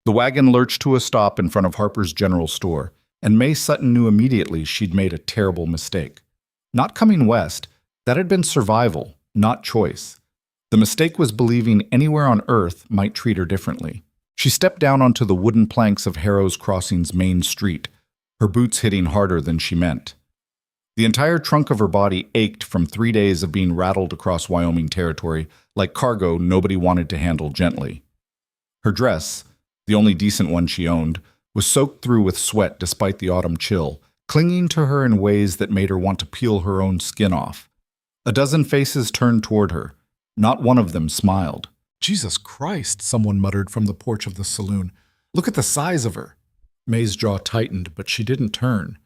The wagon lurched to a stop in front of Harper's General Store, and May Sutton knew immediately she'd made a terrible mistake. Not coming west, that had been survival, not choice. The mistake was believing anywhere on Earth might treat her differently. She stepped down onto the wooden planks of Harrow's Crossing's main street, her boots hitting harder than she meant. The entire trunk of her body ached from 3 days of being rattled across Wyoming territory like cargo nobody wanted to handle gently. Her dress, the only decent one she owned, was soaked through with sweat despite the autumn chill, clinging to her in ways that made her want to peel her own skin off. A dozen faces turned toward her. Not one of them smiled. "Jesus Christ," someone muttered from the porch of the saloon. "Look at the size of her." May's jaw tightened, but she didn't turn.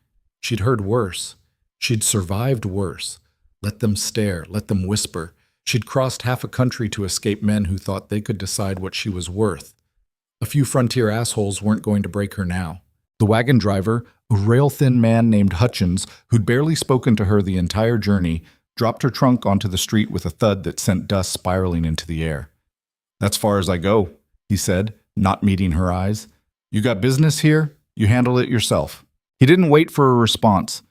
She'd heard worse. She'd survived worse. Let them stare, let them whisper. She'd crossed half a country to escape men who thought they could decide what she was worth. A few frontier assholes weren't going to break her now. The wagon driver, a rail-thin man named Hutchins, who'd barely spoken to her the entire journey, dropped her trunk onto the street with a thud that sent dust spiraling into the air. "That's far as I go," he said, not meeting her eyes. "You got business here? You handle it yourself." He didn't wait for a response.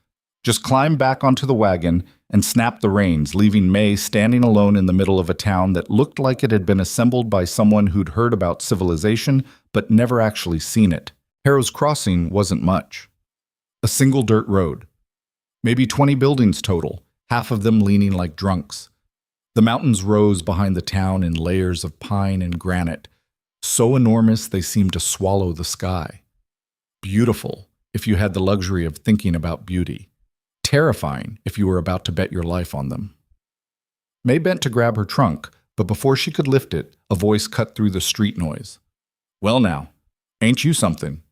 Just climbed back onto the wagon and snapped the reins, leaving May standing alone in the middle of a town that looked like it had been assembled by someone who'd heard about civilization but never actually seen it. Harrow's Crossing wasn't much. A single dirt road. Maybe 20 buildings total, half of them leaning like drunks. The mountains rose behind the town in layers of pine and granite, so enormous they seemed to swallow the sky. Beautiful, if you had the luxury of thinking about beauty. Terrifying if you were about to bet your life on them. May bent to grab her trunk, but before she could lift it, a voice cut through the street noise. "Well now, ain't you something?"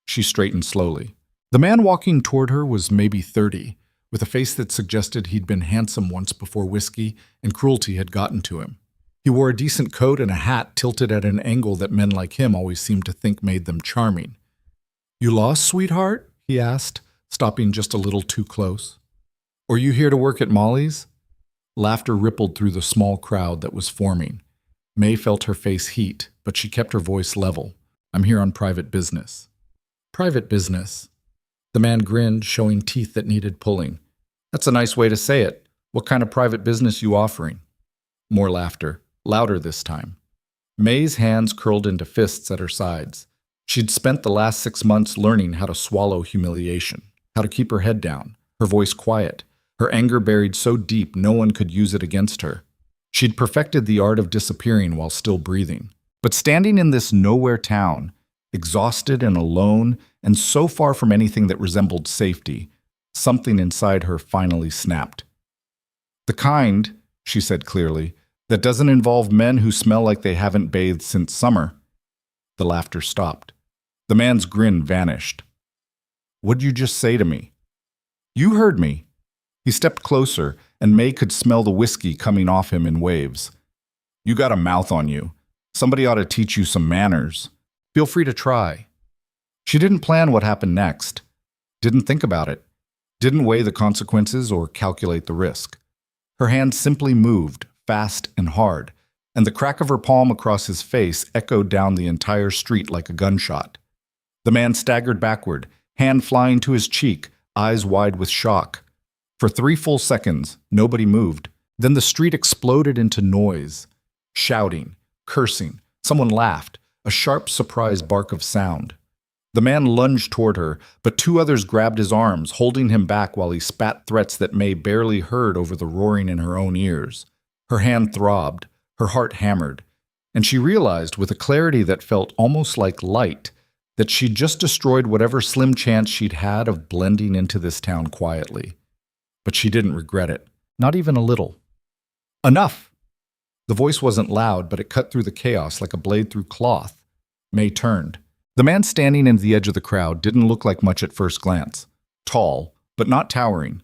She straightened slowly. The man walking toward her was maybe 30, with a face that suggested he'd been handsome once before whiskey and cruelty had gotten to him. He wore a decent coat and a hat tilted at an angle that men like him always seemed to think made them charming. "You lost, sweetheart?" he asked, stopping just a little too close. "Or you here to work at Molly's?" Laughter rippled through the small crowd that was forming. May felt her face heat, but she kept her voice level. "I'm here on private business." "Private business?" The man grinned, showing teeth that needed pulling. "That's a nice way to say it. What kind of private business you offering?" More laughter, louder this time. May's hands curled into fists at her sides. She'd spent the last 6 months learning how to swallow humiliation, how to keep her head down, her voice quiet, her anger buried so deep no one could use it against her. She'd perfected the art of disappearing while still breathing. But standing in this nowhere town, exhausted and alone, and so far from anything that resembled safety, something inside her finally snapped. "The kind," she said clearly, "that doesn't involve men who smell like they haven't bathed since summer." The laughter stopped. The man's grin vanished. "What'd you just say to me?" "You heard me." He stepped closer, and May could smell the whiskey coming off him in waves. "You got a mouth on you. Somebody ought to teach you some manners. Feel free to try." She didn't plan what happened next. Didn't think about it. Didn't weigh the consequences or calculate the risk. Her hand simply moved, fast and hard, and the crack of her palm across his face echoed down the entire street like a gunshot. The man staggered backward, hand flying to his cheek, eyes wide with shock. For 3 full seconds, nobody moved. Then the street exploded into noise. Shouting, cursing. Someone laughed, a sharp, surprised bark of sound. The man lunged toward her, but 2 others grabbed his arms, holding him back while he spat threats that May barely heard over the roaring in her own ears. Her hand throbbed, her heart hammered, and she realized with a clarity that felt almost like light that she'd just destroyed whatever slim chance she'd had of blending into this town quietly. But she didn't regret it, not even a little. "Enough!" The voice wasn't loud, but it cut through the chaos like a blade through cloth. May turned. The man standing in the edge of the crowd didn't look like much at first glance. Tall, but not towering.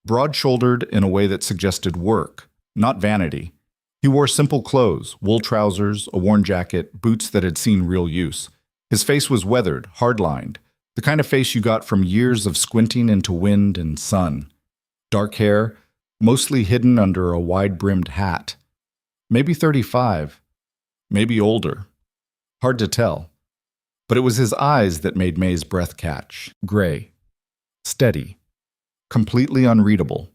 Broad-shouldered in a way that suggested work, not vanity. He wore simple clothes, wool trousers, a worn jacket, boots that had seen real use. His face was weathered, hard-lined, the kind of face you got from years of squinting into wind and sun. Dark hair, mostly hidden under a wide-brimmed hat. Maybe 35, maybe older. Hard to tell. But it was his eyes that made May's breath catch. Gray. Steady. Completely unreadable.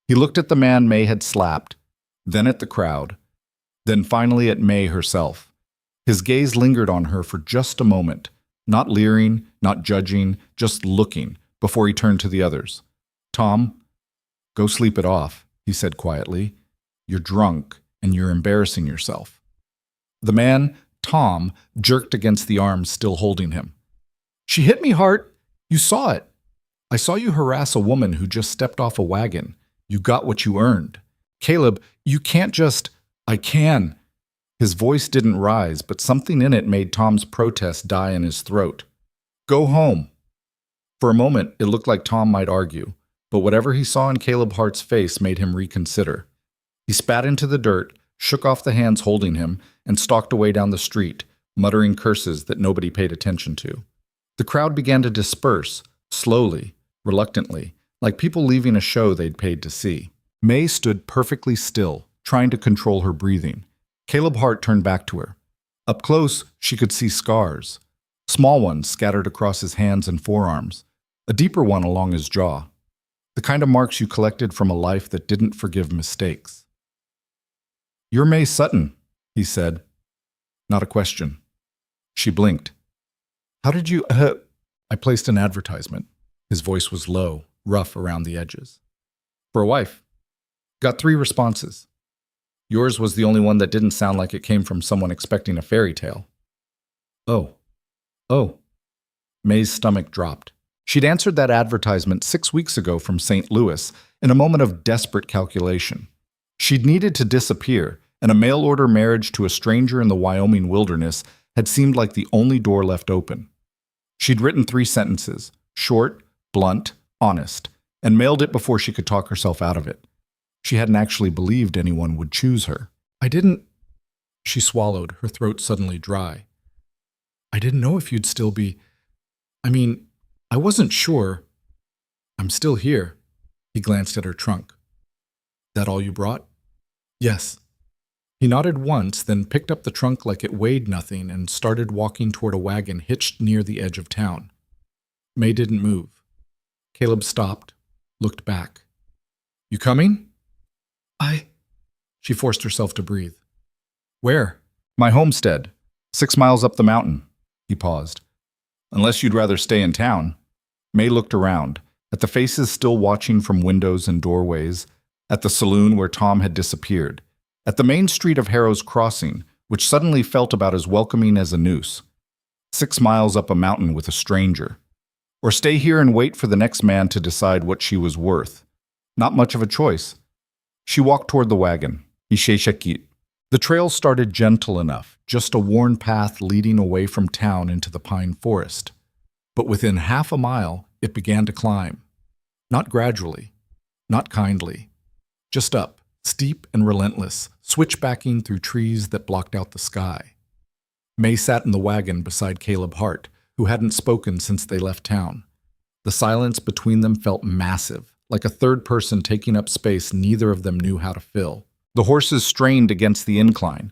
He looked at the man May had slapped, then at the crowd, then finally at May herself. His gaze lingered on her for just a moment, not leering, not judging, just looking, before he turned to the others. "Tom, go sleep it off," he said quietly. "You're drunk, and you're embarrassing yourself." The man, Tom, jerked against the arms still holding him. "She hit me, Hart. You saw it. I saw you harass a woman who just stepped off a wagon. You got what you earned. Caleb, you can't just—" "I can." His voice didn't rise, but something in it made Tom's protest die in his throat. "Go home." For a moment, it looked like Tom might argue, but whatever he saw in Caleb Hart's face made him reconsider. He spat into the dirt, shook off the hands holding him, and stalked away down the street, muttering curses that nobody paid attention to. The crowd began to disperse, slowly, reluctantly, like people leaving a show they'd paid to see. May stood perfectly still, trying to control her breathing. Caleb Hart turned back to her. Up close, she could see scars. Small ones scattered across his hands and forearms, a deeper one along his jaw. The kind of marks you collected from a life that didn't forgive mistakes. "You're May Sutton," he said. Not a question. She blinked. "How did you— I placed an advertisement." His voice was low, rough around the edges. "For a wife. Got 3 responses. Yours was the only one that didn't sound like it came from someone expecting a fairy tale." "Oh. Oh." May's stomach dropped. She'd answered that advertisement 6 weeks ago from St. Louis in a moment of desperate calculation. She'd needed to disappear, and a mail-order marriage to a stranger in the Wyoming wilderness had seemed like the only door left open. She'd written 3 sentences, short, blunt, honest, and mailed it before she could talk herself out of it. She hadn't actually believed anyone would choose her. "I didn't—" She swallowed, her throat suddenly dry. "I didn't know if you'd still be— I wasn't sure. I'm still here." He glanced at her trunk. "That all you brought?" "Yes." He nodded once, then picked up the trunk like it weighed nothing and started walking toward a wagon hitched near the edge of town. May didn't move. Caleb stopped, looked back. "You coming?" She forced herself to breathe. "Where?" "My homestead. 6 miles up the mountain." He paused. "Unless you'd rather stay in town." May looked around, at the faces still watching from windows and doorways, at the saloon where Tom had disappeared, at the main street of Harrow's Crossing, which suddenly felt about as welcoming as a noose. 6 miles up a mountain with a stranger. Or stay here and wait for the next man to decide what she was worth. Not much of a choice. She walked toward the wagon. The trail started gentle enough, just a worn path leading away from town into the pine forest. But within half a mile, it began to climb. Not gradually, not kindly. Just up, steep and relentless, switchbacking through trees that blocked out the sky. May sat in the wagon beside Caleb Hart, who hadn't spoken since they left town. The silence between them felt massive, like a third person taking up space neither of them knew how to fill. The horses strained against the incline.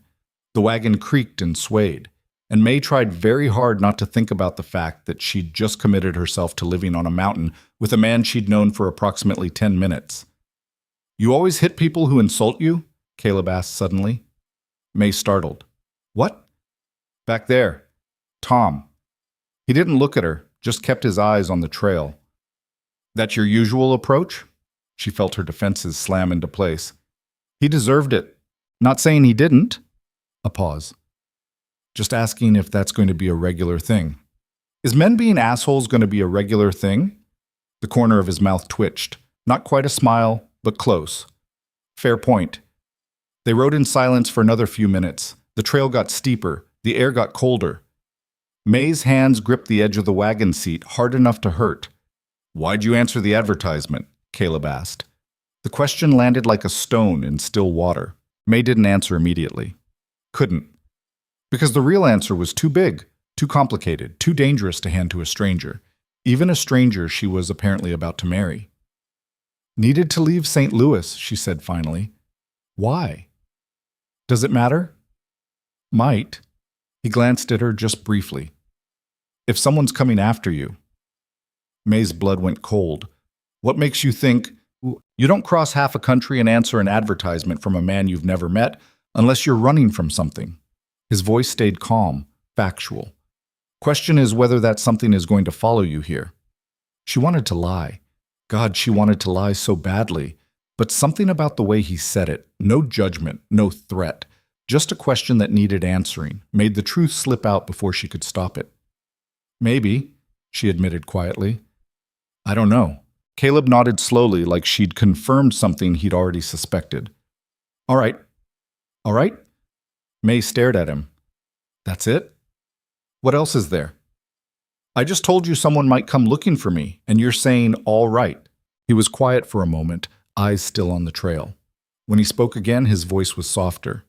The wagon creaked and swayed, and May tried very hard not to think about the fact that she'd just committed herself to living on a mountain with a man she'd known for approximately 10 minutes. "You always hit people who insult you?" Caleb asked suddenly. May startled. "What?" "Back there. Tom." He didn't look at her, just kept his eyes on the trail. "That's your usual approach?" She felt her defenses slam into place. "He deserved it. Not saying he didn't." A pause. "Just asking if that's going to be a regular thing." "Is men being assholes going to be a regular thing?" The corner of his mouth twitched. Not quite a smile, but close. "Fair point." They rode in silence for another few minutes. The trail got steeper. The air got colder. May's hands gripped the edge of the wagon seat hard enough to hurt. "Why'd you answer the advertisement?" Caleb asked. The question landed like a stone in still water. May didn't answer immediately. Couldn't. Because the real answer was too big, too complicated, too dangerous to hand to a stranger. Even a stranger she was apparently about to marry. "Needed to leave St. Louis," she said finally. "Why?" "Does it matter?" "Might." He glanced at her just briefly. If someone's coming after you. May's blood went cold. What makes you think you don't cross half a country and answer an advertisement from a man you've never met unless you're running from something? His voice stayed calm, factual. Question is whether that something is going to follow you here. She wanted to lie. God, she wanted to lie so badly. But something about the way he said it, no judgment, no threat, just a question that needed answering, made the truth slip out before she could stop it. Maybe, she admitted quietly. I don't know. Caleb nodded slowly, like she'd confirmed something he'd already suspected. All right. All right? May stared at him. That's it? What else is there? I just told you someone might come looking for me, and you're saying, all right. He was quiet for a moment, eyes still on the trail. When he spoke again, his voice was softer.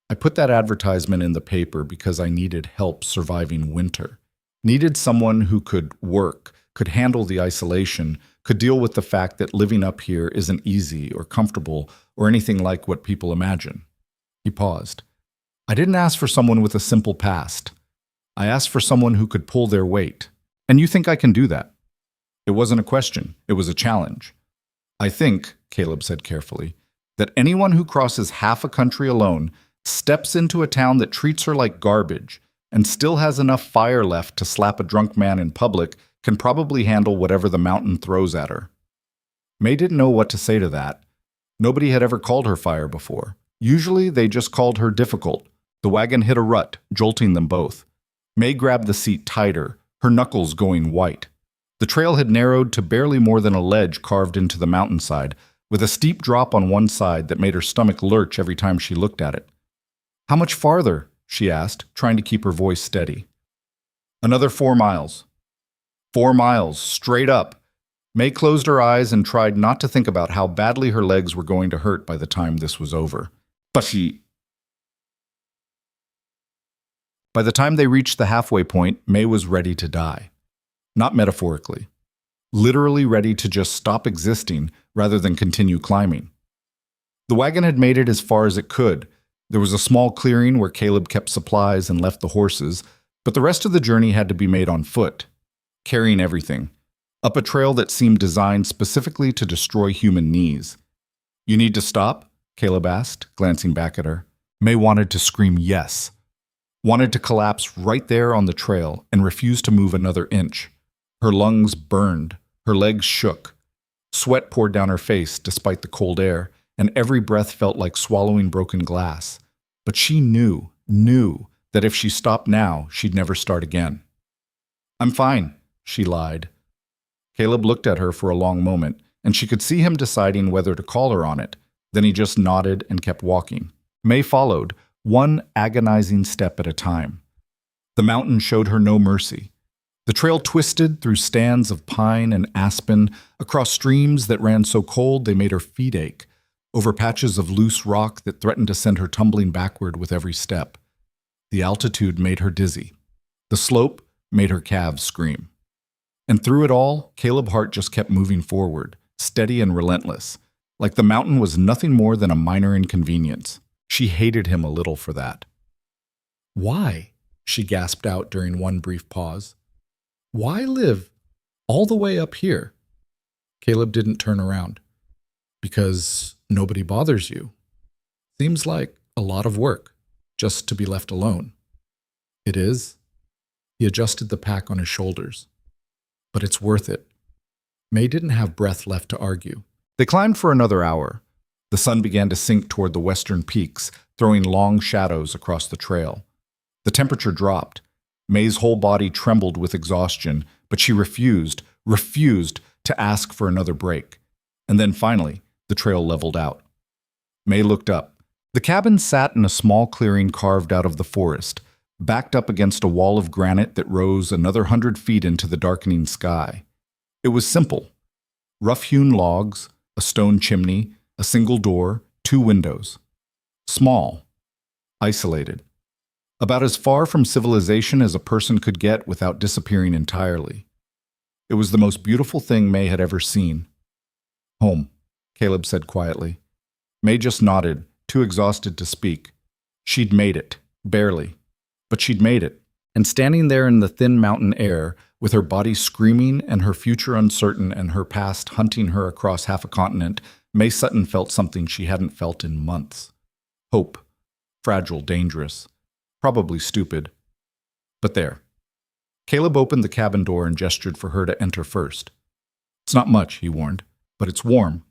I put that advertisement in the paper because I needed help surviving winter. Needed someone who could work, could handle the isolation, could deal with the fact that living up here isn't easy or comfortable or anything like what people imagine. He paused. I didn't ask for someone with a simple past. I asked for someone who could pull their weight. And you think I can do that? It wasn't a question. It was a challenge. I think, Caleb said carefully, that anyone who crosses half a country alone, steps into a town that treats her like garbage, and still has enough fire left to slap a drunk man in public can probably handle whatever the mountain throws at her. May didn't know what to say to that. Nobody had ever called her fire before. Usually they just called her difficult. The wagon hit a rut, jolting them both. May grabbed the seat tighter, her knuckles going white. The trail had narrowed to barely more than a ledge carved into the mountainside, with a steep drop on one side that made her stomach lurch every time she looked at it. How much farther? She asked, trying to keep her voice steady. Another 4 miles. 4 miles, straight up. May closed her eyes and tried not to think about how badly her legs were going to hurt by the time this was over. By the time they reached the halfway point, May was ready to die. Not metaphorically. Literally ready to just stop existing rather than continue climbing. The wagon had made it as far as it could. There was a small clearing where Caleb kept supplies and left the horses, but the rest of the journey had to be made on foot, carrying everything, up a trail that seemed designed specifically to destroy human knees. You need to stop? Caleb asked, glancing back at her. May wanted to scream yes. Wanted to collapse right there on the trail and refused to move another inch. Her lungs burned, her legs shook. Sweat poured down her face despite the cold air, and every breath felt like swallowing broken glass. But she knew that if she stopped now, she'd never start again. I'm fine, she lied. Caleb looked at her for a long moment, and she could see him deciding whether to call her on it. Then he just nodded and kept walking. May followed, one agonizing step at a time. The mountain showed her no mercy. The trail twisted through stands of pine and aspen, across streams that ran so cold they made her feet ache, over patches of loose rock that threatened to send her tumbling backward with every step. The altitude made her dizzy. The slope made her calves scream. And through it all, Caleb Hart just kept moving forward, steady and relentless, like the mountain was nothing more than a minor inconvenience. She hated him a little for that. Why? She gasped out during one brief pause. Why live all the way up here? Caleb didn't turn around. Because nobody bothers you. Seems like a lot of work, just to be left alone. It is. He adjusted the pack on his shoulders. But it's worth it. May didn't have breath left to argue. They climbed for another hour. The sun began to sink toward the western peaks, throwing long shadows across the trail. The temperature dropped. May's whole body trembled with exhaustion, but she refused to ask for another break. And then finally, the trail leveled out. May looked up. The cabin sat in a small clearing carved out of the forest, backed up against a wall of granite that rose another 100 feet into the darkening sky. It was simple. Rough-hewn logs, a stone chimney, a single door, 2 windows. Small. Isolated. About as far from civilization as a person could get without disappearing entirely. It was the most beautiful thing May had ever seen. Home, Caleb said quietly. May just nodded, too exhausted to speak. She'd made it, barely. But she'd made it, And standing there in the thin mountain air, with her body screaming and her future uncertain and her past hunting her across half a continent, May Sutton felt something she hadn't felt in months. Hope. Fragile, dangerous. Probably stupid. But there. Caleb opened the cabin door and gestured for her to enter first. It's not much, he warned, but it's warm,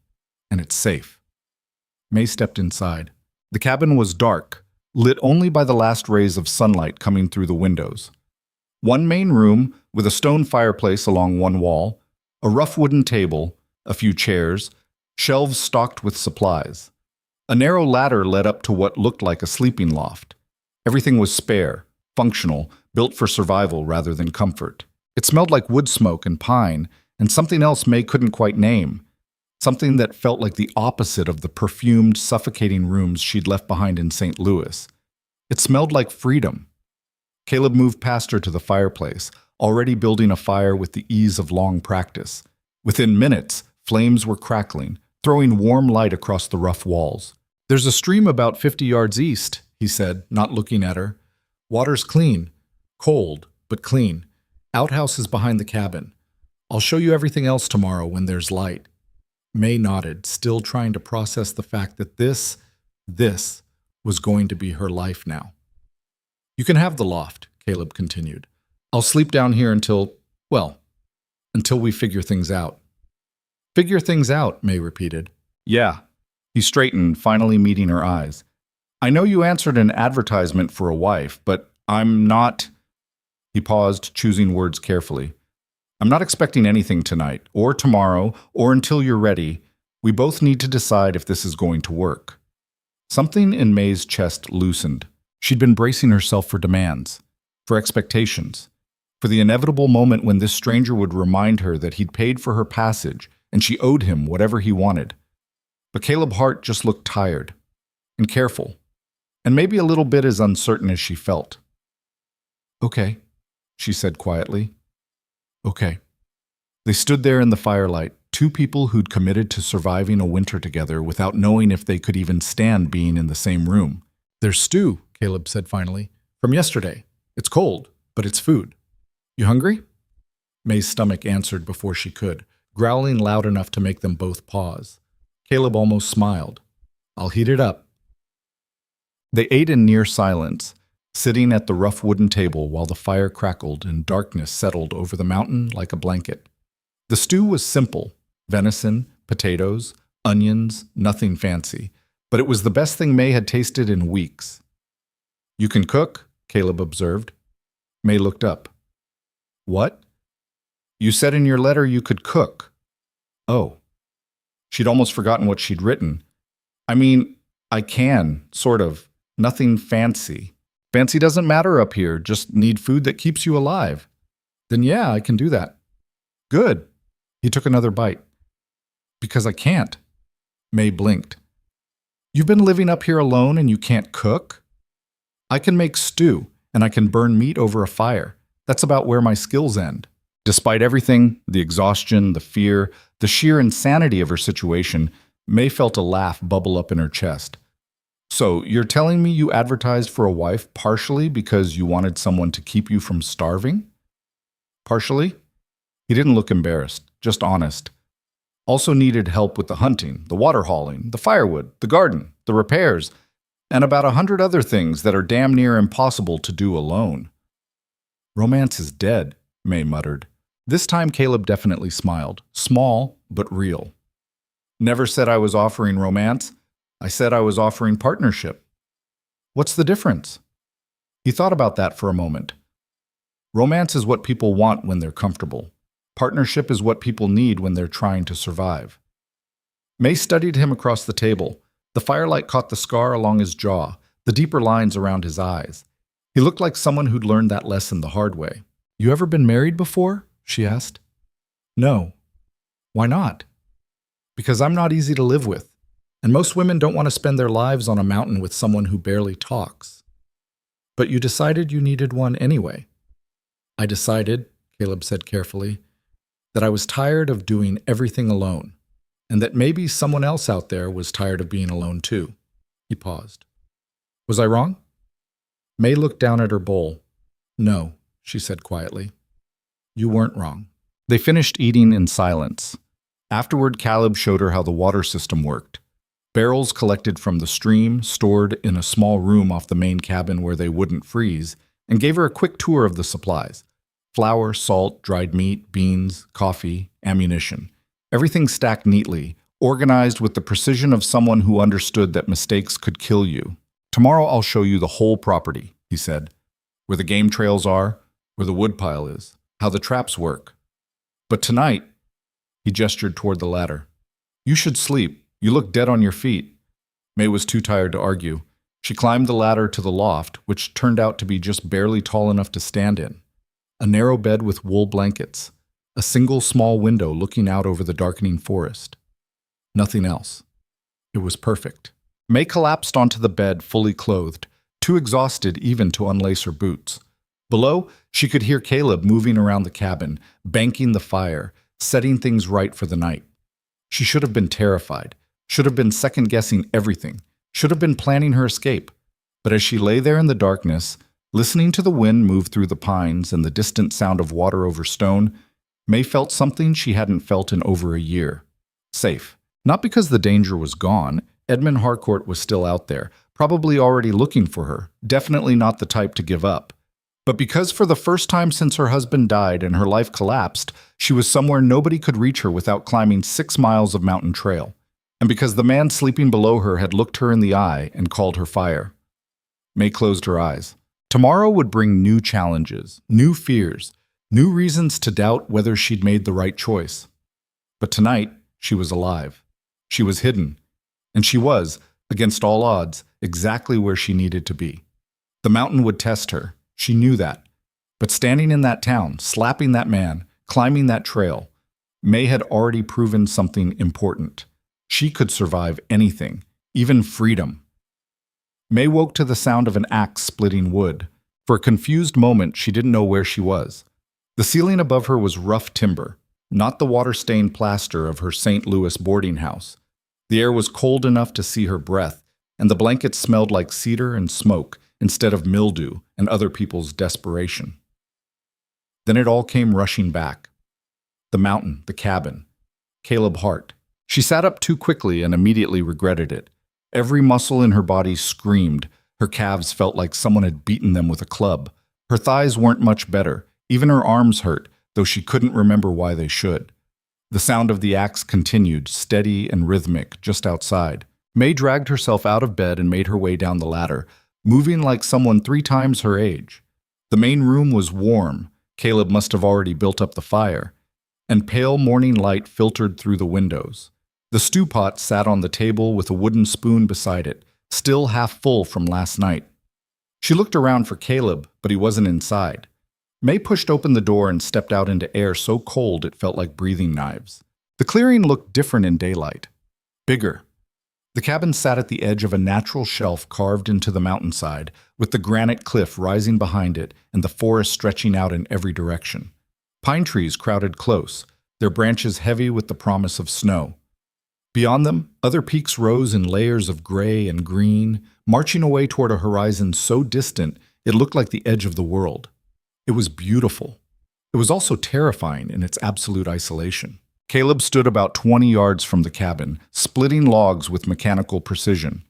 and it's safe. May stepped inside. The cabin was dark, lit only by the last rays of sunlight coming through the windows. One main room with a stone fireplace along one wall, a rough wooden table, a few chairs, shelves stocked with supplies. A narrow ladder led up to what looked like a sleeping loft. Everything was spare, functional, built for survival rather than comfort. It smelled like wood smoke and pine, and something else May couldn't quite name. Something that felt like the opposite of the perfumed, suffocating rooms she'd left behind in St. Louis. It smelled like freedom. Caleb moved past her to the fireplace, already building a fire with the ease of long practice. Within minutes, flames were crackling, throwing warm light across the rough walls. "There's a stream about 50 yards east," he said, not looking at her. "Water's clean. Cold, but clean. Outhouse is behind the cabin. I'll show you everything else tomorrow when there's light." May nodded, still trying to process the fact that this was going to be her life now. "You can have the loft," Caleb continued. "I'll sleep down here until we figure things out." "Figure things out," May repeated. "Yeah." He straightened, finally meeting her eyes. "I know you answered an advertisement for a wife, but I'm not—" He paused, choosing words carefully. "I'm not expecting anything tonight, or tomorrow, or until you're ready. We both need to decide if this is going to work." Something in May's chest loosened. She'd been bracing herself for demands, for expectations, for the inevitable moment when this stranger would remind her that he'd paid for her passage and she owed him whatever he wanted. But Caleb Hart just looked tired and careful, and maybe a little bit as uncertain as she felt. "Okay," she said quietly. "Okay." They stood there in the firelight, two people who'd committed to surviving a winter together without knowing if they could even stand being in the same room. "There's stew," Caleb said finally, "from yesterday. It's cold, but it's food. You hungry?" May's stomach answered before she could, growling loud enough to make them both pause. Caleb almost smiled. "I'll heat it up." They ate in near silence, sitting at the rough wooden table while the fire crackled and darkness settled over the mountain like a blanket. The stew was simple: venison, potatoes, onions, nothing fancy, but it was the best thing May had tasted in weeks. "You can cook?" Caleb observed. May looked up. "What?" "You said in your letter you could cook." "Oh." She'd almost forgotten what she'd written. "I mean, I can, sort of. Nothing fancy. Fancy doesn't matter up here, just need food that keeps you alive." "Then yeah, I can do that." "Good." He took another bite. "Because I can't." May blinked. "You've been living up here alone and you can't cook?" "I can make stew, and I can burn meat over a fire. That's about where my skills end." Despite everything, the exhaustion, the fear, the sheer insanity of her situation, May felt a laugh bubble up in her chest. "So, you're telling me you advertised for a wife partially because you wanted someone to keep you from starving?" "Partially?" He didn't look embarrassed, just honest. "Also needed help with the hunting, the water hauling, the firewood, the garden, the repairs, and about 100 other things that are damn near impossible to do alone." "Romance is dead," May muttered. This time Caleb definitely smiled, small but real. "Never said I was offering romance. I said I was offering partnership." "What's the difference?" He thought about that for a moment. Romance is what people want when they're comfortable. Partnership is what people need when they're trying to survive. May studied him across the table. The firelight caught the scar along his jaw, the deeper lines around his eyes. He looked like someone who'd learned that lesson the hard way. "You ever been married before?" she asked. "No." "Why not?" "Because I'm not easy to live with, and most women don't want to spend their lives on a mountain with someone who barely talks." "But you decided you needed one anyway." "I decided," Caleb said carefully, "that I was tired of doing everything alone, and that maybe someone else out there was tired of being alone too." He paused. "Was I wrong?" May looked down at her bowl. No, she said quietly. You weren't wrong. They finished eating in silence. Afterward, Caleb showed her how the water system worked. Barrels collected from the stream, stored in a small room off the main cabin where they wouldn't freeze, and gave her a quick tour of the supplies. Flour, salt, dried meat, beans, coffee, ammunition. Everything stacked neatly, organized with the precision of someone who understood that mistakes could kill you. Tomorrow I'll show you the whole property, he said. Where the game trails are, where the woodpile is, how the traps work. But tonight, he gestured toward the ladder. You should sleep. You look dead on your feet. May was too tired to argue. She climbed the ladder to the loft, which turned out to be just barely tall enough to stand in. A narrow bed with wool blankets. A single small window looking out over the darkening forest. Nothing else. It was perfect. May collapsed onto the bed fully clothed, too exhausted even to unlace her boots. Below, she could hear Caleb moving around the cabin, banking the fire, setting things right for the night. She should have been terrified, should have been second-guessing everything, should have been planning her escape. But as she lay there in the darkness, listening to the wind move through the pines and the distant sound of water over stone, May felt something she hadn't felt in over a year. Safe. Not because the danger was gone. Edmund Harcourt was still out there, probably already looking for her, definitely not the type to give up. But because for the first time since her husband died and her life collapsed, she was somewhere nobody could reach her without climbing 6 miles of mountain trail. And because the man sleeping below her had looked her in the eye and called her fire. May closed her eyes. Tomorrow would bring new challenges, new fears, new reasons to doubt whether she'd made the right choice. But tonight, she was alive. She was hidden. And she was, against all odds, exactly where she needed to be. The mountain would test her. She knew that. But standing in that town, slapping that man, climbing that trail, May had already proven something important. She could survive anything, even freedom. May woke to the sound of an axe splitting wood. For a confused moment, she didn't know where she was. The ceiling above her was rough timber, not the water-stained plaster of her St. Louis boarding house. The air was cold enough to see her breath, and the blankets smelled like cedar and smoke instead of mildew and other people's desperation. Then it all came rushing back. The mountain, the cabin, Caleb Hart. She sat up too quickly and immediately regretted it. Every muscle in her body screamed. Her calves felt like someone had beaten them with a club. Her thighs weren't much better. Even her arms hurt, though she couldn't remember why they should. The sound of the axe continued, steady and rhythmic, just outside. May dragged herself out of bed and made her way down the ladder, moving like someone 3 times her age. The main room was warm. Caleb must have already built up the fire. And pale morning light filtered through the windows. The stew pot sat on the table with a wooden spoon beside it, still half full from last night. She looked around for Caleb, but he wasn't inside. May pushed open the door and stepped out into air so cold it felt like breathing knives. The clearing looked different in daylight. Bigger. The cabin sat at the edge of a natural shelf carved into the mountainside, with the granite cliff rising behind it and the forest stretching out in every direction. Pine trees crowded close, their branches heavy with the promise of snow. Beyond them, other peaks rose in layers of gray and green, marching away toward a horizon so distant it looked like the edge of the world. It was beautiful. It was also terrifying in its absolute isolation. Caleb stood about 20 yards from the cabin, splitting logs with mechanical precision.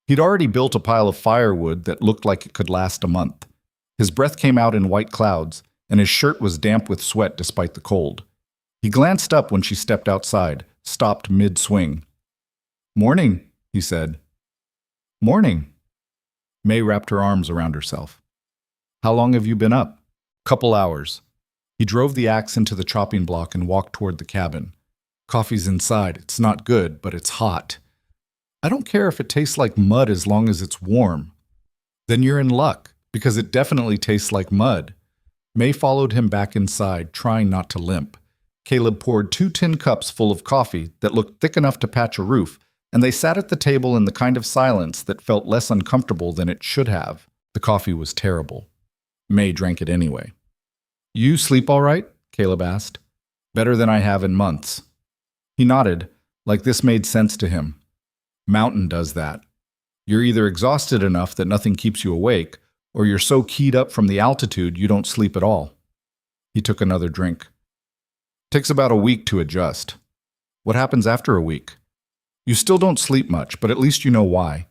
He'd already built a pile of firewood that looked like it could last a month. His breath came out in white clouds, and his shirt was damp with sweat despite the cold. He glanced up when she stepped outside, stopped mid-swing. "Morning," he said. "Morning." May wrapped her arms around herself. "How long have you been up?" "Couple hours." He drove the axe into the chopping block and walked toward the cabin. "Coffee's inside. It's not good, but it's hot." "I don't care if it tastes like mud as long as it's warm." "Then you're in luck, because it definitely tastes like mud." May followed him back inside, trying not to limp. Caleb poured 2 tin cups full of coffee that looked thick enough to patch a roof, and they sat at the table in the kind of silence that felt less uncomfortable than it should have. The coffee was terrible. May drank it anyway. "You sleep all right?" Caleb asked. "Better than I have in months." He nodded, like this made sense to him. Mountain does that. You're either exhausted enough that nothing keeps you awake, or you're so keyed up from the altitude you don't sleep at all. He took another drink. Takes about a week to adjust. What happens after a week? You still don't sleep much, but at least you know why.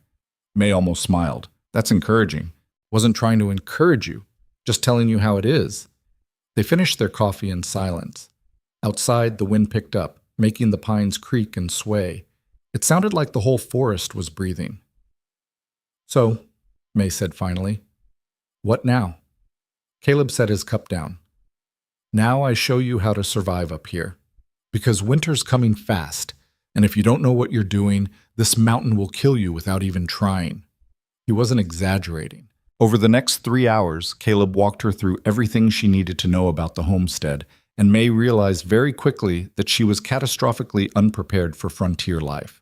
May almost smiled. That's encouraging. Wasn't trying to encourage you, just telling you how it is. They finished their coffee in silence. Outside, the wind picked up, making the pines creak and sway. It sounded like the whole forest was breathing. So, May said finally, what now? Caleb set his cup down. Now I show you how to survive up here. Because winter's coming fast, and if you don't know what you're doing, this mountain will kill you without even trying. He wasn't exaggerating. Over the next 3 hours, Caleb walked her through everything she needed to know about the homestead, and May realized very quickly that she was catastrophically unprepared for frontier life.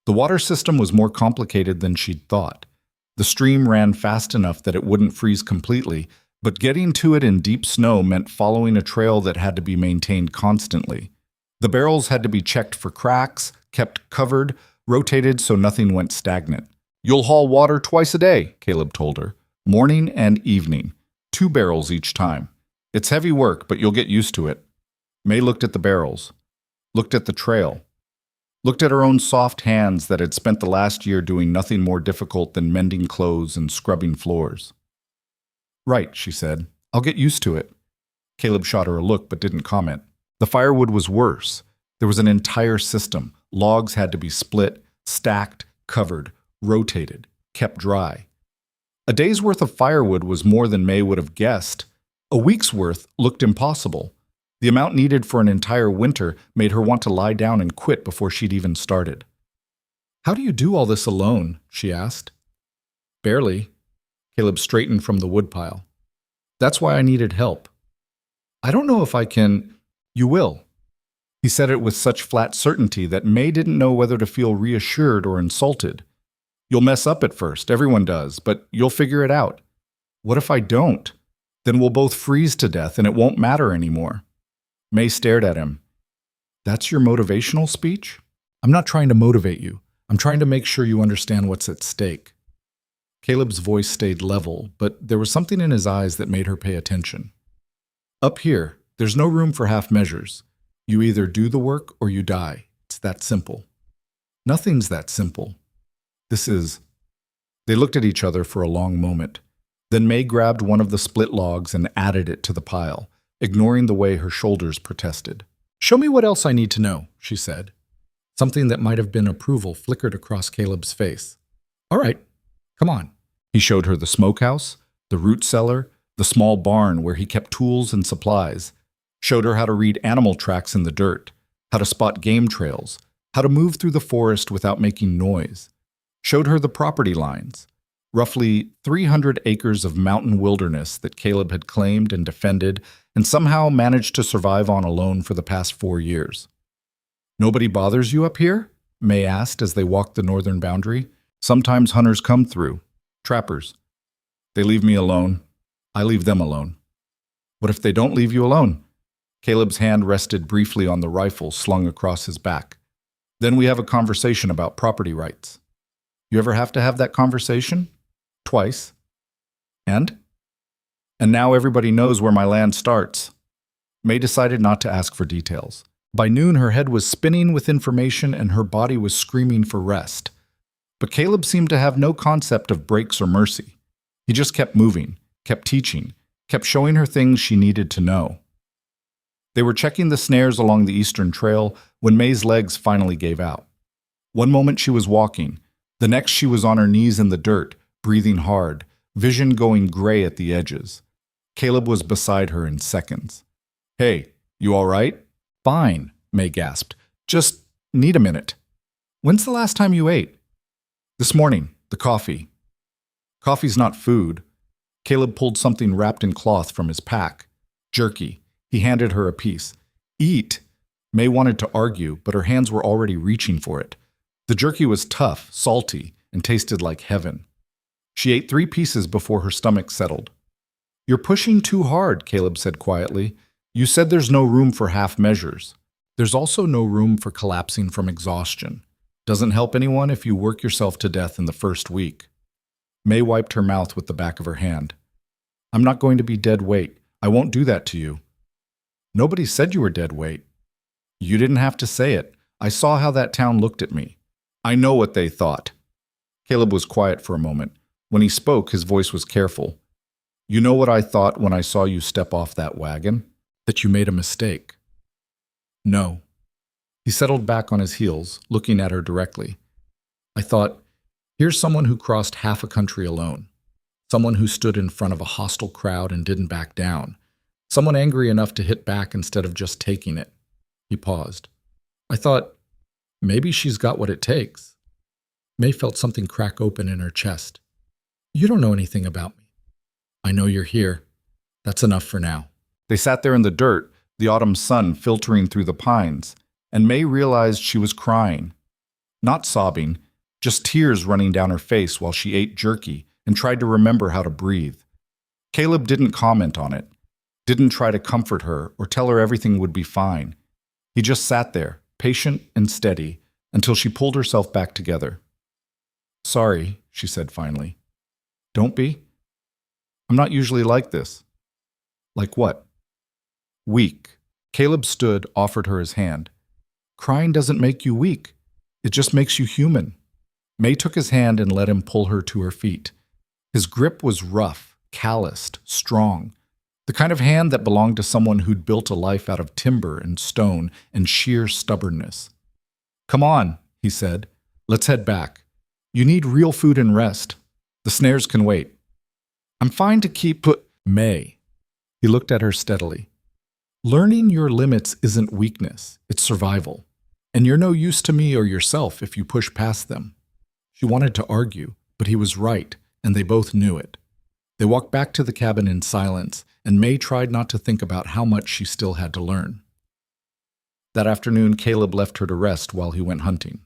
The water system was more complicated than she'd thought. The stream ran fast enough that it wouldn't freeze completely, but getting to it in deep snow meant following a trail that had to be maintained constantly. The barrels had to be checked for cracks, kept covered, rotated so nothing went stagnant. You'll haul water twice a day, Caleb told her. Morning and evening. 2 barrels each time. It's heavy work, but you'll get used to it. May looked at the barrels. Looked at the trail. Looked at her own soft hands that had spent the last year doing nothing more difficult than mending clothes and scrubbing floors. Right, she said. I'll get used to it. Caleb shot her a look but didn't comment. The firewood was worse. There was an entire system. Logs had to be split, stacked, covered, rotated, kept dry. A day's worth of firewood was more than May would have guessed. A week's worth looked impossible. The amount needed for an entire winter made her want to lie down and quit before she'd even started. How do you do all this alone? She asked. Barely. Caleb straightened from the woodpile. That's why I needed help. I don't know if I can. You will. He said it with such flat certainty that May didn't know whether to feel reassured or insulted. You'll mess up at first, everyone does, but you'll figure it out. What if I don't? Then we'll both freeze to death and it won't matter anymore. May stared at him. That's your motivational speech? I'm not trying to motivate you. I'm trying to make sure you understand what's at stake. Caleb's voice stayed level, but there was something in his eyes that made her pay attention. Up here, there's no room for half measures. You either do the work or you die. It's that simple. Nothing's that simple. This is. They looked at each other for a long moment. Then May grabbed one of the split logs and added it to the pile, ignoring the way her shoulders protested. Show me what else I need to know, she said. Something that might have been approval flickered across Caleb's face. All right, come on. He showed her the smokehouse, the root cellar, the small barn where he kept tools and supplies. Showed her how to read animal tracks in the dirt, how to spot game trails, how to move through the forest without making noise. Showed her the property lines, roughly 300 acres of mountain wilderness that Caleb had claimed and defended and somehow managed to survive on alone for the past 4 years. Nobody bothers you up here? May asked as they walked the northern boundary. Sometimes hunters come through. Trappers. They leave me alone. I leave them alone. What if they don't leave you alone? Caleb's hand rested briefly on the rifle slung across his back. Then we have a conversation about property rights. You ever have to have that conversation? Twice. And? And now everybody knows where my land starts. May decided not to ask for details. By noon, her head was spinning with information and her body was screaming for rest. But Caleb seemed to have no concept of breaks or mercy. He just kept moving, kept teaching, kept showing her things she needed to know. They were checking the snares along the eastern trail when May's legs finally gave out. One moment she was walking. The next she was on her knees in the dirt, breathing hard, vision going gray at the edges. Caleb was beside her in seconds. Hey, you all right? Fine, May gasped. Just need a minute. When's the last time you ate? This morning, the coffee. Coffee's not food. Caleb pulled something wrapped in cloth from his pack. Jerky. He handed her a piece. Eat. May wanted to argue, but her hands were already reaching for it. The jerky was tough, salty, and tasted like heaven. She ate 3 pieces before her stomach settled. You're pushing too hard, Caleb said quietly. You said there's no room for half measures. There's also no room for collapsing from exhaustion. Doesn't help anyone if you work yourself to death in the first week. May wiped her mouth with the back of her hand. I'm not going to be dead weight. I won't do that to you. Nobody said you were dead weight. You didn't have to say it. I saw how that town looked at me. I know what they thought. Caleb was quiet for a moment. When he spoke, his voice was careful. You know what I thought when I saw you step off that wagon? That you made a mistake. No. He settled back on his heels, looking at her directly. I thought, here's someone who crossed half a country alone. Someone who stood in front of a hostile crowd and didn't back down. Someone angry enough to hit back instead of just taking it. He paused. I thought, maybe she's got what it takes. May felt something crack open in her chest. You don't know anything about me. I know you're here. That's enough for now. They sat there in the dirt, the autumn sun filtering through the pines, and May realized she was crying. Not sobbing, just tears running down her face while she ate jerky and tried to remember how to breathe. Caleb didn't comment on it, didn't try to comfort her or tell her everything would be fine. He just sat there, patient and steady, until she pulled herself back together. Sorry, she said finally. Don't be. I'm not usually like this. Like what? Weak. Caleb stood, offered her his hand. Crying doesn't make you weak. It just makes you human. May took his hand and let him pull her to her feet. His grip was rough, calloused, strong. The kind of hand that belonged to someone who'd built a life out of timber and stone and sheer stubbornness. Come on, he said. Let's head back. You need real food and rest. The snares can wait. I'm fine to keep May. He looked at her steadily. Learning your limits isn't weakness, it's survival. And you're no use to me or yourself if you push past them. She wanted to argue, but he was right, and they both knew it. They walked back to the cabin in silence, and May tried not to think about how much she still had to learn. That afternoon, Caleb left her to rest while he went hunting.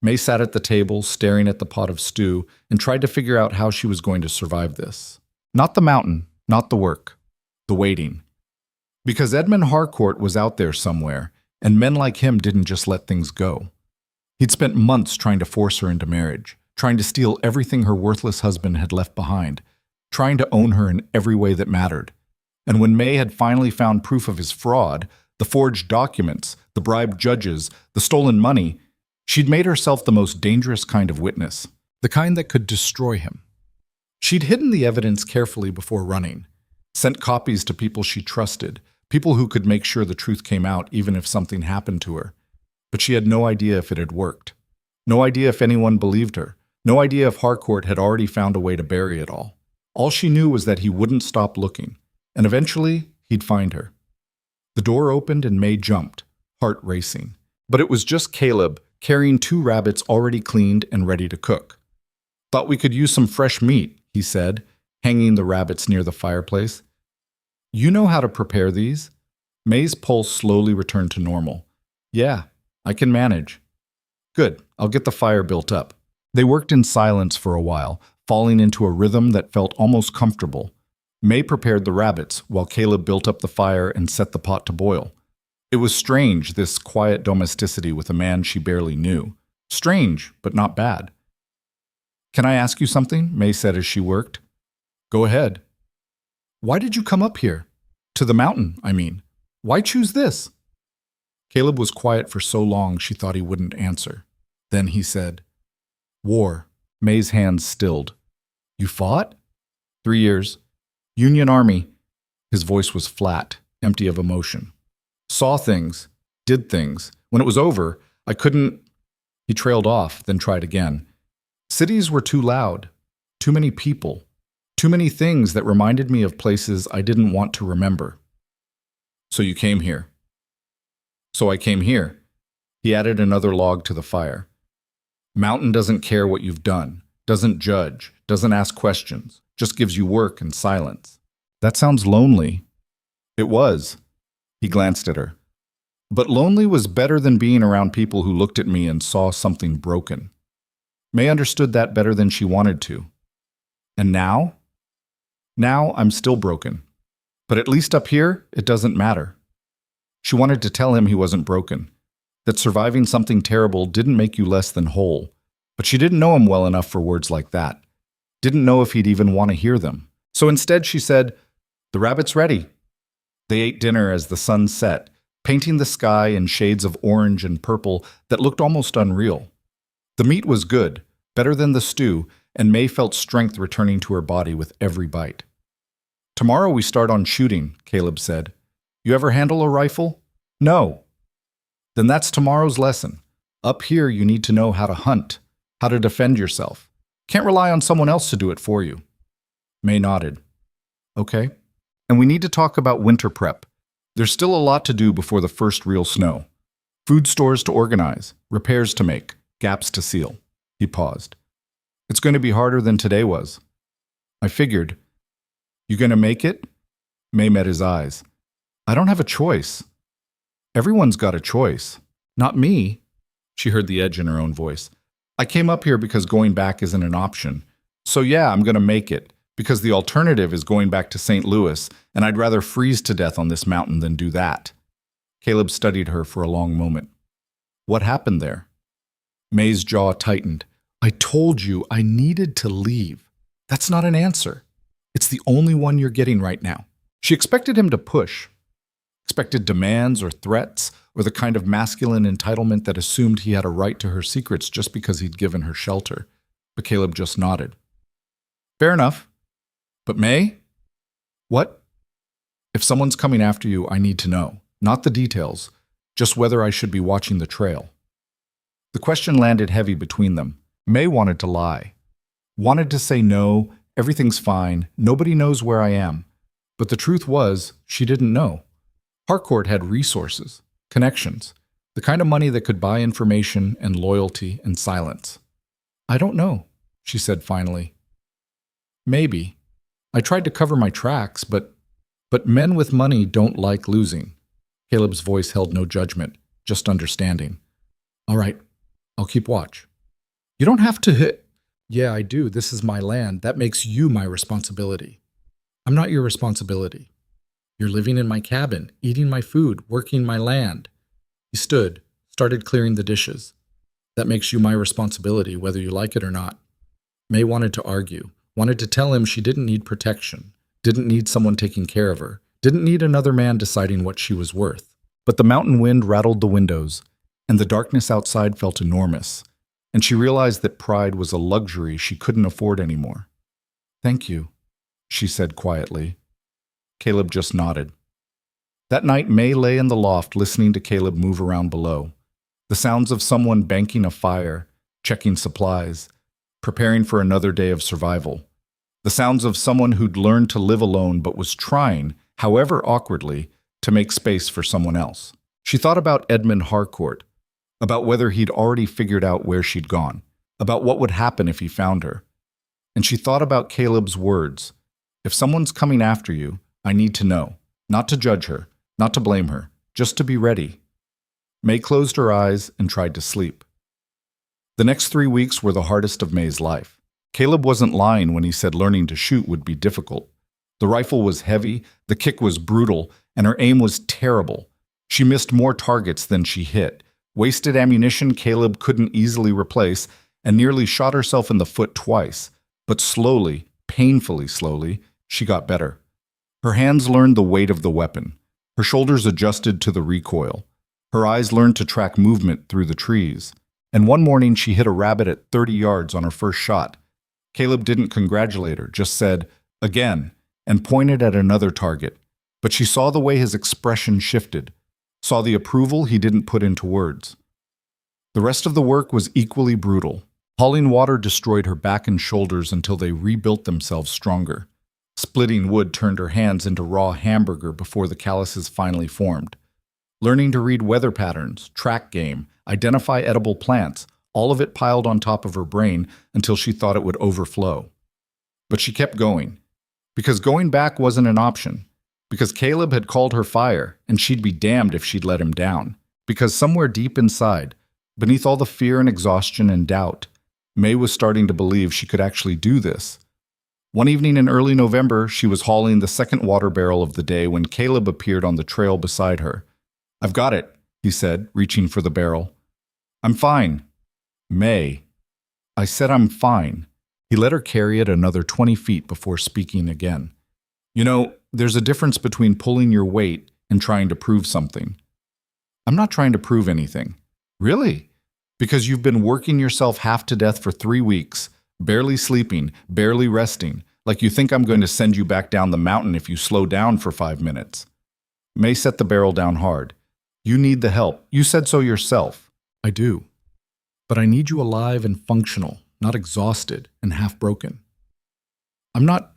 May sat at the table, staring at the pot of stew, and tried to figure out how she was going to survive this. Not the mountain, not the work, the waiting. Because Edmund Harcourt was out there somewhere, and men like him didn't just let things go. He'd spent months trying to force her into marriage, trying to steal everything her worthless husband had left behind, trying to own her in every way that mattered. And when May had finally found proof of his fraud, the forged documents, the bribed judges, the stolen money, she'd made herself the most dangerous kind of witness, the kind that could destroy him. She'd hidden the evidence carefully before running, sent copies to people she trusted, people who could make sure the truth came out even if something happened to her. But she had no idea if it had worked. No idea if anyone believed her. No idea if Harcourt had already found a way to bury it all. All she knew was that he wouldn't stop looking, and eventually he'd find her. The door opened and May jumped, heart racing. But it was just Caleb, carrying 2 rabbits already cleaned and ready to cook. Thought we could use some fresh meat, he said, hanging the rabbits near the fireplace. You know how to prepare these? May's pulse slowly returned to normal. Yeah, I can manage. Good, I'll get the fire built up. They worked in silence for a while, falling into a rhythm that felt almost comfortable. May prepared the rabbits while Caleb built up the fire and set the pot to boil. It was strange, this quiet domesticity with a man she barely knew. Strange, but not bad. Can I ask you something? May said as she worked. Go ahead. Why did you come up here? To the mountain, I mean. Why choose this? Caleb was quiet for so long she thought he wouldn't answer. Then he said, War. May's hands stilled. You fought? 3 years. Union Army. His voice was flat, empty of emotion. Saw things, did things. When it was over, I couldn't... He trailed off, then tried again. Cities were too loud, too many people, too many things that reminded me of places I didn't want to remember. So you came here. So I came here. He added another log to the fire. Mountain doesn't care what you've done, doesn't judge, doesn't ask questions, just gives you work and silence. That sounds lonely. It was. He glanced at her. But lonely was better than being around people who looked at me and saw something broken. May understood that better than she wanted to. And now? Now I'm still broken. But at least up here, it doesn't matter. She wanted to tell him he wasn't broken, that surviving something terrible didn't make you less than whole. But she didn't know him well enough for words like that. Didn't know if he'd even want to hear them. So instead she said, The rabbit's ready. They ate dinner as the sun set, painting the sky in shades of orange and purple that looked almost unreal. The meat was good, better than the stew, and May felt strength returning to her body with every bite. Tomorrow we start on shooting, Caleb said. You ever handle a rifle? No. Then that's tomorrow's lesson. Up here you need to know how to hunt, how to defend yourself. Can't rely on someone else to do it for you. May nodded. Okay. And we need to talk about winter prep. There's still a lot to do before the first real snow. Food stores to organize, repairs to make, gaps to seal. He paused. It's going to be harder than today was. I figured. You going to make it? May met his eyes. I don't have a choice. Everyone's got a choice. Not me. She heard the edge in her own voice. I came up here because going back isn't an option. So yeah, I'm going to make it, because the alternative is going back to St. Louis, and I'd rather freeze to death on this mountain than do that. Caleb studied her for a long moment. What happened there? May's jaw tightened. I told you I needed to leave. That's not an answer. It's the only one you're getting right now. She expected him to push. Expected demands or threats, or the kind of masculine entitlement that assumed he had a right to her secrets just because he'd given her shelter. But Caleb just nodded. Fair enough. But May? What? If someone's coming after you, I need to know. Not the details, just whether I should be watching the trail. The question landed heavy between them. May wanted to lie. Wanted to say no, everything's fine, nobody knows where I am. But the truth was, she didn't know. Harcourt had resources, connections, the kind of money that could buy information and loyalty and silence. I don't know, she said finally. Maybe. I tried to cover my tracks, but men with money don't like losing. Caleb's voice held no judgment, just understanding. All right, I'll keep watch. You don't have to hit. Yeah, I do. This is my land. That makes you my responsibility. I'm not your responsibility. You're living in my cabin, eating my food, working my land. He stood, started clearing the dishes. That makes you my responsibility, whether you like it or not. May wanted to argue, wanted to tell him she didn't need protection, didn't need someone taking care of her, didn't need another man deciding what she was worth. But the mountain wind rattled the windows, and the darkness outside felt enormous, and she realized that pride was a luxury she couldn't afford anymore. Thank you, she said quietly. Caleb just nodded. That night, May lay in the loft listening to Caleb move around below. The sounds of someone banking a fire, checking supplies, preparing for another day of survival. The sounds of someone who'd learned to live alone but was trying, however awkwardly, to make space for someone else. She thought about Edmund Harcourt, about whether he'd already figured out where she'd gone, about what would happen if he found her. And she thought about Caleb's words. If someone's coming after you, I need to know, not to judge her, not to blame her, just to be ready. May closed her eyes and tried to sleep. The next 3 weeks were the hardest of May's life. Caleb wasn't lying when he said learning to shoot would be difficult. The rifle was heavy, the kick was brutal, and her aim was terrible. She missed more targets than she hit, wasted ammunition Caleb couldn't easily replace, and nearly shot herself in the foot twice. But slowly, painfully slowly, she got better. Her hands learned the weight of the weapon. Her shoulders adjusted to the recoil. Her eyes learned to track movement through the trees. And one morning she hit a rabbit at 30 yards on her first shot. Caleb didn't congratulate her, just said, "Again," and pointed at another target. But she saw the way his expression shifted, saw the approval he didn't put into words. The rest of the work was equally brutal. Hauling water destroyed her back and shoulders until they rebuilt themselves stronger. Splitting wood turned her hands into raw hamburger before the calluses finally formed. Learning to read weather patterns, track game, identify edible plants, all of it piled on top of her brain until she thought it would overflow. But she kept going, because going back wasn't an option, because Caleb had called her fire, and she'd be damned if she'd let him down, because somewhere deep inside, beneath all the fear and exhaustion and doubt, May was starting to believe she could actually do this. One evening in early November, she was hauling the second water barrel of the day when Caleb appeared on the trail beside her. "I've got it," he said, reaching for the barrel. "I'm fine." "May." "I said I'm fine." He let her carry it another 20 feet before speaking again. "You know, There's a difference between pulling your weight and trying to prove something. I'm not trying to prove anything. Really? Because you've been working yourself half to death for 3 weeks, barely sleeping, barely resting, like you think I'm going to send you back down the mountain if you slow down for 5 minutes. May set the barrel down hard. You need the help. You said so yourself. I do. But I need you alive and functional, not exhausted and half broken. I'm not...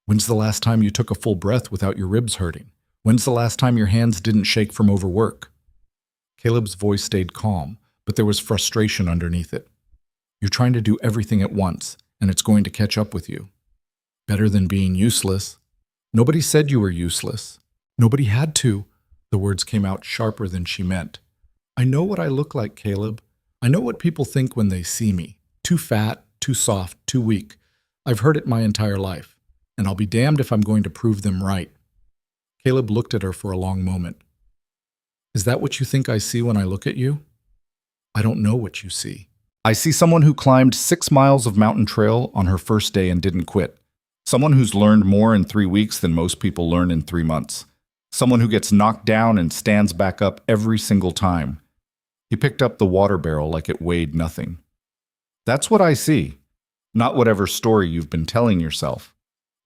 When's the last time you took a full breath without your ribs hurting? When's the last time your hands didn't shake from overwork? Caleb's voice stayed calm, but there was frustration underneath it. You're trying to do everything at once, and it's going to catch up with you. Better than being useless. Nobody said you were useless. Nobody had to. The words came out sharper than she meant. I know what I look like, Caleb. I know what people think when they see me. Too fat, too soft, too weak. I've heard it my entire life, and I'll be damned if I'm going to prove them right. Caleb looked at her for a long moment. Is that what you think I see when I look at you? I don't know what you see. I see someone who climbed 6 miles of mountain trail on her first day and didn't quit. Someone who's learned more in 3 weeks than most people learn in 3 months. Someone who gets knocked down and stands back up every single time. He picked up the water barrel like it weighed nothing. That's what I see, not whatever story you've been telling yourself.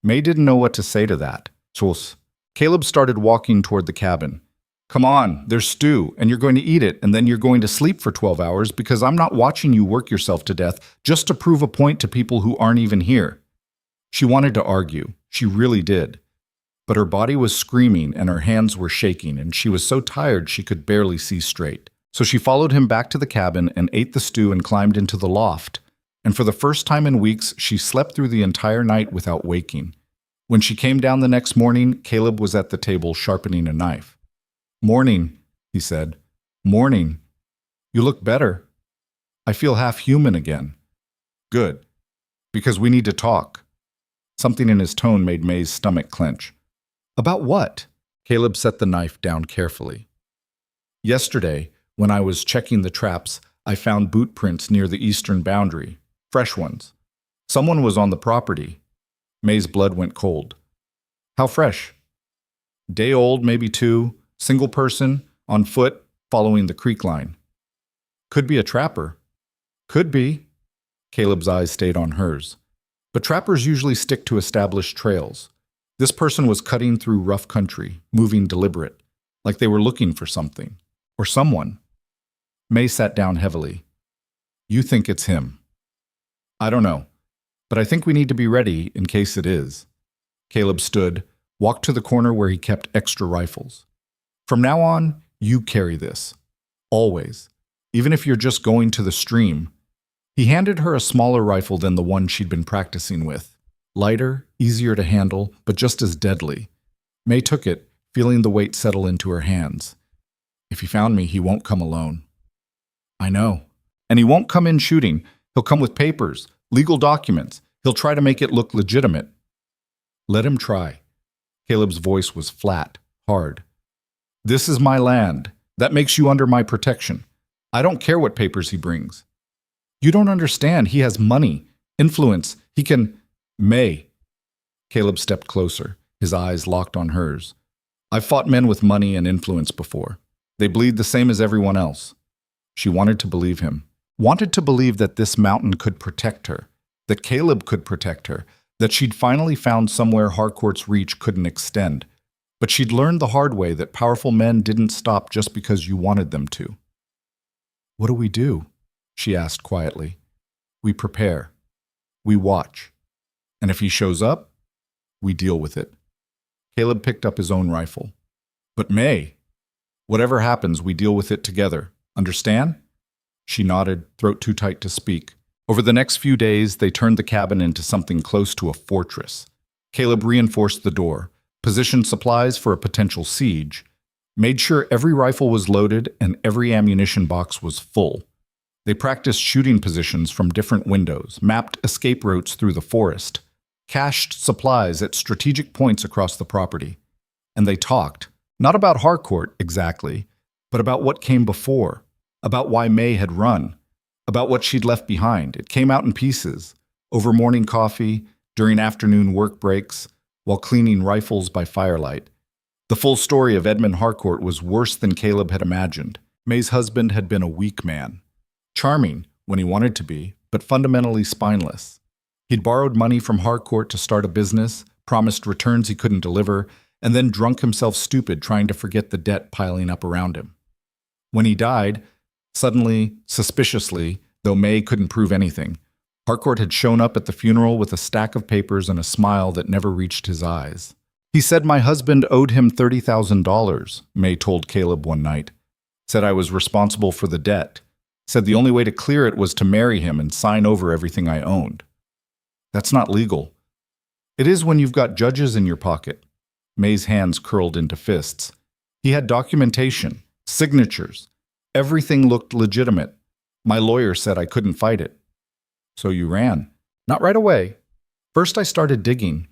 May didn't know what to say to that. So Caleb started walking toward the cabin. Come on, there's stew, and you're going to eat it, and then you're going to sleep for 12 hours because I'm not watching you work yourself to death just to prove a point to people who aren't even here. She wanted to argue. She really did. But her body was screaming and her hands were shaking, and she was so tired she could barely see straight. So she followed him back to the cabin and ate the stew and climbed into the loft. And for the first time in weeks, she slept through the entire night without waking. When she came down the next morning, Caleb was at the table sharpening a knife. Morning, he said. Morning. You look better. I feel half human again. Good. Because we need to talk. Something in his tone made May's stomach clench. About what? Caleb set the knife down carefully. Yesterday, when I was checking the traps, I found boot prints near the eastern boundary. Fresh ones. Someone was on the property. May's blood went cold. How fresh? Day old, maybe 2. Single person, on foot, following the creek line. Could be a trapper. Could be. Caleb's eyes stayed on hers. But trappers usually stick to established trails. This person was cutting through rough country, moving deliberate, like they were looking for something. Or someone. May sat down heavily. You think it's him. I don't know. But I think we need to be ready in case it is. Caleb stood, walked to the corner where he kept extra rifles. From now on, you carry this. Always. Even if you're just going to the stream. He handed her a smaller rifle than the one she'd been practicing with. Lighter, easier to handle, but just as deadly. May took it, feeling the weight settle into her hands. If he found me, he won't come alone. I know. And he won't come in shooting. He'll come with papers, legal documents. He'll try to make it look legitimate. Let him try. Caleb's voice was flat, hard. This is my land. That makes you under my protection. I don't care what papers he brings. You don't understand. He has money, influence. He can... May. Caleb stepped closer, his eyes locked on hers. I've fought men with money and influence before. They bleed the same as everyone else. She wanted to believe him. Wanted to believe that this mountain could protect her. That Caleb could protect her. That she'd finally found somewhere Harcourt's reach couldn't extend. But she'd learned the hard way that powerful men didn't stop just because you wanted them to. What do we do? She asked quietly. We prepare. We watch. And if he shows up, we deal with it. Caleb picked up his own rifle. But May, whatever happens, we deal with it together. Understand? She nodded, throat too tight to speak. Over the next few days, they turned the cabin into something close to a fortress. Caleb reinforced the door, positioned supplies for a potential siege, made sure every rifle was loaded and every ammunition box was full. They practiced shooting positions from different windows, mapped escape routes through the forest, cached supplies at strategic points across the property. And they talked, not about Harcourt exactly, but about what came before, about why May had run, about what she'd left behind. It came out in pieces, over morning coffee, during afternoon work breaks, while cleaning rifles by firelight. The full story of Edmund Harcourt was worse than Caleb had imagined. May's husband had been a weak man. Charming when he wanted to be, but fundamentally spineless. He'd borrowed money from Harcourt to start a business, promised returns he couldn't deliver, and then drunk himself stupid trying to forget the debt piling up around him. When he died, suddenly, suspiciously, though May couldn't prove anything, Harcourt had shown up at the funeral with a stack of papers and a smile that never reached his eyes. He said my husband owed him $30,000, May told Caleb one night. Said I was responsible for the debt. Said the only way to clear it was to marry him and sign over everything I owned. That's not legal. It is when you've got judges in your pocket. May's hands curled into fists. He had documentation, signatures. Everything looked legitimate. My lawyer said I couldn't fight it. So you ran. Not right away. First I started digging.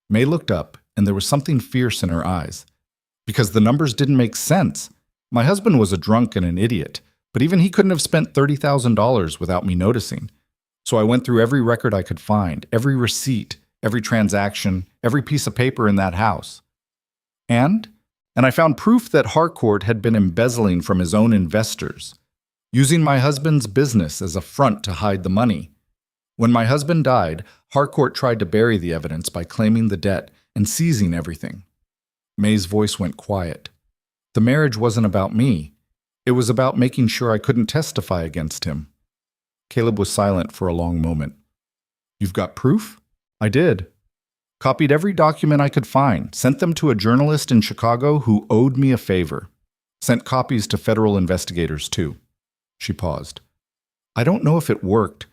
May looked up, and there was something fierce in her eyes. Because the numbers didn't make sense. My husband was a drunk and an idiot, but even he couldn't have spent $30,000 without me noticing. So I went through every record I could find, every receipt, every transaction, every piece of paper in that house. And I found proof that Harcourt had been embezzling from his own investors, using my husband's business as a front to hide the money. When my husband died, Harcourt tried to bury the evidence by claiming the debt and seizing everything. May's voice went quiet. The marriage wasn't about me. It was about making sure I couldn't testify against him. Caleb was silent for a long moment. You've got proof? I did. Copied every document I could find, sent them to a journalist in Chicago who owed me a favor. Sent copies to federal investigators, too. She paused. I don't know if it worked,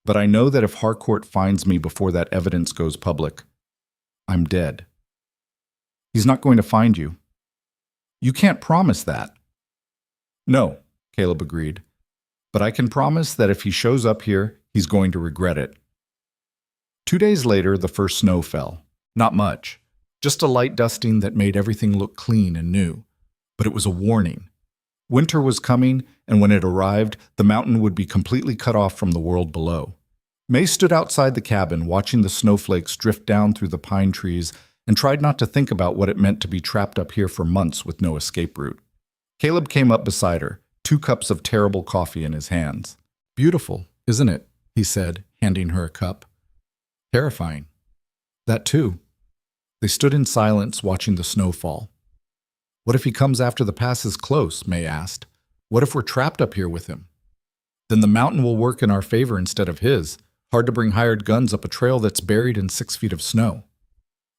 but I know that if Harcourt finds me before that evidence goes public, I'm dead. He's not going to find you. You can't promise that. No, Caleb agreed. But I can promise that if he shows up here, he's going to regret it. 2 days later, the first snow fell. Not much. Just a light dusting that made everything look clean and new. But it was a warning. Winter was coming, and when it arrived, the mountain would be completely cut off from the world below. May stood outside the cabin, watching the snowflakes drift down through the pine trees, and tried not to think about what it meant to be trapped up here for months with no escape route. Caleb came up beside her, 2 cups of terrible coffee in his hands. Beautiful, isn't it? He said, handing her a cup. Terrifying. That too. They stood in silence, watching the snow fall. What if he comes after the pass is close? May asked. What if we're trapped up here with him? Then the mountain will work in our favor instead of his. Hard to bring hired guns up a trail that's buried in 6 feet of snow.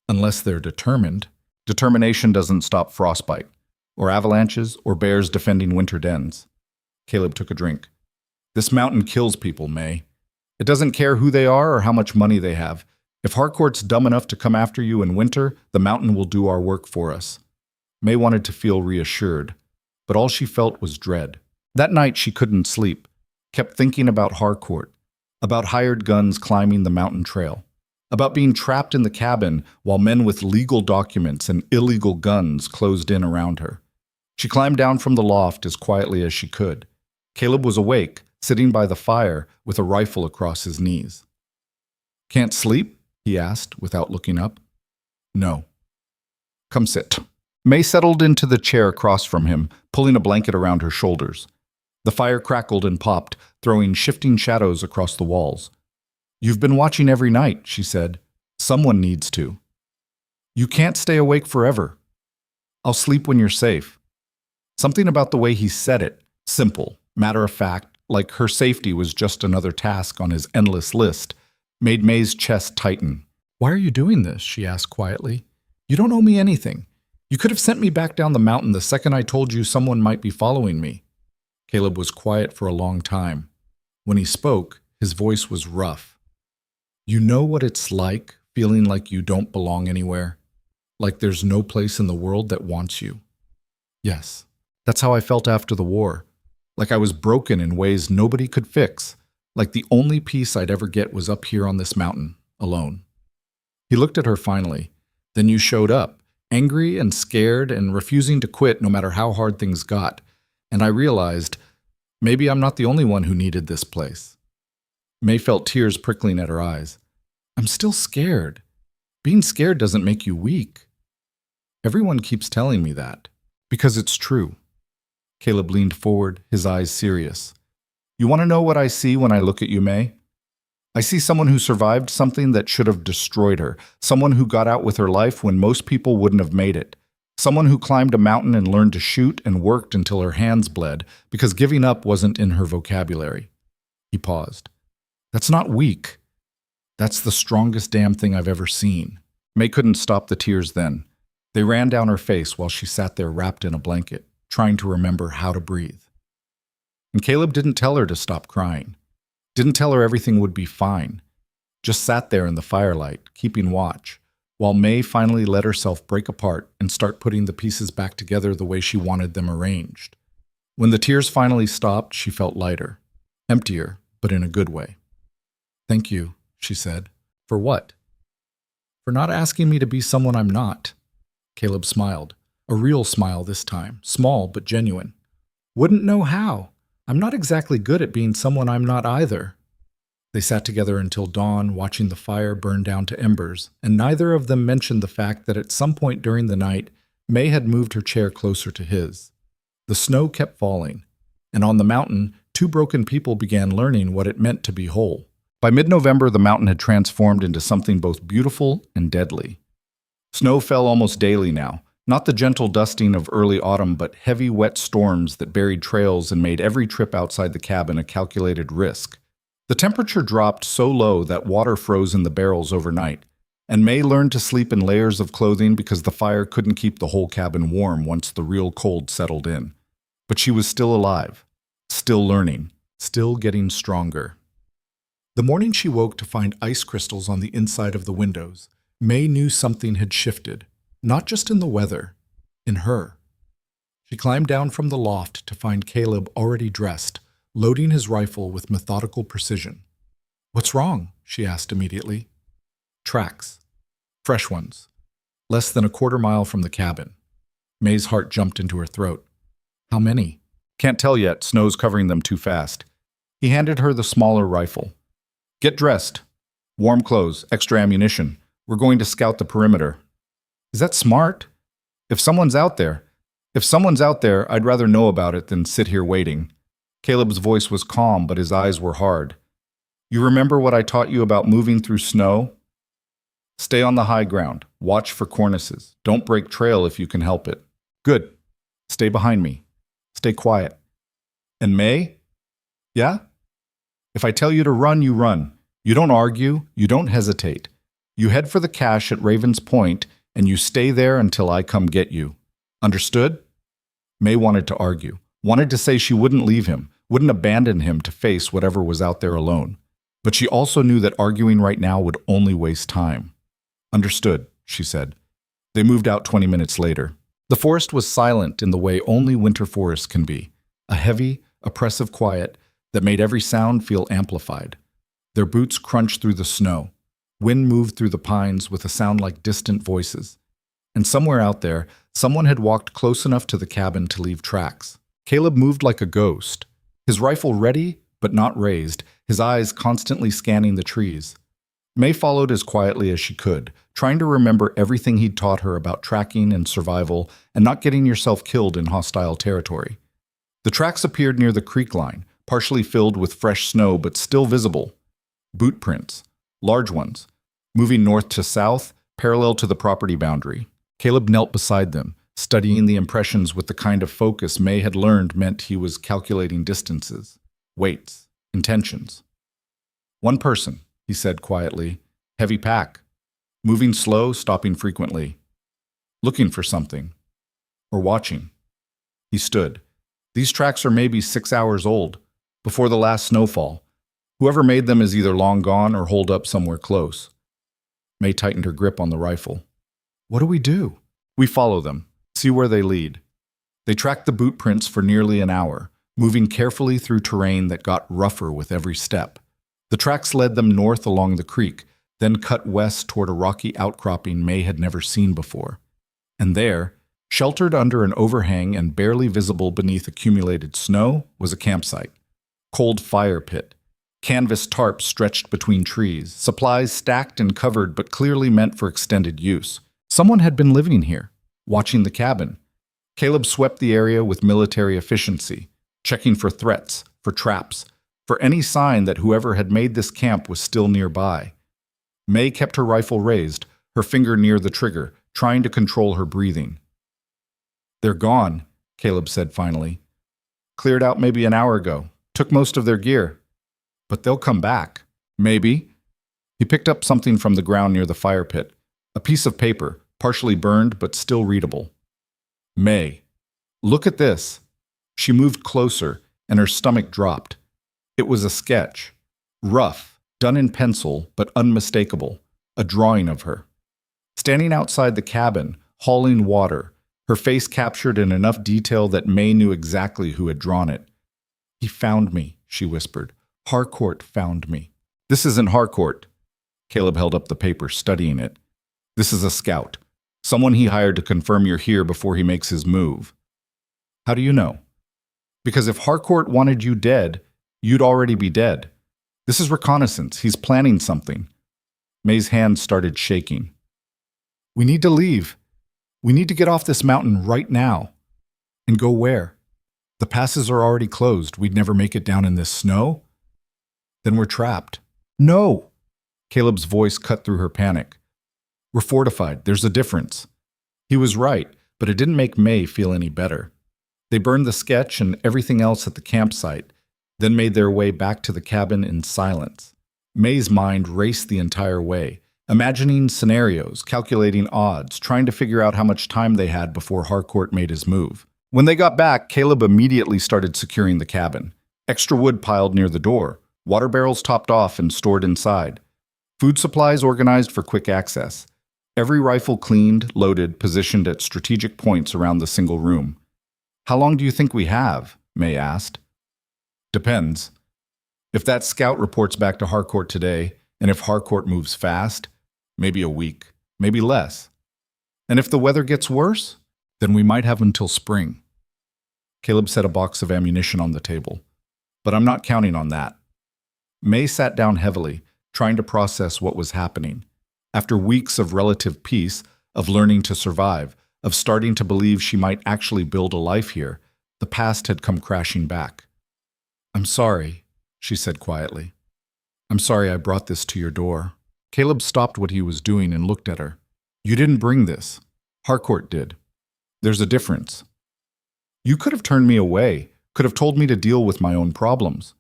Unless they're determined. Determination doesn't stop frostbite, or avalanches, or bears defending winter dens. Caleb took a drink. This mountain kills people, May. It doesn't care who they are or how much money they have. If Harcourt's dumb enough to come after you in winter, the mountain will do our work for us. May wanted to feel reassured, but all she felt was dread. That night she couldn't sleep, kept thinking about Harcourt, about hired guns climbing the mountain trail, about being trapped in the cabin while men with legal documents and illegal guns closed in around her. She climbed down from the loft as quietly as she could. Caleb was awake, sitting by the fire with a rifle across his knees. Can't sleep? He asked without looking up. No. Come sit. May settled into the chair across from him, pulling a blanket around her shoulders. The fire crackled and popped, throwing shifting shadows across the walls. You've been watching every night, she said. Someone needs to. You can't stay awake forever. I'll sleep when you're safe. Something about the way he said it, simple, matter of fact, like her safety was just another task on his endless list, made May's chest tighten. Why are you doing this? She asked quietly. You don't owe me anything. You could have sent me back down the mountain the second I told you someone might be following me. Caleb was quiet for a long time. When he spoke, his voice was rough. You know what it's like, feeling like you don't belong anywhere? Like there's no place in the world that wants you? Yes, that's how I felt after the war. Like I was broken in ways nobody could fix. Like the only peace I'd ever get was up here on this mountain, alone. He looked at her finally. Then you showed up, angry and scared and refusing to quit no matter how hard things got. And I realized, maybe I'm not the only one who needed this place. May felt tears prickling at her eyes. I'm still scared. Being scared doesn't make you weak. Everyone keeps telling me that. Because it's true. Caleb leaned forward, his eyes serious. You want to know what I see when I look at you, May? I see someone who survived something that should have destroyed her. Someone who got out with her life when most people wouldn't have made it. Someone who climbed a mountain and learned to shoot and worked until her hands bled because giving up wasn't in her vocabulary. He paused. That's not weak. That's the strongest damn thing I've ever seen. May couldn't stop the tears then. They ran down her face while she sat there wrapped in a blanket, trying to remember how to breathe. And Caleb didn't tell her to stop crying. Didn't tell her everything would be fine. Just sat there in the firelight, keeping watch, while May finally let herself break apart and start putting the pieces back together the way she wanted them arranged. When the tears finally stopped, she felt lighter. Emptier, but in a good way. Thank you, she said. For what? For not asking me to be someone I'm not. Caleb smiled. A real smile this time, small but genuine. Wouldn't know how. I'm not exactly good at being someone I'm not either. They sat together until dawn, watching the fire burn down to embers, and neither of them mentioned the fact that at some point during the night, May had moved her chair closer to his. The snow kept falling, and on the mountain, two broken people began learning what it meant to be whole. By mid-November, the mountain had transformed into something both beautiful and deadly. Snow fell almost daily now. Not the gentle dusting of early autumn, but heavy, wet storms that buried trails and made every trip outside the cabin a calculated risk. The temperature dropped so low that water froze in the barrels overnight, and May learned to sleep in layers of clothing because the fire couldn't keep the whole cabin warm once the real cold settled in. But she was still alive, still learning, still getting stronger. The morning she woke to find ice crystals on the inside of the windows, May knew something had shifted. Not just in the weather, in her. She climbed down from the loft to find Caleb already dressed, loading his rifle with methodical precision. What's wrong? She asked immediately. Tracks. Fresh ones. Less than a quarter-mile from the cabin. May's heart jumped into her throat. How many? Can't tell yet, snow's covering them too fast. He handed her the smaller rifle. Get dressed. Warm clothes, extra ammunition. We're going to scout the perimeter. Is that smart? If someone's out there, I'd rather know about it than sit here waiting. Caleb's voice was calm, but his eyes were hard. You remember what I taught you about moving through snow? Stay on the high ground. Watch for cornices. Don't break trail if you can help it. Good. Stay behind me. Stay quiet. And May? Yeah? If I tell you to run, you run. You don't argue. You don't hesitate. You head for the cache at Raven's Point, and you stay there until I come get you. Understood? May wanted to argue, wanted to say she wouldn't leave him, wouldn't abandon him to face whatever was out there alone. But she also knew that arguing right now would only waste time. Understood, she said. They moved out 20 minutes later. The forest was silent in the way only winter forests can be, a heavy, oppressive quiet that made every sound feel amplified. Their boots crunched through the snow. Wind moved through the pines with a sound like distant voices. And somewhere out there, someone had walked close enough to the cabin to leave tracks. Caleb moved like a ghost, his rifle ready but not raised, his eyes constantly scanning the trees. May followed as quietly as she could, trying to remember everything he'd taught her about tracking and survival and not getting yourself killed in hostile territory. The tracks appeared near the creek line, partially filled with fresh snow but still visible. Boot prints. Large ones, moving north to south, parallel to the property boundary. Caleb knelt beside them, studying the impressions with the kind of focus May had learned meant he was calculating distances, weights, intentions. One person, he said quietly, heavy pack, moving slow, stopping frequently, looking for something, or watching. He stood. These tracks are maybe 6 hours old, before the last snowfall. Whoever made them is either long gone or holed up somewhere close. May tightened her grip on the rifle. What do we do? We follow them, see where they lead. They tracked the boot prints for nearly an hour, moving carefully through terrain that got rougher with every step. The tracks led them north along the creek, then cut west toward a rocky outcropping May had never seen before. And there, sheltered under an overhang and barely visible beneath accumulated snow, was a campsite. Cold fire pit. Canvas tarps stretched between trees, supplies stacked and covered but clearly meant for extended use. Someone had been living here, watching the cabin. Caleb swept the area with military efficiency, checking for threats, for traps, for any sign that whoever had made this camp was still nearby. May kept her rifle raised, her finger near the trigger, trying to control her breathing. "They're gone," Caleb said finally. "Cleared out maybe an hour ago. Took most of their gear. But they'll come back. Maybe." He picked up something from the ground near the fire pit, a piece of paper, partially burned but still readable. "May, look at this." She moved closer, and her stomach dropped. It was a sketch. Rough, done in pencil, but unmistakable. A drawing of her. Standing outside the cabin, hauling water, her face captured in enough detail that May knew exactly who had drawn it. "He found me," she whispered. "Harcourt found me." "This isn't Harcourt." Caleb held up the paper, studying it. "This is a scout. Someone he hired to confirm you're here before he makes his move." "How do you know?" "Because if Harcourt wanted you dead, you'd already be dead. This is reconnaissance. He's planning something." May's hand started shaking. "We need to leave. We need to get off this mountain right now." "And go where? The passes are already closed. We'd never make it down in this snow." "Then we're trapped." "No!" Caleb's voice cut through her panic. "We're fortified. There's a difference." He was right, but it didn't make May feel any better. They burned the sketch and everything else at the campsite, then made their way back to the cabin in silence. May's mind raced the entire way, imagining scenarios, calculating odds, trying to figure out how much time they had before Harcourt made his move. When they got back, Caleb immediately started securing the cabin. Extra wood piled near the door, water barrels topped off and stored inside. Food supplies organized for quick access. Every rifle cleaned, loaded, positioned at strategic points around the single room. "How long do you think we have?" May asked. "Depends. If that scout reports back to Harcourt today, and if Harcourt moves fast, maybe a week, maybe less. And if the weather gets worse, then we might have until spring." Caleb set a box of ammunition on the table. "But I'm not counting on that." May sat down heavily, trying to process what was happening. After weeks of relative peace, of learning to survive, of starting to believe she might actually build a life here, the past had come crashing back. "I'm sorry," she said quietly. "I'm sorry I brought this to your door." Caleb stopped what he was doing and looked at her. "You didn't bring this. Harcourt did. There's a difference. You could have turned me away, could have told me to deal with my own problems."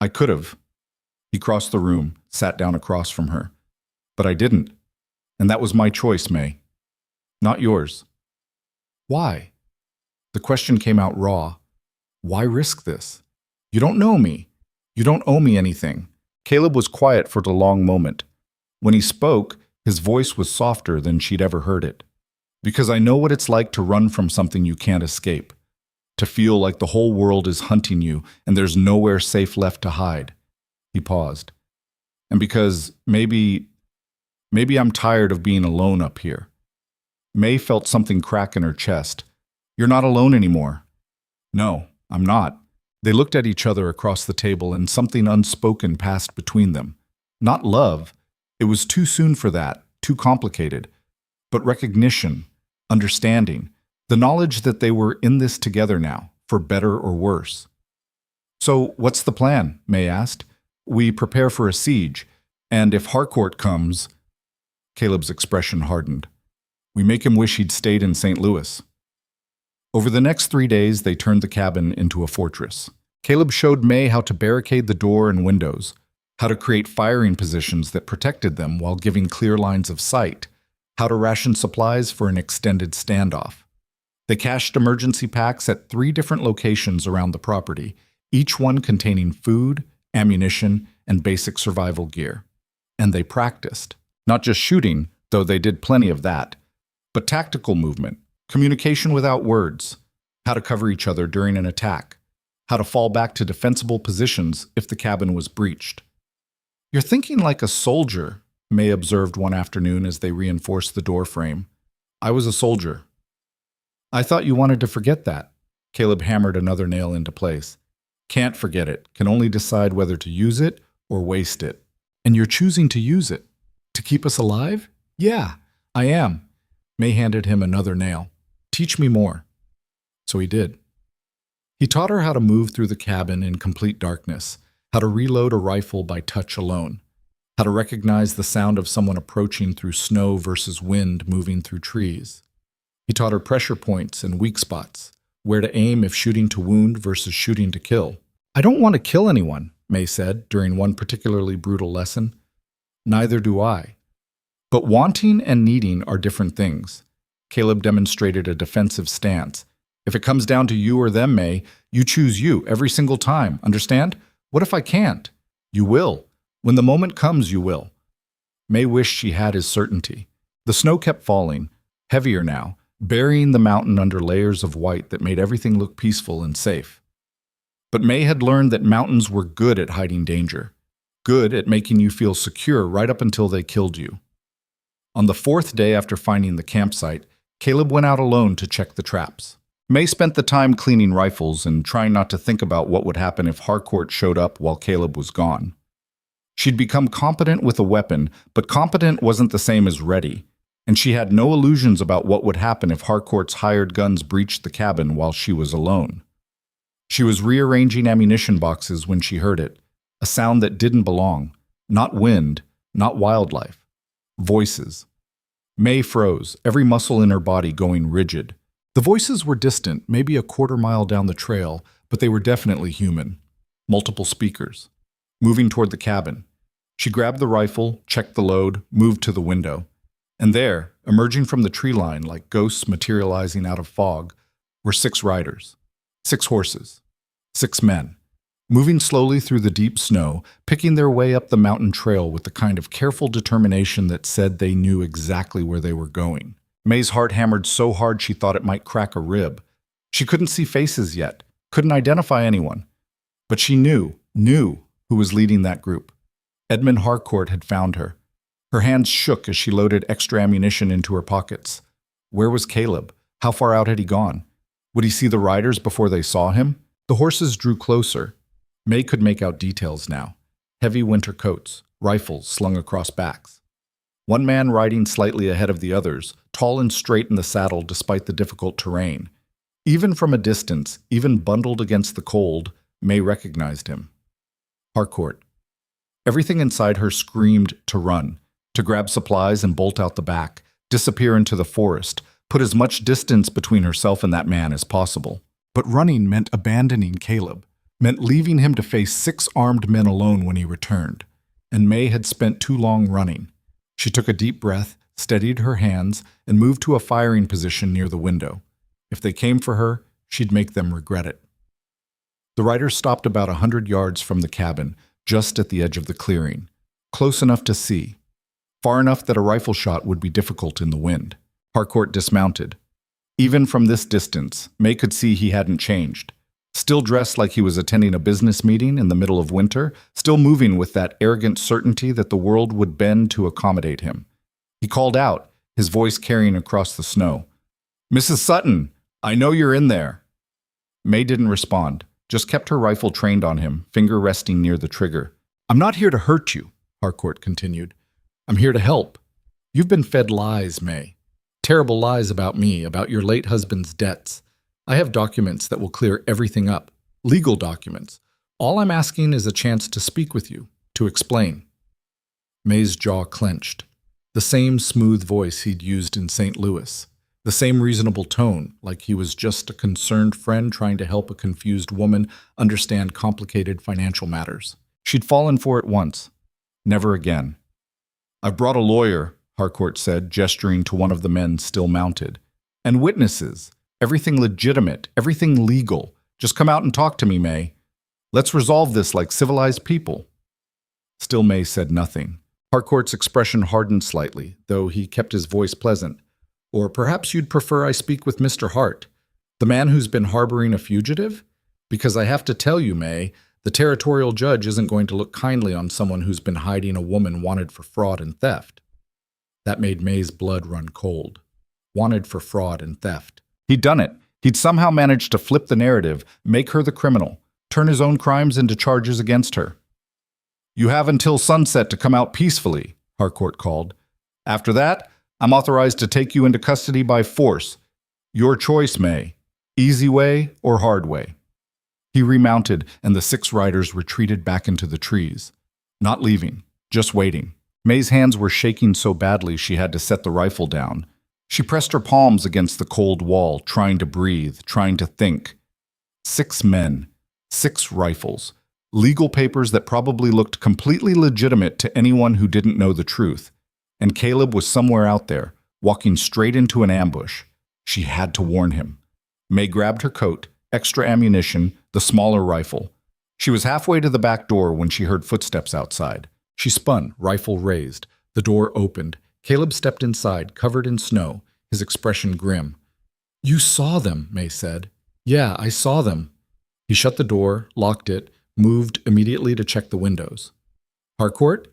"I could have." He crossed the room, sat down across from her. "But I didn't. And that was my choice, May. Not yours." "Why?" The question came out raw. "Why risk this? You don't know me. You don't owe me anything." Caleb was quiet for the long moment. When he spoke, his voice was softer than she'd ever heard it. "Because I know what it's like to run from something you can't escape. To feel like the whole world is hunting you and there's nowhere safe left to hide." He paused. "And because maybe I'm tired of being alone up here." May felt something crack in her chest. "You're not alone anymore." "No, I'm not." They looked at each other across the table and something unspoken passed between them. Not love. It was too soon for that, too complicated. But recognition, understanding, the knowledge that they were in this together now, for better or worse. "So what's the plan?" May asked. "We prepare for a siege, and if Harcourt comes—" Caleb's expression hardened. "We make him wish he'd stayed in St. Louis." Over the next 3 days, they turned the cabin into a fortress. Caleb showed May how to barricade the door and windows, how to create firing positions that protected them while giving clear lines of sight, how to ration supplies for an extended standoff. They cached emergency packs at 3 different locations around the property, each one containing food, ammunition, and basic survival gear. And they practiced. Not just shooting, though they did plenty of that, but tactical movement, communication without words, how to cover each other during an attack, how to fall back to defensible positions if the cabin was breached. "You're thinking like a soldier," May observed one afternoon as they reinforced the door frame. "I was a soldier." "I thought you wanted to forget that." Caleb hammered another nail into place. Can't forget it, can only decide whether to use it or waste it. And you're choosing to use it. To keep us alive? Yeah, I am. May handed him another nail. Teach me more. So he did. He taught her how to move through the cabin in complete darkness, how to reload a rifle by touch alone, how to recognize the sound of someone approaching through snow versus wind moving through trees. He taught her pressure points and weak spots, where to aim if shooting to wound versus shooting to kill. I don't want to kill anyone, May said during one particularly brutal lesson. Neither do I. But wanting and needing are different things. Caleb demonstrated a defensive stance. If it comes down to you or them, May, you choose you every single time, understand? What if I can't? You will. When the moment comes, you will. May wished she had his certainty. The snow kept falling, heavier now, burying the mountain under layers of white that made everything look peaceful and safe. But May had learned that mountains were good at hiding danger, good at making you feel secure right up until they killed you. On the fourth day after finding the campsite, Caleb went out alone to check the traps. May spent the time cleaning rifles and trying not to think about what would happen if Harcourt showed up while Caleb was gone. She'd become competent with a weapon, but competent wasn't the same as ready, and she had no illusions about what would happen if Harcourt's hired guns breached the cabin while she was alone. She was rearranging ammunition boxes when she heard it, a sound that didn't belong, not wind, not wildlife. Voices. May froze, every muscle in her body going rigid. The voices were distant, maybe a quarter-mile down the trail, but they were definitely human. Multiple speakers. Moving toward the cabin. She grabbed the rifle, checked the load, moved to the window. And there, emerging from the tree line like ghosts materializing out of fog, were 6 riders, 6 horses, 6 men. Moving slowly through the deep snow, picking their way up the mountain trail with the kind of careful determination that said they knew exactly where they were going. May's heart hammered so hard she thought it might crack a rib. She couldn't see faces yet, couldn't identify anyone. But she knew who was leading that group. Edmund Harcourt had found her. Her hands shook as she loaded extra ammunition into her pockets. Where was Caleb? How far out had he gone? Would he see the riders before they saw him? The horses drew closer. May could make out details now. Heavy winter coats, rifles slung across backs. One man riding slightly ahead of the others, tall and straight in the saddle despite the difficult terrain. Even from a distance, even bundled against the cold, May recognized him. Harcourt. Everything inside her screamed to run, to grab supplies and bolt out the back, disappear into the forest, put as much distance between herself and that man as possible. But running meant abandoning Caleb, meant leaving him to face 6 armed men alone when he returned. And May had spent too long running. She took a deep breath, steadied her hands, and moved to a firing position near the window. If they came for her, she'd make them regret it. The riders stopped about 100 yards from the cabin, just at the edge of the clearing, close enough to see, far enough that a rifle shot would be difficult in the wind. Harcourt dismounted. Even from this distance, May could see he hadn't changed. Still dressed like he was attending a business meeting in the middle of winter, still moving with that arrogant certainty that the world would bend to accommodate him. He called out, his voice carrying across the snow. "Mrs. Sutton, I know you're in there." May didn't respond, just kept her rifle trained on him, finger resting near the trigger. "I'm not here to hurt you," Harcourt continued. "I'm here to help. You've been fed lies, May. Terrible lies about me, about your late husband's debts. I have documents that will clear everything up. Legal documents. All I'm asking is a chance to speak with you, to explain." May's jaw clenched. The same smooth voice he'd used in St. Louis. The same reasonable tone, like he was just a concerned friend trying to help a confused woman understand complicated financial matters. She'd fallen for it once. Never again. "I've brought a lawyer," Harcourt said, gesturing to one of the men still mounted. "And witnesses. Everything legitimate, everything legal. Just come out and talk to me, May. Let's resolve this like civilized people." Still May said nothing. Harcourt's expression hardened slightly, though he kept his voice pleasant. "Or perhaps you'd prefer I speak with Mr. Hart, the man who's been harboring a fugitive? Because I have to tell you, May, the territorial judge isn't going to look kindly on someone who's been hiding a woman wanted for fraud and theft." That made May's blood run cold. Wanted for fraud and theft. He'd done it. He'd somehow managed to flip the narrative, make her the criminal, turn his own crimes into charges against her. You have until sunset to come out peacefully, Harcourt called. After that, I'm authorized to take you into custody by force. Your choice, May. Easy way or hard way. He remounted, and the 6 riders retreated back into the trees. Not leaving, just waiting. May's hands were shaking so badly she had to set the rifle down. She pressed her palms against the cold wall, trying to breathe, trying to think. 6 men, 6 rifles, legal papers that probably looked completely legitimate to anyone who didn't know the truth. And Caleb was somewhere out there, walking straight into an ambush. She had to warn him. May grabbed her coat, extra ammunition, the smaller rifle. She was halfway to the back door when she heard footsteps outside. She spun, rifle raised. The door opened. Caleb stepped inside, covered in snow, his expression grim. You saw them, May said. Yeah, I saw them. He shut the door, locked it, moved immediately to check the windows. Harcourt?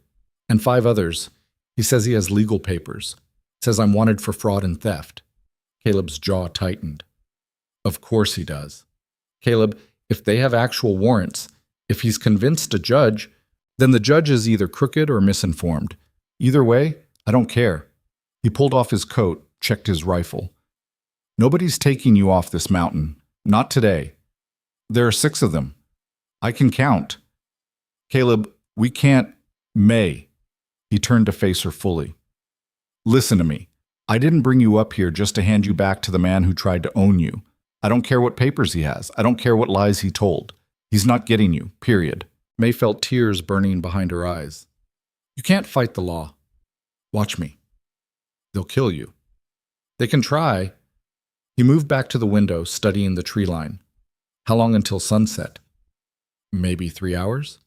And 5 others. He says he has legal papers. Says I'm wanted for fraud and theft. Caleb's jaw tightened. Of course he does. Caleb, if they have actual warrants, if he's convinced a judge, then the judge is either crooked or misinformed. Either way, I don't care. He pulled off his coat, checked his rifle. Nobody's taking you off this mountain. Not today. There are 6 of them. I can count. Caleb, we can't. May. He turned to face her fully. Listen to me. I didn't bring you up here just to hand you back to the man who tried to own you. I don't care what papers he has. I don't care what lies he told. He's not getting you, period. May felt tears burning behind her eyes. You can't fight the law. Watch me. They'll kill you. They can try. He moved back to the window, studying the tree line. How long until sunset? Maybe 3 hours?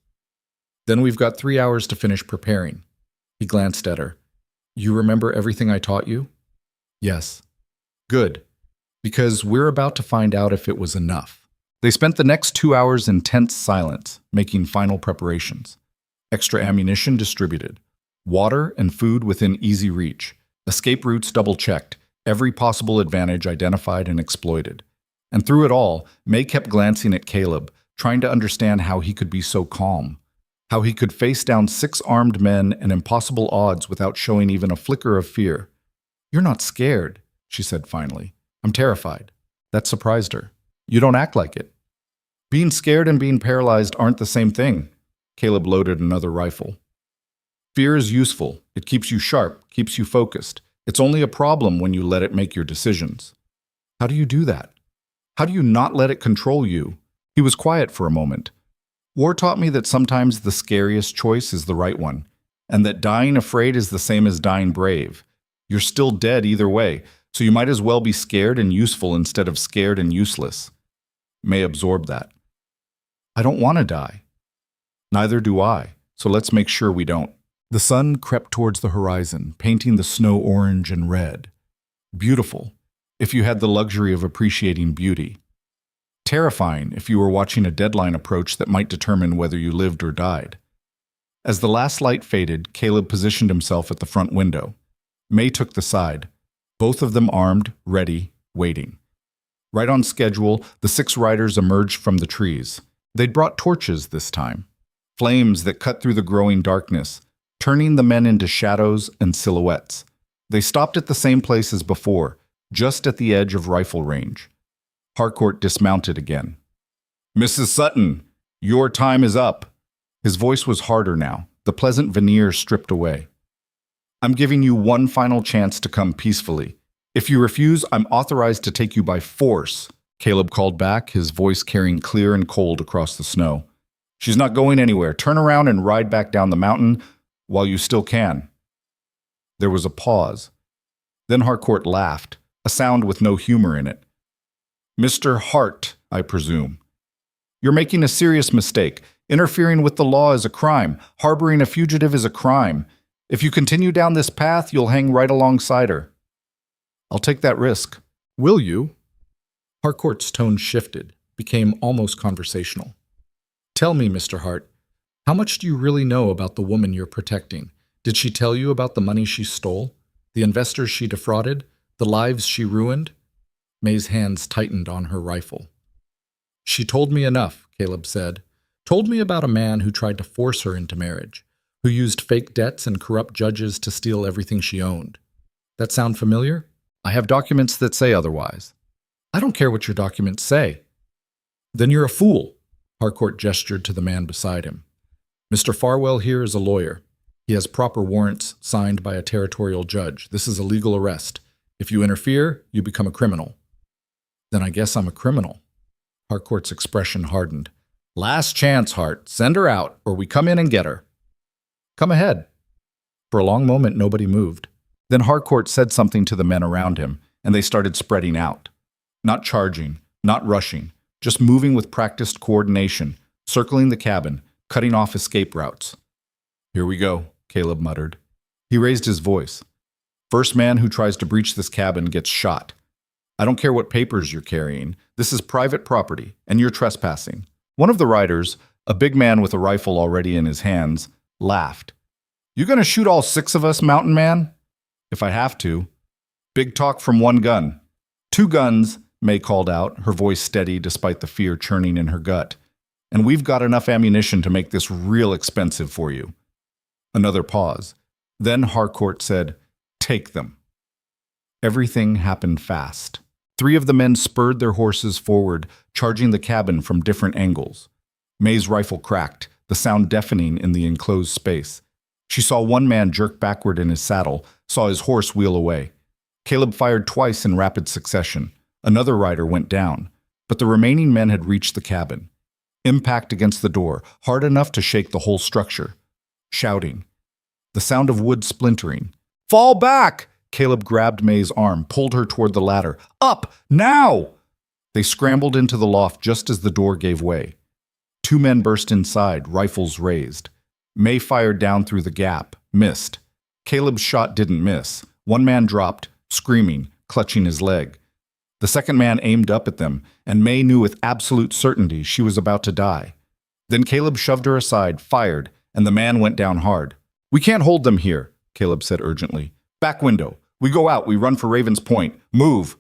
Then we've got 3 hours to finish preparing. He glanced at her. You remember everything I taught you? Yes. Good. Because we're about to find out if it was enough. They spent the next 2 hours in tense silence, making final preparations. Extra ammunition distributed. Water and food within easy reach. Escape routes double-checked. Every possible advantage identified and exploited. And through it all, May kept glancing at Caleb, trying to understand how he could be so calm. How he could face down 6 armed men and impossible odds without showing even a flicker of fear. You're not scared, she said finally. I'm terrified. That surprised her. You don't act like it. Being scared and being paralyzed aren't the same thing. Caleb loaded another rifle. Fear is useful. It keeps you sharp, keeps you focused. It's only a problem when you let it make your decisions. How do you do that? How do you not let it control you? He was quiet for a moment. War taught me that sometimes the scariest choice is the right one, and that dying afraid is the same as dying brave. You're still dead either way, so you might as well be scared and useful instead of scared and useless. May absorbed that. I don't want to die. Neither do I, so let's make sure we don't. The sun crept towards the horizon, painting the snow orange and red. Beautiful, if you had the luxury of appreciating beauty. Terrifying if you were watching a deadline approach that might determine whether you lived or died. As the last light faded, Caleb positioned himself at the front window. May took the side, both of them armed, ready, waiting. Right on schedule, the 6 riders emerged from the trees. They'd brought torches this time, flames that cut through the growing darkness, turning the men into shadows and silhouettes. They stopped at the same place as before, just at the edge of rifle range. Harcourt dismounted again. Mrs. Sutton, your time is up. His voice was harder now, the pleasant veneer stripped away. I'm giving you one final chance to come peacefully. If you refuse, I'm authorized to take you by force, Caleb called back, his voice carrying clear and cold across the snow. She's not going anywhere. Turn around and ride back down the mountain while you still can. There was a pause. Then Harcourt laughed, a sound with no humor in it. Mr. Hart, I presume. You're making a serious mistake. Interfering with the law is a crime. Harboring a fugitive is a crime. If you continue down this path, you'll hang right alongside her. I'll take that risk. Will you? Harcourt's tone shifted, became almost conversational. Tell me, Mr. Hart, how much do you really know about the woman you're protecting? Did she tell you about the money she stole? The investors she defrauded? The lives she ruined? May's hands tightened on her rifle. She told me enough, Caleb said. Told me about a man who tried to force her into marriage, who used fake debts and corrupt judges to steal everything she owned. That sound familiar? I have documents that say otherwise. I don't care what your documents say. Then you're a fool. Harcourt gestured to the man beside him. Mr. Farwell here is a lawyer. He has proper warrants signed by a territorial judge. This is a legal arrest. If you interfere, you become a criminal. Then I guess I'm a criminal. Harcourt's expression hardened. Last chance, Hart. Send her out, or we come in and get her. Come ahead. For a long moment, nobody moved. Then Harcourt said something to the men around him, and they started spreading out. Not charging, not rushing, just moving with practiced coordination, circling the cabin, cutting off escape routes. Here we go, Caleb muttered. He raised his voice. First man who tries to breach this cabin gets shot. I don't care what papers you're carrying. This is private property, and you're trespassing. One of the riders, a big man with a rifle already in his hands, laughed. You gonna shoot all 6 of us, mountain man? If I have to. Big talk from one gun. 2 guns, May called out, her voice steady despite the fear churning in her gut. And we've got enough ammunition to make this real expensive for you. Another pause. Then Harcourt said, Take them. Everything happened fast. 3 of the men spurred their horses forward, charging the cabin from different angles. May's rifle cracked, the sound deafening in the enclosed space. She saw one man jerk backward in his saddle, saw his horse wheel away. Caleb fired twice in rapid succession. Another rider went down, but the remaining men had reached the cabin. Impact against the door, hard enough to shake the whole structure. Shouting. The sound of wood splintering. Fall back! Caleb grabbed May's arm, pulled her toward the ladder. Up! Now! They scrambled into the loft just as the door gave way. 2 men burst inside, rifles raised. May fired down through the gap, missed. Caleb's shot didn't miss. One man dropped, screaming, clutching his leg. The second man aimed up at them, and May knew with absolute certainty she was about to die. Then Caleb shoved her aside, fired, and the man went down hard. We can't hold them here, Caleb said urgently. Back window. We go out, we run for Raven's Point. Move!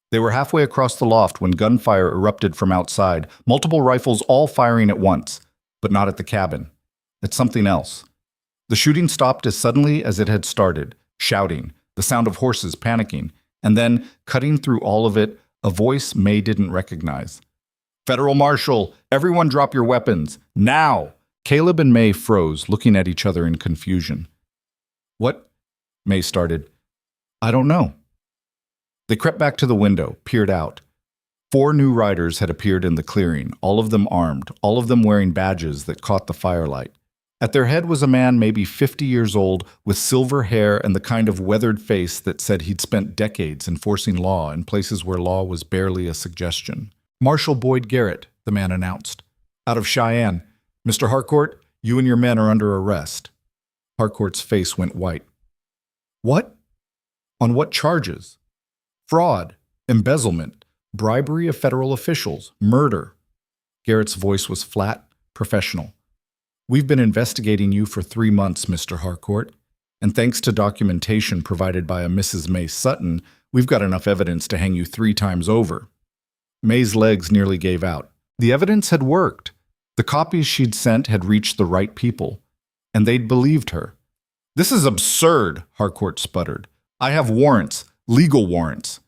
They were halfway across the loft when gunfire erupted from outside, multiple rifles all firing at once, but not at the cabin. At something else. The shooting stopped as suddenly as it had started, shouting, the sound of horses panicking, and then, cutting through all of it, a voice May didn't recognize. Federal Marshal, everyone drop your weapons, now! Caleb and May froze, looking at each other in confusion. What? May started. I don't know. They crept back to the window, peered out. 4 new riders had appeared in the clearing, all of them armed, all of them wearing badges that caught the firelight. At their head was a man maybe 50 years old, with silver hair and the kind of weathered face that said he'd spent decades enforcing law in places where law was barely a suggestion. Marshal Boyd Garrett, the man announced. Out of Cheyenne. Mr. Harcourt, you and your men are under arrest. Harcourt's face went white. What? On what charges? Fraud, embezzlement, bribery of federal officials, murder. Garrett's voice was flat, professional. We've been investigating you for 3 months, Mr. Harcourt, and thanks to documentation provided by a Mrs. May Sutton, we've got enough evidence to hang you 3 times over. May's legs nearly gave out. The evidence had worked. The copies she'd sent had reached the right people, and they'd believed her. This is absurd, Harcourt sputtered. I have warrants, legal warrants,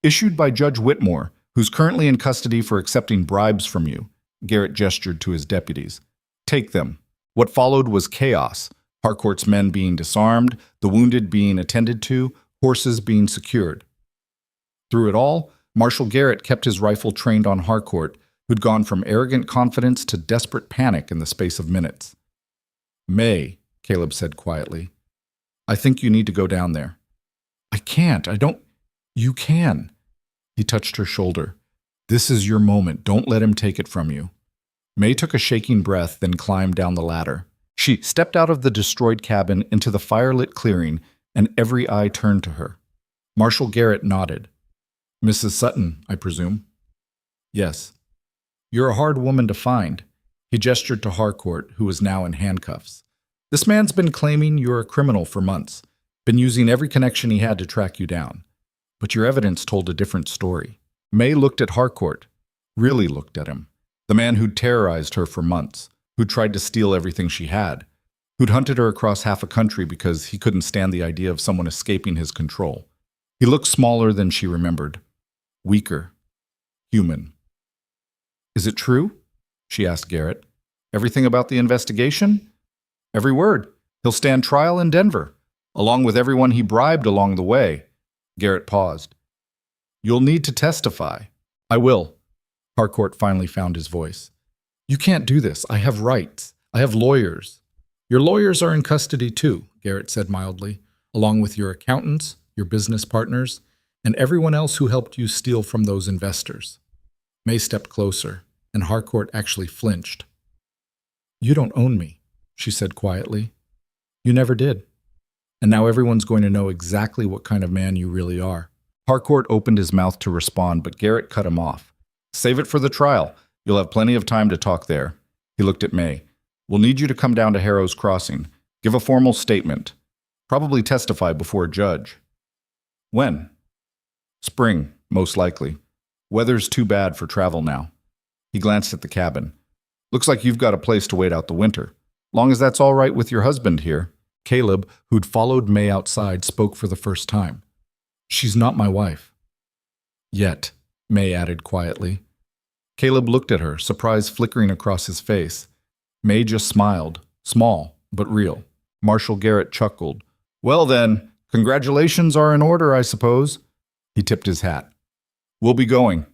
issued by Judge Whitmore, who's currently in custody for accepting bribes from you. Garrett gestured to his deputies. Take them. What followed was chaos, Harcourt's men being disarmed, the wounded being attended to, horses being secured. Through it all, Marshal Garrett kept his rifle trained on Harcourt, who'd gone from arrogant confidence to desperate panic in the space of minutes. May, Caleb said quietly, I think you need to go down there. I can't. I don't. You can. He touched her shoulder. This is your moment. Don't let him take it from you. May took a shaking breath, then climbed down the ladder. She stepped out of the destroyed cabin into the firelit clearing, and every eye turned to her. Marshal Garrett nodded. Mrs. Sutton, I presume? Yes. You're a hard woman to find. He gestured to Harcourt, who was now in handcuffs. This man's been claiming you're a criminal for months, been using every connection he had to track you down. But your evidence told a different story. May looked at Harcourt, really looked at him. The man who'd terrorized her for months, who'd tried to steal everything she had, who'd hunted her across half a country because he couldn't stand the idea of someone escaping his control. He looked smaller than she remembered, weaker, human. "Is it true?" she asked Garrett. "Everything about the investigation?" "Every word. He'll stand trial in Denver, along with everyone he bribed along the way." Garrett paused. "You'll need to testify." "I will." Harcourt finally found his voice. "You can't do this. I have rights. I have lawyers." "Your lawyers are in custody too," Garrett said mildly, "along with your accountants, your business partners, and everyone else who helped you steal from those investors." May stepped closer, and Harcourt actually flinched. "You don't own me," she said quietly. "You never did. And now everyone's going to know exactly what kind of man you really are." Harcourt opened his mouth to respond, but Garrett cut him off. "Save it for the trial. You'll have plenty of time to talk there." He looked at May. "We'll need you to come down to Harrow's Crossing. Give a formal statement. Probably testify before a judge." "When?" "Spring, most likely. Weather's too bad for travel now." He glanced at the cabin. "Looks like you've got a place to wait out the winter. Long as that's all right with your husband here." Caleb, who'd followed May outside, spoke for the first time. "She's not my wife." "Yet," May added quietly. Caleb looked at her, surprise flickering across his face. May just smiled, small but real. Marshal Garrett chuckled. "Well then, congratulations are in order, I suppose." He tipped his hat. "We'll be going.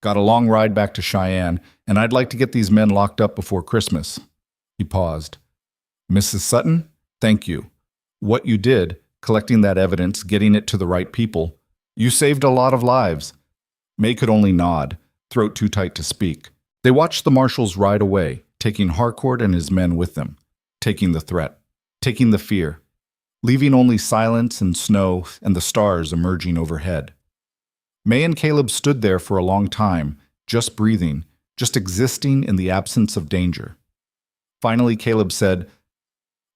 Got a long ride back to Cheyenne, and I'd like to get these men locked up before Christmas." He paused. "Mrs. Sutton, thank you. What you did, collecting that evidence, getting it to the right people, you saved a lot of lives." May could only nod, throat too tight to speak. They watched the marshals ride away, taking Harcourt and his men with them, taking the threat, taking the fear, leaving only silence and snow and the stars emerging overhead. May and Caleb stood there for a long time, just breathing, just existing in the absence of danger. Finally, Caleb said,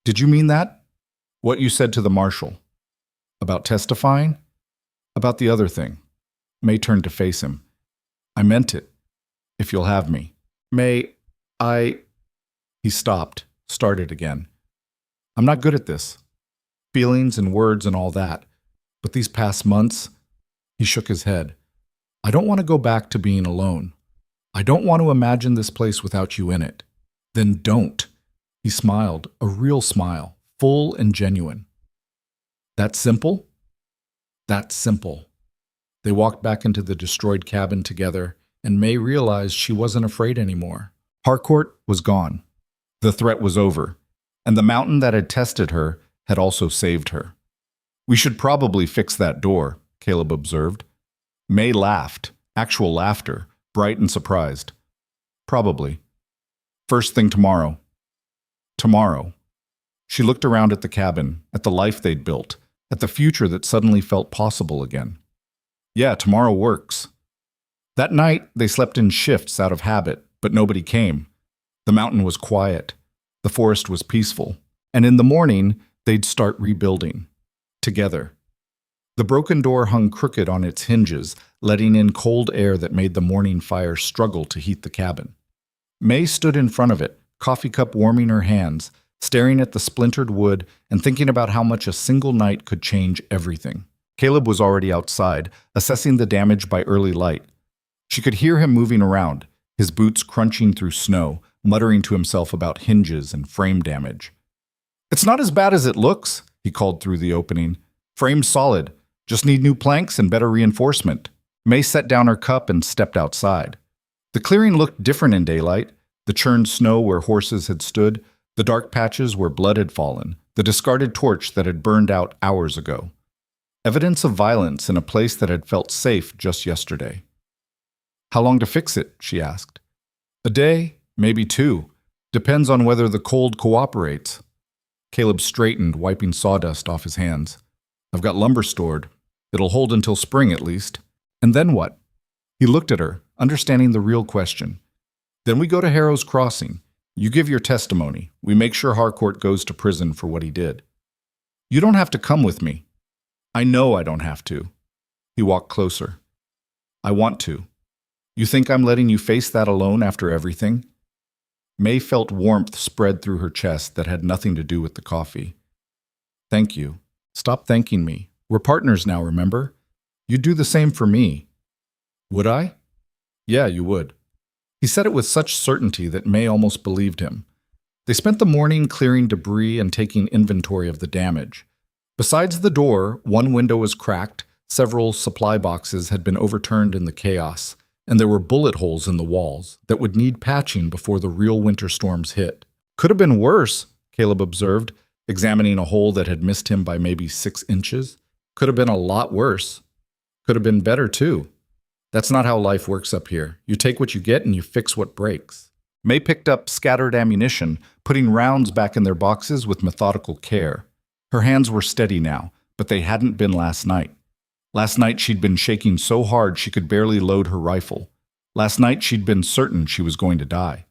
"Did you mean that? What you said to the marshal? About testifying? About the other thing?" May turned to face him. "I meant it, if you'll have me." "May, He stopped, started again. "I'm not good at this. Feelings and words and all that. But these past months," he shook his head, "I don't want to go back to being alone. I don't want to imagine this place without you in it." "Then don't." He smiled, a real smile, full and genuine. "That simple?" "That simple." They walked back into the destroyed cabin together, and May realized she wasn't afraid anymore. Harcourt was gone. The threat was over, and the mountain that had tested her had also saved her. "We should probably fix that door," Caleb observed. May laughed, actual laughter, bright and surprised. "Probably. First thing tomorrow." Tomorrow. She looked around at the cabin, at the life they'd built, at the future that suddenly felt possible again. "Yeah, tomorrow works." That night, they slept in shifts out of habit, but nobody came. The mountain was quiet. The forest was peaceful. And in the morning, they'd start rebuilding. Together. The broken door hung crooked on its hinges, letting in cold air that made the morning fire struggle to heat the cabin. May stood in front of it, coffee cup warming her hands, staring at the splintered wood and thinking about how much a single night could change everything. Caleb was already outside, assessing the damage by early light. She could hear him moving around, his boots crunching through snow, muttering to himself about hinges and frame damage. "It's not as bad as it looks," he called through the opening. "Frame's solid. Just need new planks and better reinforcement." May set down her cup and stepped outside. The clearing looked different in daylight, the churned snow where horses had stood, the dark patches where blood had fallen, the discarded torch that had burned out hours ago. Evidence of violence in a place that had felt safe just yesterday. "How long to fix it?" she asked. "A day, maybe 2. Depends on whether the cold cooperates." Caleb straightened, wiping sawdust off his hands. "I've got lumber stored. It'll hold until spring at least. And then what?" He looked at her, understanding the real question. "Then we go to Harrow's Crossing. You give your testimony. We make sure Harcourt goes to prison for what he did." "You don't have to come with me." "I know I don't have to." He walked closer. "I want to." You think I'm letting you face that alone after everything? May felt warmth spread through her chest that had nothing to do with the coffee. Thank you. Stop thanking me. We're partners now, remember? You'd do the same for me. Would I? Yeah, you would. He said it with such certainty that May almost believed him. They spent the morning clearing debris and taking inventory of the damage. Besides the door, one window was cracked, several supply boxes had been overturned in the chaos, and there were bullet holes in the walls that would need patching before the real winter storms hit. Could have been worse, Caleb observed, examining a hole that had missed him by maybe 6 inches. Could have been a lot worse. Could have been better, too. That's not how life works up here. You take what you get and you fix what breaks. May picked up scattered ammunition, putting rounds back in their boxes with methodical care. Her hands were steady now, but they hadn't been last night. Last night she'd been shaking so hard she could barely load her rifle. Last night she'd been certain she was going to die.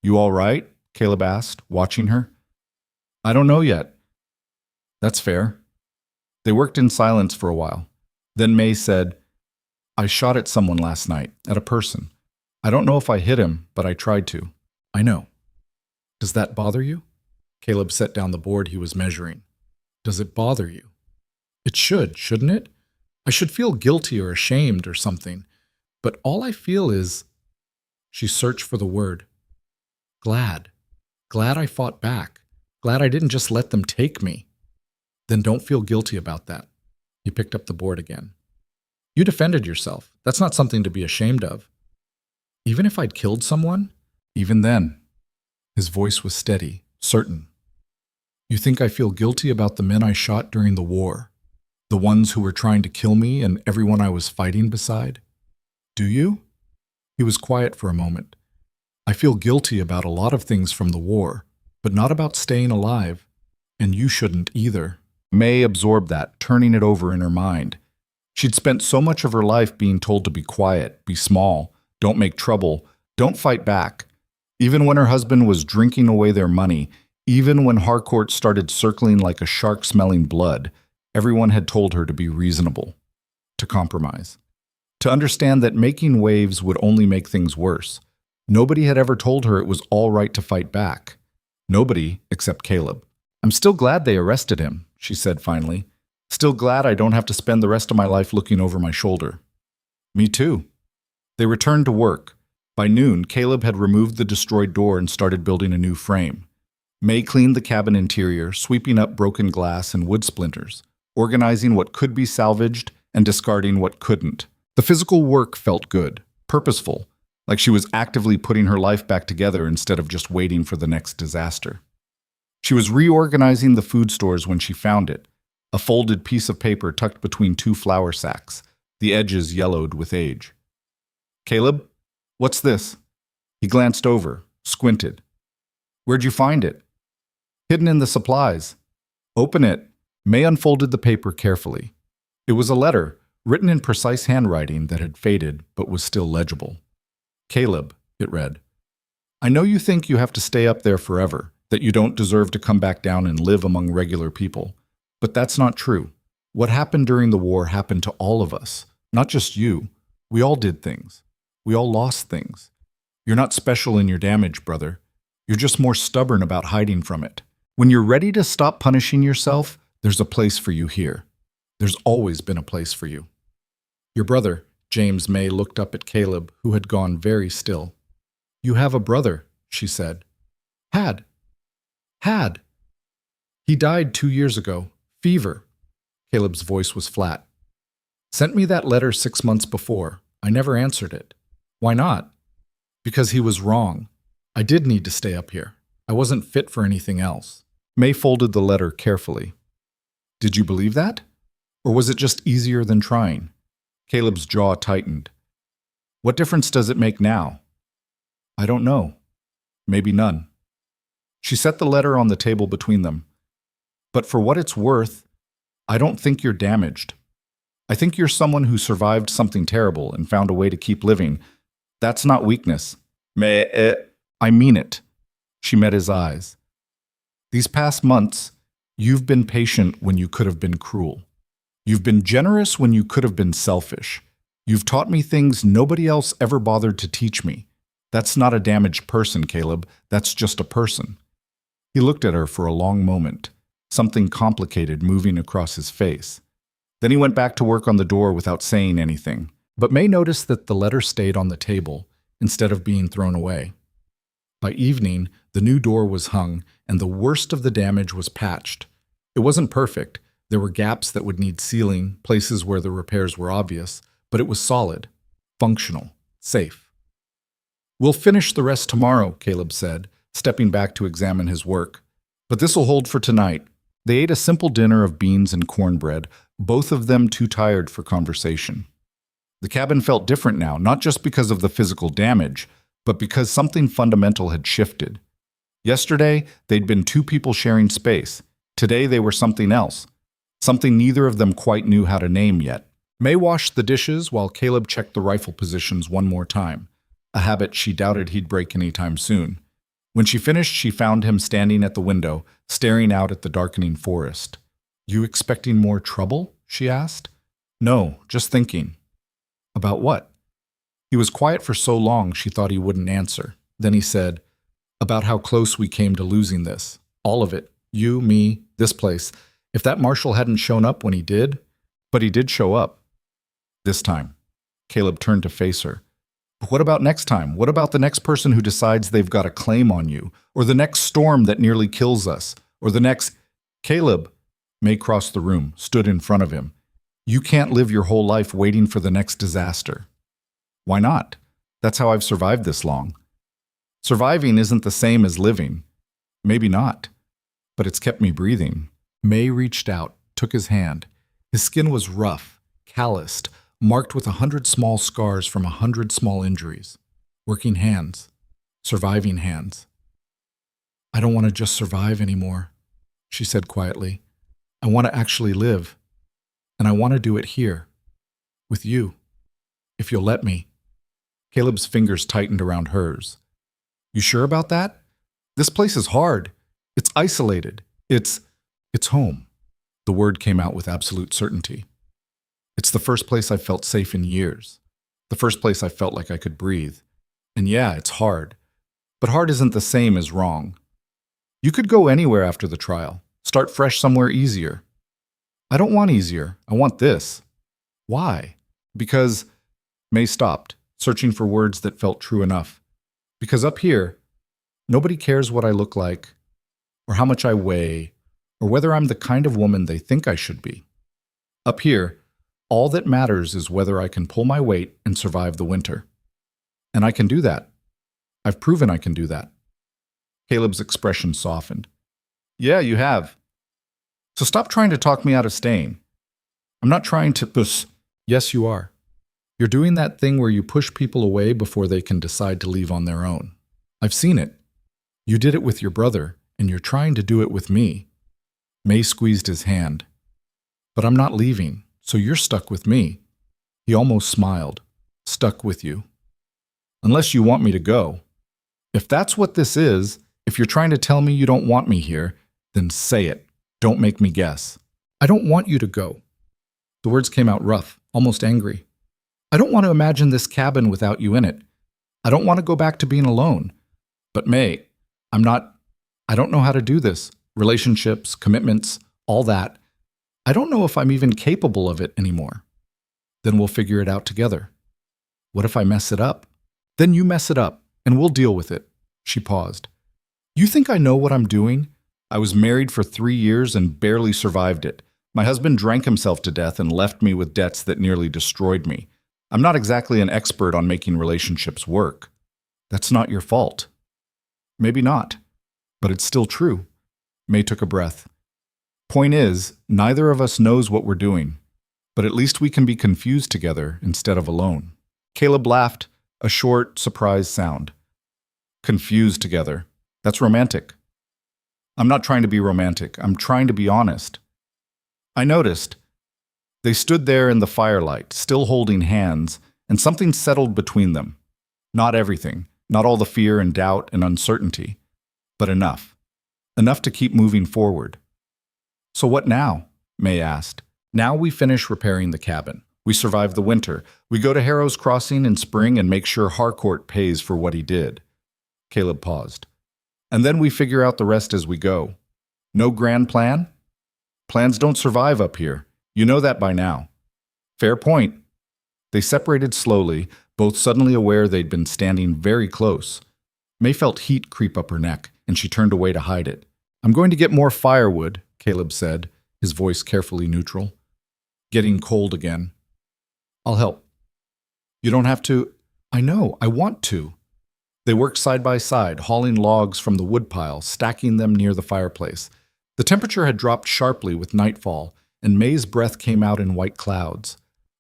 You all right? Caleb asked, watching her. I don't know yet. That's fair. They worked in silence for a while. Then May said, I shot at someone last night, at a person. I don't know if I hit him, but I tried to. I know. Does that bother you? Caleb set down the board he was measuring. Does it bother you? It should, shouldn't it? I should feel guilty or ashamed or something. But all I feel is... She searched for the word. Glad. Glad I fought back. Glad I didn't just let them take me. Then don't feel guilty about that. He picked up the board again. You defended yourself. That's not something to be ashamed of. Even if I'd killed someone? Even then. His voice was steady, certain. You think I feel guilty about the men I shot during the war? The ones who were trying to kill me and everyone I was fighting beside? Do you? He was quiet for a moment. I feel guilty about a lot of things from the war, but not about staying alive. And you shouldn't either. May absorbed that, turning it over in her mind. She'd spent so much of her life being told to be quiet, be small, don't make trouble, don't fight back. Even when her husband was drinking away their money, even when Harcourt started circling like a shark smelling blood, everyone had told her to be reasonable, to compromise, to understand that making waves would only make things worse. Nobody had ever told her it was all right to fight back. Nobody except Caleb. I'm still glad they arrested him, she said finally. Still glad I don't have to spend the rest of my life looking over my shoulder. Me too. They returned to work. By noon, Caleb had removed the destroyed door and started building a new frame. May cleaned the cabin interior, sweeping up broken glass and wood splinters, organizing what could be salvaged and discarding what couldn't. The physical work felt good, purposeful, like she was actively putting her life back together instead of just waiting for the next disaster. She was reorganizing the food stores when she found it, a folded piece of paper tucked between 2 flour sacks, the edges yellowed with age. Caleb, what's this? He glanced over, squinted. Where'd you find it? Hidden in the supplies. Open it. May unfolded the paper carefully. It was a letter, written in precise handwriting that had faded but was still legible. Caleb, it read. I know you think you have to stay up there forever, that you don't deserve to come back down and live among regular people. But that's not true. What happened during the war happened to all of us, not just you. We all did things. We all lost things. You're not special in your damage, brother. You're just more stubborn about hiding from it. When you're ready to stop punishing yourself, there's a place for you here. There's always been a place for you. Your brother, James. May looked up at Caleb, who had gone very still. You have a brother, she said. Had. He died 2 years ago. Fever. Caleb's voice was flat. Sent me that letter 6 months before. I never answered it. Why not? Because he was wrong. I did need to stay up here. I wasn't fit for anything else. May folded the letter carefully. Did you believe that? Or was it just easier than trying? Caleb's jaw tightened. What difference does it make now? I don't know. Maybe none. She set the letter on the table between them. But for what it's worth, I don't think you're damaged. I think you're someone who survived something terrible and found a way to keep living. That's not weakness. I mean it. She met his eyes. These past months, you've been patient when you could have been cruel. You've been generous when you could have been selfish. You've taught me things nobody else ever bothered to teach me. That's not a damaged person, Caleb. That's just a person. He looked at her for a long moment, something complicated moving across his face. Then he went back to work on the door without saying anything. But May noticed that the letter stayed on the table instead of being thrown away. By evening, the new door was hung, and the worst of the damage was patched. It wasn't perfect. There were gaps that would need sealing, places where the repairs were obvious, but it was solid, functional, safe. "We'll finish the rest tomorrow," Caleb said, stepping back to examine his work. "But this'll hold for tonight." They ate a simple dinner of beans and cornbread, both of them too tired for conversation. The cabin felt different now, not just because of the physical damage, but because something fundamental had shifted. Yesterday, they'd been two people sharing space. Today, they were something else, something neither of them quite knew how to name yet. May washed the dishes while Caleb checked the rifle positions one more time, a habit she doubted he'd break anytime soon. When she finished, she found him standing at the window, staring out at the darkening forest. "You expecting more trouble?" she asked. "No, just thinking." "About what?" He was quiet for so long she thought he wouldn't answer. Then he said, "About how close we came to losing this. All of it. You, me, this place. If that marshal hadn't shown up when he did." "But he did show up. This time." Caleb turned to face her. "But what about next time? What about the next person who decides they've got a claim on you? Or the next storm that nearly kills us? Or the next—" "Caleb," May crossed the room, stood in front of him. "You can't live your whole life waiting for the next disaster." "Why not? That's how I've survived this long." "Surviving isn't the same as living." "Maybe not, but it's kept me breathing." May reached out, took his hand. His skin was rough, calloused, marked with 100 small scars from 100 small injuries. Working hands. Surviving hands. "I don't want to just survive anymore," she said quietly. "I want to actually live. And I want to do it here. With you. If you'll let me." Caleb's fingers tightened around hers. "You sure about that? This place is hard. It's isolated. It's home." The word came out with absolute certainty. "It's the first place I've felt safe in years. The first place I felt like I could breathe. And yeah, it's hard. But hard isn't the same as wrong. You could go anywhere after the trial. Start fresh somewhere easier." "I don't want easier. I want this." "Why?" "Because—" May stopped, searching for words that felt true enough. "Because up here, nobody cares what I look like, or how much I weigh, or whether I'm the kind of woman they think I should be. Up here, all that matters is whether I can pull my weight and survive the winter. And I can do that. I've proven I can do that." Caleb's expression softened. "Yeah, you have. So stop trying to talk me out of staying." "I'm not trying to push." "Yes, you are. You're doing that thing where you push people away before they can decide to leave on their own. I've seen it. You did it with your brother, and you're trying to do it with me." May squeezed his hand. "But I'm not leaving, so you're stuck with me." He almost smiled. "Stuck with you. Unless you want me to go. If that's what this is, if you're trying to tell me you don't want me here, then say it. Don't make me guess." "I don't want you to go." The words came out rough, almost angry. "I don't want to imagine this cabin without you in it. I don't want to go back to being alone. But May, I don't know how to do this. Relationships, commitments, all that. I don't know if I'm even capable of it anymore." "Then we'll figure it out together." "What if I mess it up?" "Then you mess it up, and we'll deal with it." She paused. "You think I know what I'm doing? I was married for 3 years and barely survived it. My husband drank himself to death and left me with debts that nearly destroyed me. I'm not exactly an expert on making relationships work." "That's not your fault." "Maybe not, but it's still true." May took a breath. "Point is, neither of us knows what we're doing, but at least we can be confused together instead of alone." Caleb laughed, a short, surprised sound. "Confused together. That's romantic." "I'm not trying to be romantic. I'm trying to be honest." I noticed. They stood there in the firelight, still holding hands, and something settled between them. Not everything, not all the fear and doubt and uncertainty, but enough. Enough to keep moving forward. "So what now?" May asked. "Now we finish repairing the cabin. We survive the winter. We go to Harrow's Crossing in spring and make sure Harcourt pays for what he did. Caleb paused. And then we figure out the rest as we go. No grand plan? Plans don't survive up here. You know that by now. Fair point. They separated slowly, both suddenly aware they'd been standing very close. May felt heat creep up her neck, and she turned away to hide it. I'm going to get more firewood, Caleb said, his voice carefully neutral. Getting cold again. I'll help. You don't have to. I know, I want to. They worked side by side, hauling logs from the woodpile, stacking them near the fireplace. The temperature had dropped sharply with nightfall, and May's breath came out in white clouds.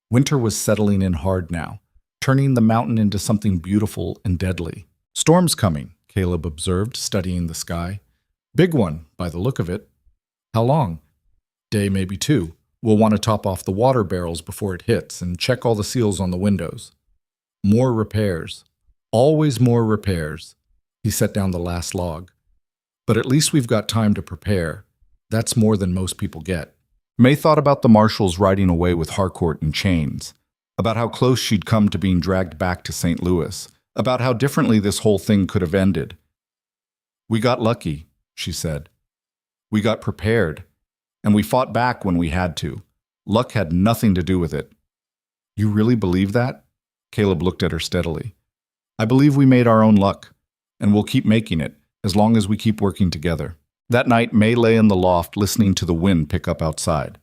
Winter was settling in hard now, turning the mountain into something beautiful and deadly. Storm's coming, Caleb observed, studying the sky. Big one, by the look of it. How long? Day, maybe two. We'll want to top off the water barrels before it hits and check all the seals on the windows. More repairs. Always more repairs. He set down the last log. But at least we've got time to prepare. That's more than most people get. May thought about the marshals riding away with Harcourt in chains, about how close she'd come to being dragged back to St. Louis, about how differently this whole thing could have ended. We got lucky, she said. We got prepared, and we fought back when we had to. Luck had nothing to do with it. You really believe that? Caleb looked at her steadily. I believe we made our own luck, and we'll keep making it, as long as we keep working together. That night, May lay in the loft listening to the wind pick up outside.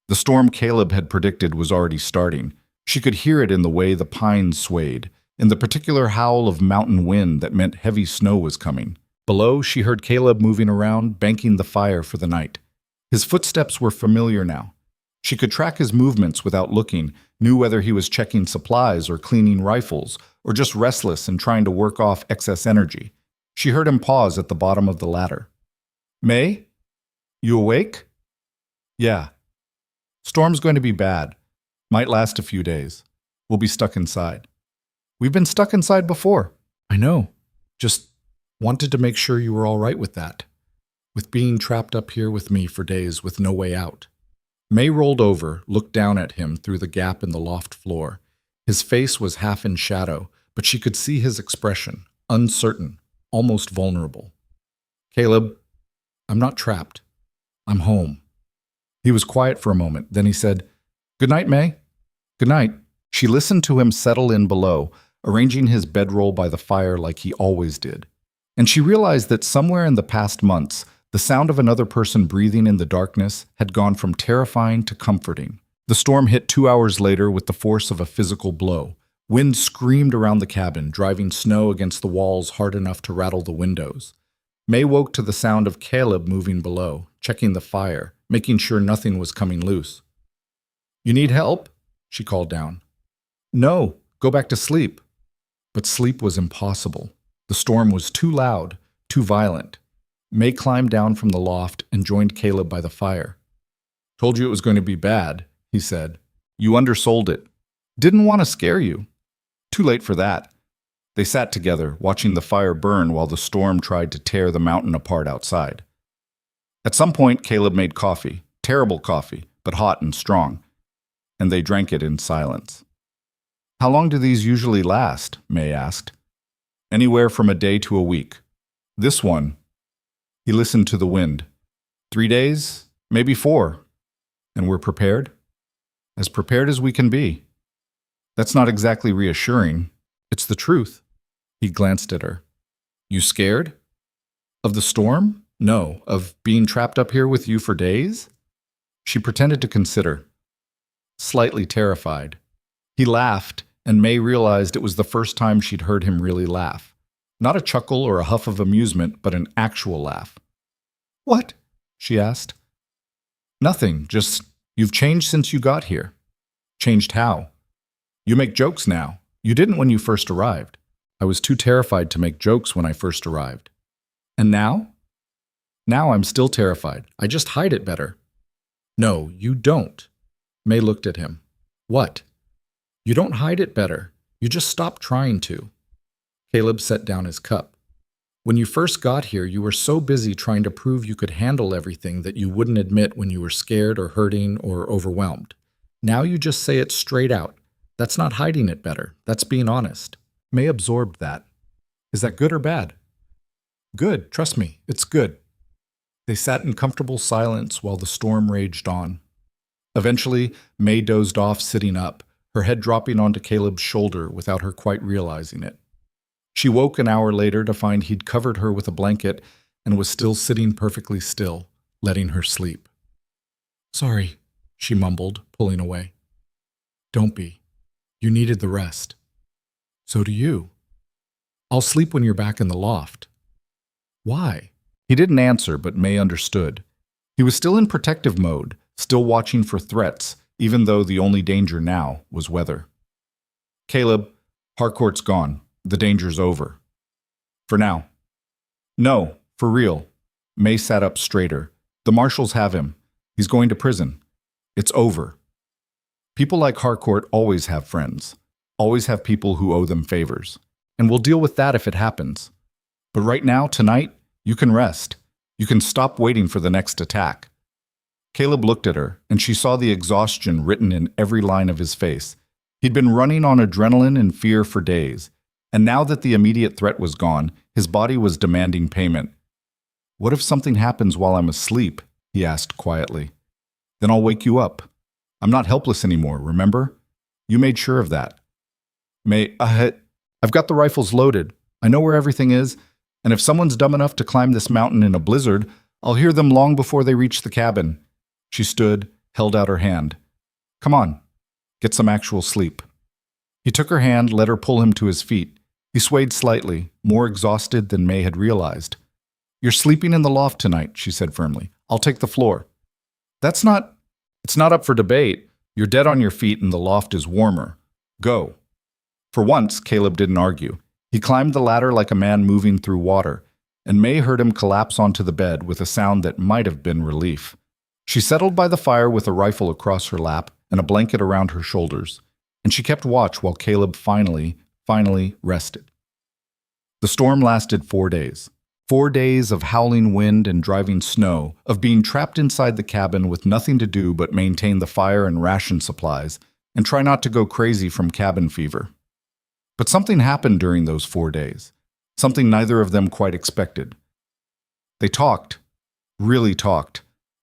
The storm Caleb had predicted was already starting. She could hear it in the way the pines swayed, in the particular howl of mountain wind that meant heavy snow was coming. Below, she heard Caleb moving around, banking the fire for the night. His footsteps were familiar now. She could track his movements without looking, knew whether he was checking supplies or cleaning rifles, or just restless and trying to work off excess energy. She heard him pause at the bottom of the ladder. May? You awake? Yeah. Storm's going to be bad. Might last a few days. We'll be stuck inside. We've been stuck inside before. I know. Just wanted to make sure you were all right with that. With being trapped up here with me for days with no way out. May rolled over, looked down at him through the gap in the loft floor. His face was half in shadow, but she could see his expression, uncertain, almost vulnerable. Caleb, I'm not trapped. I'm home. He was quiet for a moment, then he said, Good night, May. Good night. She listened to him settle in below, arranging his bedroll by the fire like he always did. And she realized that somewhere in the past months, the sound of another person breathing in the darkness had gone from terrifying to comforting. The storm hit 2 hours later with the force of a physical blow. Wind screamed around the cabin, driving snow against the walls hard enough to rattle the windows. May woke to the sound of Caleb moving below, checking the fire, making sure nothing was coming loose. You need help? She called down. No, go back to sleep. But sleep was impossible. The storm was too loud, too violent. May climbed down from the loft and joined Caleb by the fire. Told you it was going to be bad, he said. You undersold it. Didn't want to scare you. Too late for that. They sat together, watching the fire burn while the storm tried to tear the mountain apart outside. At some point, Caleb made coffee, terrible coffee, but hot and strong, and they drank it in silence. How long do these usually last? May asked. Anywhere from a day to a week. This one. He listened to the wind. 3 days, maybe 4. And we're prepared? As prepared as we can be. That's not exactly reassuring. It's the truth. He glanced at her. You scared? Of the storm? No. Of being trapped up here with you for days? She pretended to consider. Slightly terrified. He laughed, and May realized it was the first time she'd heard him really laugh. Not a chuckle or a huff of amusement, but an actual laugh. What? She asked. Nothing, just you've changed since you got here. Changed how? You make jokes now. You didn't when you first arrived. I was too terrified to make jokes when I first arrived. And now? Now I'm still terrified. I just hide it better. No, you don't. May looked at him. What? You don't hide it better. You just stop trying to. Caleb set down his cup. When you first got here, you were so busy trying to prove you could handle everything that you wouldn't admit when you were scared or hurting or overwhelmed. Now you just say it straight out. That's not hiding it better. That's being honest. May absorbed that. Is that good or bad? Good, trust me, it's good. They sat in comfortable silence while the storm raged on. Eventually, May dozed off sitting up, her head dropping onto Caleb's shoulder without her quite realizing it. She woke an hour later to find he'd covered her with a blanket and was still sitting perfectly still, letting her sleep. Sorry, she mumbled, pulling away. Don't be. You needed the rest. So do you. I'll sleep when you're back in the loft. Why? He didn't answer, but May understood. He was still in protective mode, still watching for threats, even though the only danger now was weather. Caleb, Harcourt's gone. The danger's over. For now. No, for real. May sat up straighter. The marshals have him. He's going to prison. It's over. People like Harcourt always have friends, always have people who owe them favors, and we'll deal with that if it happens. But right now, tonight, you can rest. You can stop waiting for the next attack. Caleb looked at her, and she saw the exhaustion written in every line of his face. He'd been running on adrenaline and fear for days, and now that the immediate threat was gone, his body was demanding payment. What if something happens while I'm asleep? He asked quietly. Then I'll wake you up. I'm not helpless anymore, remember? You made sure of that. May, I've got the rifles loaded. I know where everything is, and if someone's dumb enough to climb this mountain in a blizzard, I'll hear them long before they reach the cabin. She stood, held out her hand. Come on, get some actual sleep. He took her hand, let her pull him to his feet. He swayed slightly, more exhausted than May had realized. You're sleeping in the loft tonight, she said firmly. I'll take the floor. It's not up for debate. You're dead on your feet and the loft is warmer. Go. For once, Caleb didn't argue. He climbed the ladder like a man moving through water, and May heard him collapse onto the bed with a sound that might have been relief. She settled by the fire with a rifle across her lap and a blanket around her shoulders, and she kept watch while Caleb finally rested. The storm lasted 4 days. 4 days of howling wind and driving snow, of being trapped inside the cabin with nothing to do but maintain the fire and ration supplies, and try not to go crazy from cabin fever. But something happened during those 4 days, something neither of them quite expected. They talked, really talked,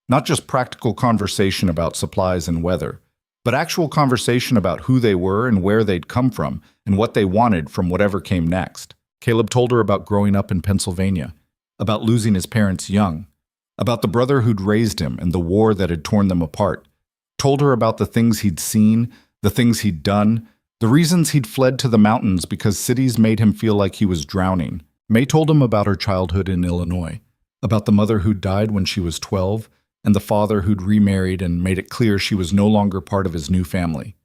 not just practical conversation about supplies and weather, but actual conversation about who they were and where they'd come from and what they wanted from whatever came next. Caleb told her about growing up in Pennsylvania, about losing his parents young, about the brother who'd raised him and the war that had torn them apart, told her about the things he'd seen, the things he'd done, the reasons he'd fled to the mountains because cities made him feel like he was drowning. May told him about her childhood in Illinois, about the mother who'd died when she was 12, and the father who'd remarried and made it clear she was no longer part of his new family.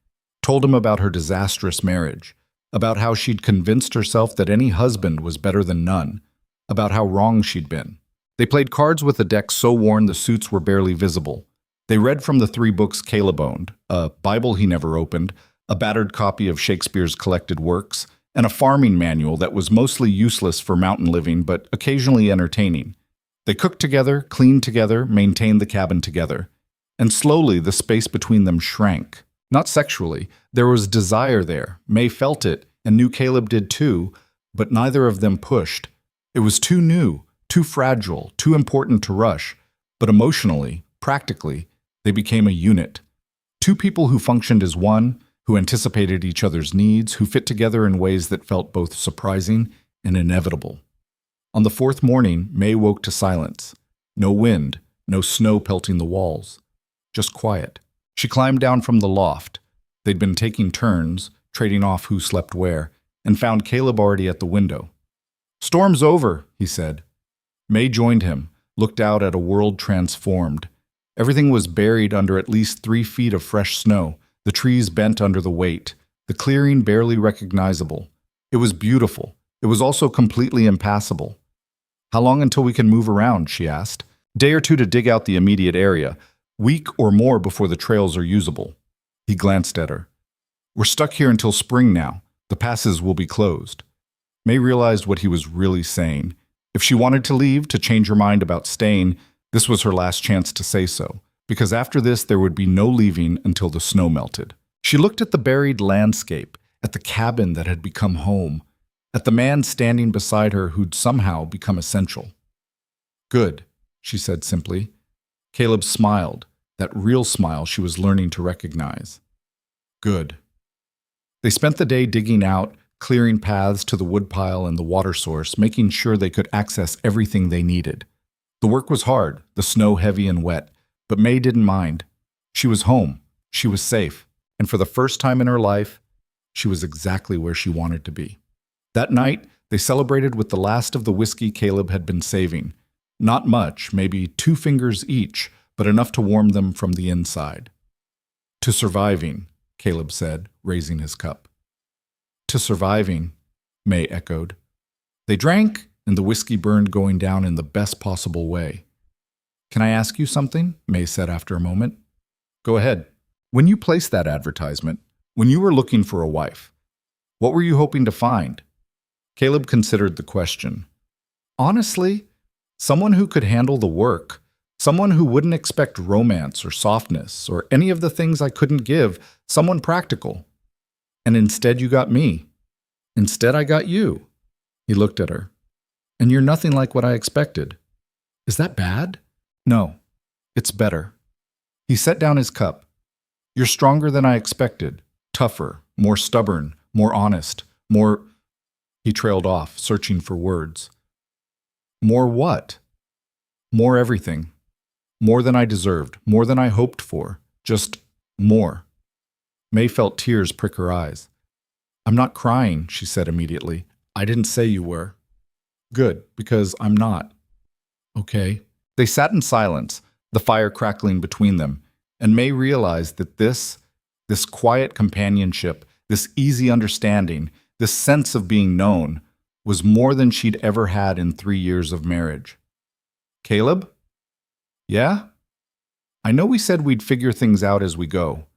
Told him about her disastrous marriage, about how she'd convinced herself that any husband was better than none, about how wrong she'd been. They played cards with a deck so worn the suits were barely visible. They read from the 3 books Caleb owned, a Bible he never opened, a battered copy of Shakespeare's collected works, and a farming manual that was mostly useless for mountain living but occasionally entertaining. They cooked together, cleaned together, maintained the cabin together. And slowly the space between them shrank. Not sexually. There was desire there. May felt it, and knew Caleb did too, but neither of them pushed. It was too new, too fragile, too important to rush. But emotionally, practically, they became a unit. 2 people who functioned as one, who anticipated each other's needs, who fit together in ways that felt both surprising and inevitable. On the 4th morning, May woke to silence. No wind, no snow pelting the walls. Just quiet. She climbed down from the loft. They'd been taking turns, trading off who slept where, and found Caleb already at the window. "Storm's over," he said. May joined him, looked out at a world transformed. Everything was buried under at least 3 feet of fresh snow, the trees bent under the weight, the clearing barely recognizable. It was beautiful. It was also completely impassable. "How long until we can move around?" she asked. "Day or 2 to dig out the immediate area. Week or more before the trails are usable." He glanced at her. "We're stuck here until spring now. The passes will be closed." May realized what he was really saying. If she wanted to leave, to change her mind about staying, this was her last chance to say so. because after this there would be no leaving until the snow melted. She looked at the buried landscape, at the cabin that had become home, at the man standing beside her who'd somehow become essential. "Good," she said simply. Caleb smiled, that real smile she was learning to recognize. "Good." They spent the day digging out, clearing paths to the woodpile and the water source, making sure they could access everything they needed. The work was hard, the snow heavy and wet, but May didn't mind. She was home, she was safe, and for the first time in her life, she was exactly where she wanted to be. That night, they celebrated with the last of the whiskey Caleb had been saving. Not much, maybe 2 fingers each, but enough to warm them from the inside. "To surviving," Caleb said, raising his cup. "To surviving," May echoed. They drank, and the whiskey burned, going down in the best possible way. "Can I ask you something?" May said after a moment. "Go ahead." "When you placed that advertisement, when you were looking for a wife, what were you hoping to find?" Caleb considered the question. "Honestly, someone who could handle the work, someone who wouldn't expect romance or softness or any of the things I couldn't give, someone practical. And instead you got me. Instead I got you." He looked at her. "And you're nothing like what I expected." "Is that bad?" "No, it's better." He set down his cup. "You're stronger than I expected, tougher, more stubborn, more honest, more—" He trailed off, searching for words. "More what?" "More everything. More than I deserved, more than I hoped for. Just more." May felt tears prick her eyes. "I'm not crying," she said immediately. "I didn't say you were." "Good, because I'm not." "Okay." They sat in silence, the fire crackling between them, and May realized that this quiet companionship, this easy understanding, this sense of being known, was more than she'd ever had in 3 years of marriage. "Caleb?" "Yeah?" "I know we said we'd figure things out as we go,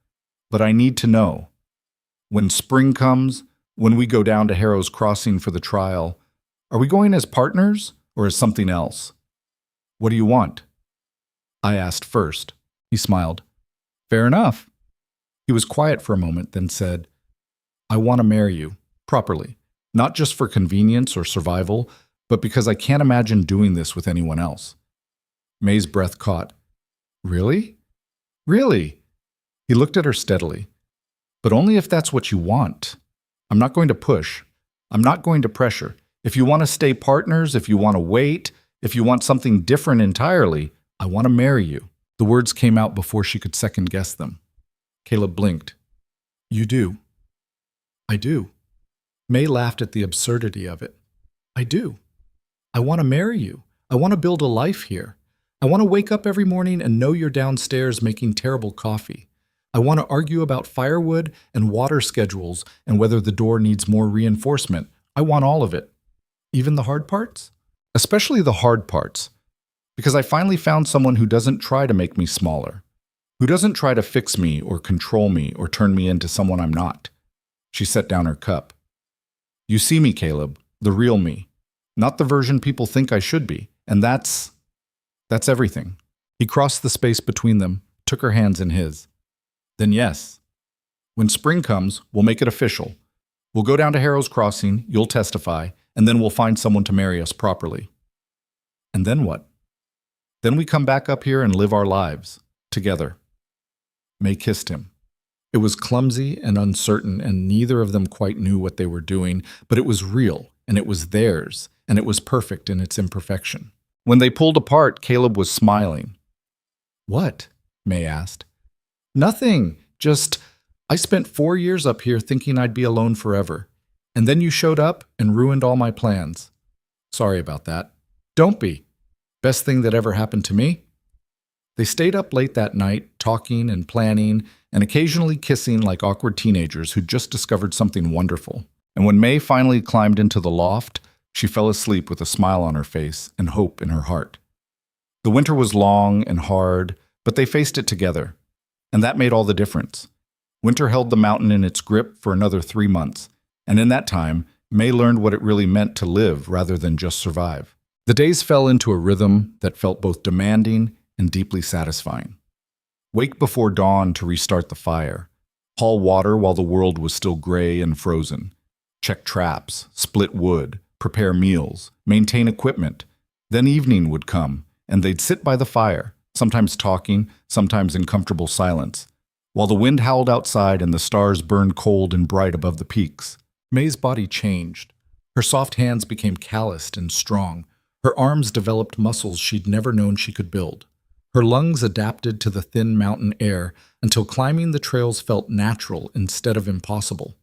but I need to know. When spring comes, when we go down to Harrow's Crossing for the trial, are we going as partners or as something else? What do you want?" "I asked first." He smiled. "Fair enough." He was quiet for a moment, then said, "I want to marry you, properly, not just for convenience or survival, but because I can't imagine doing this with anyone else." May's breath caught. "Really? Really?" He looked at her steadily. "But only if that's what you want. I'm not going to push. I'm not going to pressure. If you want to stay partners, if you want to wait, if you want something different entirely, I want to marry you." The words came out before she could second-guess them. Caleb blinked. "You do?" "I do." May laughed at the absurdity of it. "I do. I want to marry you. I want to build a life here. I want to wake up every morning and know you're downstairs making terrible coffee. I want to argue about firewood and water schedules and whether the door needs more reinforcement. I want all of it. Even the hard parts? Especially the hard parts. Because I finally found someone who doesn't try to make me smaller, who doesn't try to fix me or control me or turn me into someone I'm not." She set down her cup. "You see me, Caleb, the real me, not the version people think I should be, and that's everything." He crossed the space between them, took her hands in his. "Then yes. When spring comes, we'll make it official. We'll go down to Harrow's Crossing, you'll testify, and then we'll find someone to marry us properly." "And then what?" "Then we come back up here and live our lives, together." May kissed him. It was clumsy and uncertain, and neither of them quite knew what they were doing, but it was real, and it was theirs, and it was perfect in its imperfection. When they pulled apart, Caleb was smiling. "What?" May asked. "Nothing. Just, I spent 4 years up here thinking I'd be alone forever. And then you showed up and ruined all my plans. Sorry about that." "Don't be. Best thing that ever happened to me." They stayed up late that night, talking and planning, and occasionally kissing like awkward teenagers who'd just discovered something wonderful. And when May finally climbed into the loft, she fell asleep with a smile on her face and hope in her heart. The winter was long and hard, but they faced it together. And that made all the difference. Winter held the mountain in its grip for another 3 months, and in that time, May learned what it really meant to live rather than just survive. The days fell into a rhythm that felt both demanding and deeply satisfying. Wake before dawn to restart the fire. Haul water while the world was still gray and frozen. Check traps, split wood, prepare meals, maintain equipment. Then evening would come, and they'd sit by the fire, sometimes talking, sometimes in comfortable silence, while the wind howled outside and the stars burned cold and bright above the peaks. May's body changed. Her soft hands became calloused and strong. Her arms developed muscles she'd never known she could build. Her lungs adapted to the thin mountain air until climbing the trails felt natural instead of impossible.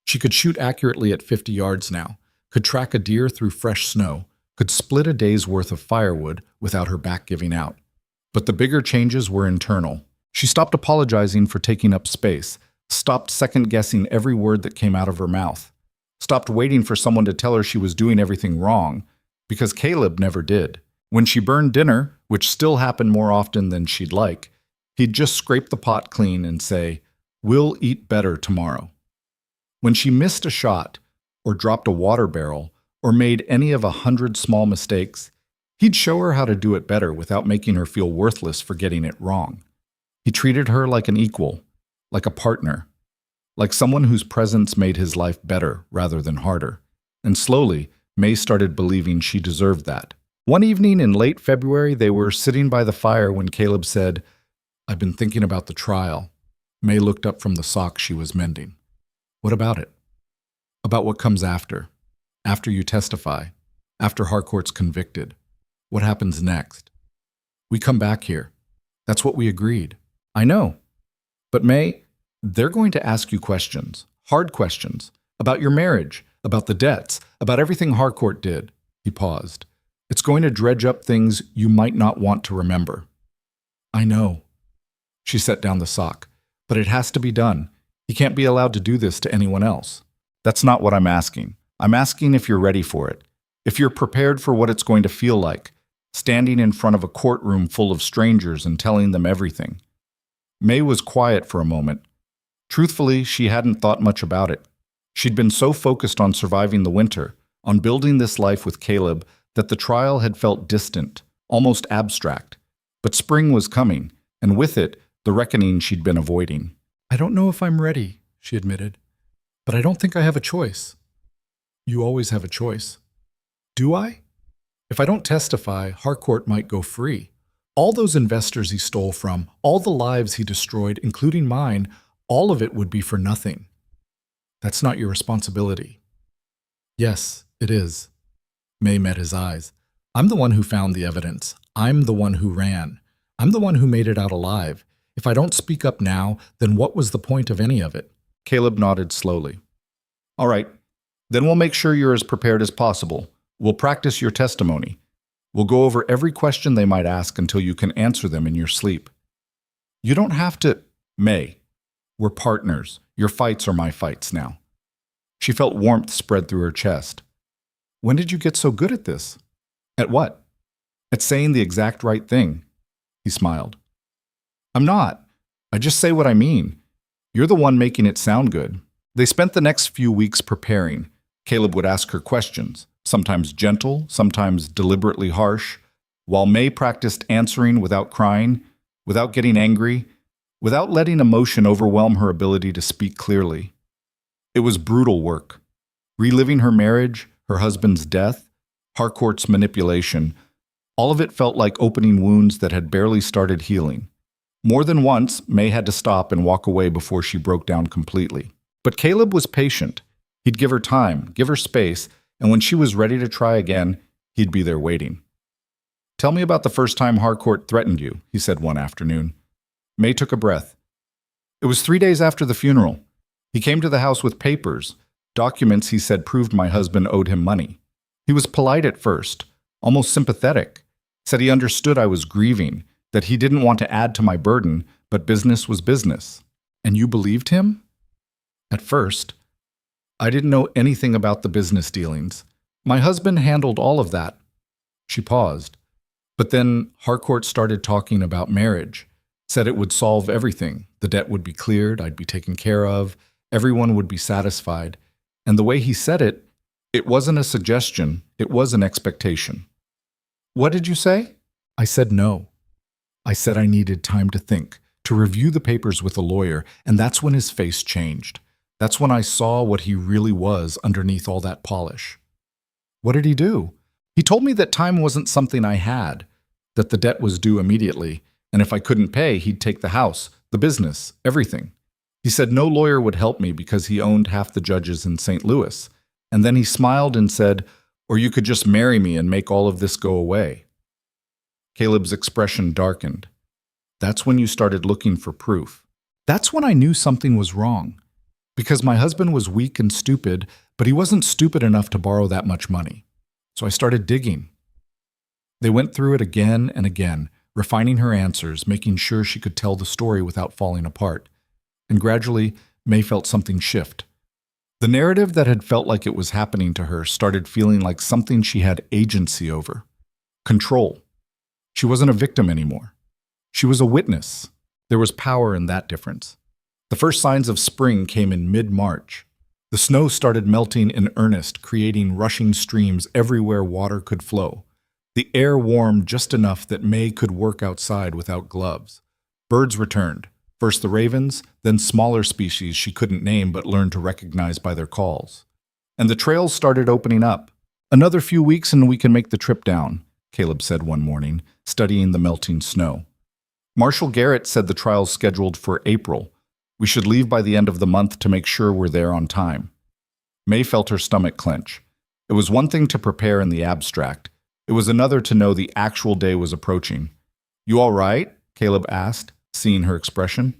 She could shoot accurately at 50 yards now, could track a deer through fresh snow, could split a day's worth of firewood without her back giving out. But the bigger changes were internal. She stopped apologizing for taking up space, stopped second-guessing every word that came out of her mouth, stopped waiting for someone to tell her she was doing everything wrong, because Caleb never did. When she burned dinner, which still happened more often than she'd like, he'd just scrape the pot clean and say, "We'll eat better tomorrow." When she missed a shot, or dropped a water barrel, or made any of 100 small mistakes, he'd show her how to do it better without making her feel worthless for getting it wrong. He treated her like an equal, like a partner, like someone whose presence made his life better rather than harder. And slowly, May started believing she deserved that. One evening in late February, they were sitting by the fire when Caleb said, "I've been thinking about the trial." May looked up from the sock she was mending. "What about it?" "About what comes after. After you testify. After Harcourt's convicted. What happens next?" "We come back here. That's what we agreed." "I know. But May, they're going to ask you questions. Hard questions. About your marriage. About the debts. About everything Harcourt did." He paused. "It's going to dredge up things you might not want to remember." "I know." She set down the sock. "But it has to be done. He can't be allowed to do this to anyone else." "That's not what I'm asking. I'm asking if you're ready for it. If you're prepared for what it's going to feel like, standing in front of a courtroom full of strangers and telling them everything." May was quiet for a moment. Truthfully, she hadn't thought much about it. She'd been so focused on surviving the winter, on building this life with Caleb, that the trial had felt distant, almost abstract. But spring was coming, and with it, the reckoning she'd been avoiding. "I don't know if I'm ready," she admitted. "But I don't think I have a choice." "You always have a choice." "Do I? If I don't testify, Harcourt might go free. All those investors he stole from, all the lives he destroyed, including mine, all of it would be for nothing." "That's not your responsibility." "Yes, it is." May met his eyes. "I'm the one who found the evidence. I'm the one who ran. I'm the one who made it out alive. If I don't speak up now, then what was the point of any of it?" Caleb nodded slowly. "All right. Then we'll make sure you're as prepared as possible. We'll practice your testimony. We'll go over every question they might ask until you can answer them in your sleep. You don't have to—" "May, we're partners. Your fights are my fights now." She felt warmth spread through her chest. "When did you get so good at this?" "At what?" "At saying the exact right thing." He smiled. "I'm not. I just say what I mean. You're the one making it sound good." They spent the next few weeks preparing. Caleb would ask her questions, sometimes gentle, sometimes deliberately harsh, while May practiced answering without crying, without getting angry, without letting emotion overwhelm her ability to speak clearly. It was brutal work. Reliving her marriage, her husband's death, Harcourt's manipulation, all of it felt like opening wounds that had barely started healing. More than once, May had to stop and walk away before she broke down completely. But Caleb was patient. He'd give her time, give her space, and when she was ready to try again, he'd be there waiting. "Tell me about the first time Harcourt threatened you," he said one afternoon. May took a breath. "It was 3 days after the funeral. He came to the house with papers, documents he said proved my husband owed him money. He was polite at first, almost sympathetic, said he understood I was grieving, that he didn't want to add to my burden, but business was business." "And you believed him?" "At first. I didn't know anything about the business dealings. My husband handled all of that." She paused. "But then Harcourt started talking about marriage, said it would solve everything. The debt would be cleared, I'd be taken care of, everyone would be satisfied. And the way he said it, it wasn't a suggestion, it was an expectation." "What did you say?" "I said no. I said I needed time to think, to review the papers with a lawyer, and that's when his face changed. That's when I saw what he really was underneath all that polish. What did he do? He told me that time wasn't something I had, that the debt was due immediately, and if I couldn't pay, he'd take the house, the business, everything. He said no lawyer would help me because he owned half the judges in St. Louis. And then he smiled and said, "Or you could just marry me and make all of this go away." Caleb's expression darkened. That's when you started looking for proof. That's when I knew something was wrong. Because my husband was weak and stupid, but he wasn't stupid enough to borrow that much money. So I started digging. They went through it again and again, refining her answers, making sure she could tell the story without falling apart. And gradually, May felt something shift. The narrative that had felt like it was happening to her started feeling like something she had agency over. Control. She wasn't a victim anymore. She was a witness. There was power in that difference. The first signs of spring came in mid-March. The snow started melting in earnest, creating rushing streams everywhere water could flow. The air warmed just enough that May could work outside without gloves. Birds returned. First the ravens, then smaller species she couldn't name but learned to recognize by their calls. And the trails started opening up. "Another few weeks and we can make the trip down," Caleb said one morning, studying the melting snow. Marshall Garrett said the trial's scheduled for April. We should leave by the end of the month to make sure we're there on time. May felt her stomach clench. It was one thing to prepare in the abstract. It was another to know the actual day was approaching. "You all right?" Caleb asked, seeing her expression.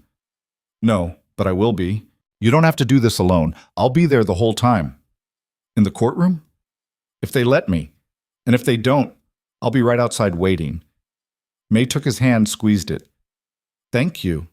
"No, but I will be. You don't have to do this alone. I'll be there the whole time." "In the courtroom?" "If they let me. And if they don't, I'll be right outside waiting." May took his hand, squeezed it. "Thank you."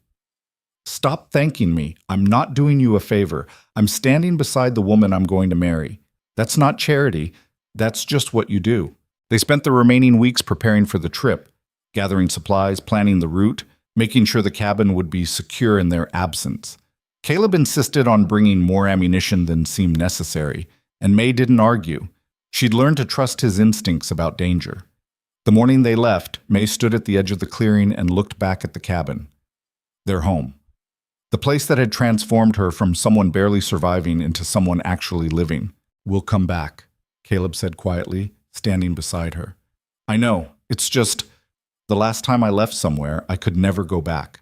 "Stop thanking me. I'm not doing you a favor. I'm standing beside the woman I'm going to marry. That's not charity. That's just what you do." They spent the remaining weeks preparing for the trip, gathering supplies, planning the route, making sure the cabin would be secure in their absence. Caleb insisted on bringing more ammunition than seemed necessary, and May didn't argue. She'd learned to trust his instincts about danger. The morning they left, May stood at the edge of the clearing and looked back at the cabin. Their home. The place that had transformed her from someone barely surviving into someone actually living. "We'll come back," Caleb said quietly, standing beside her. "I know, it's just, the last time I left somewhere, I could never go back.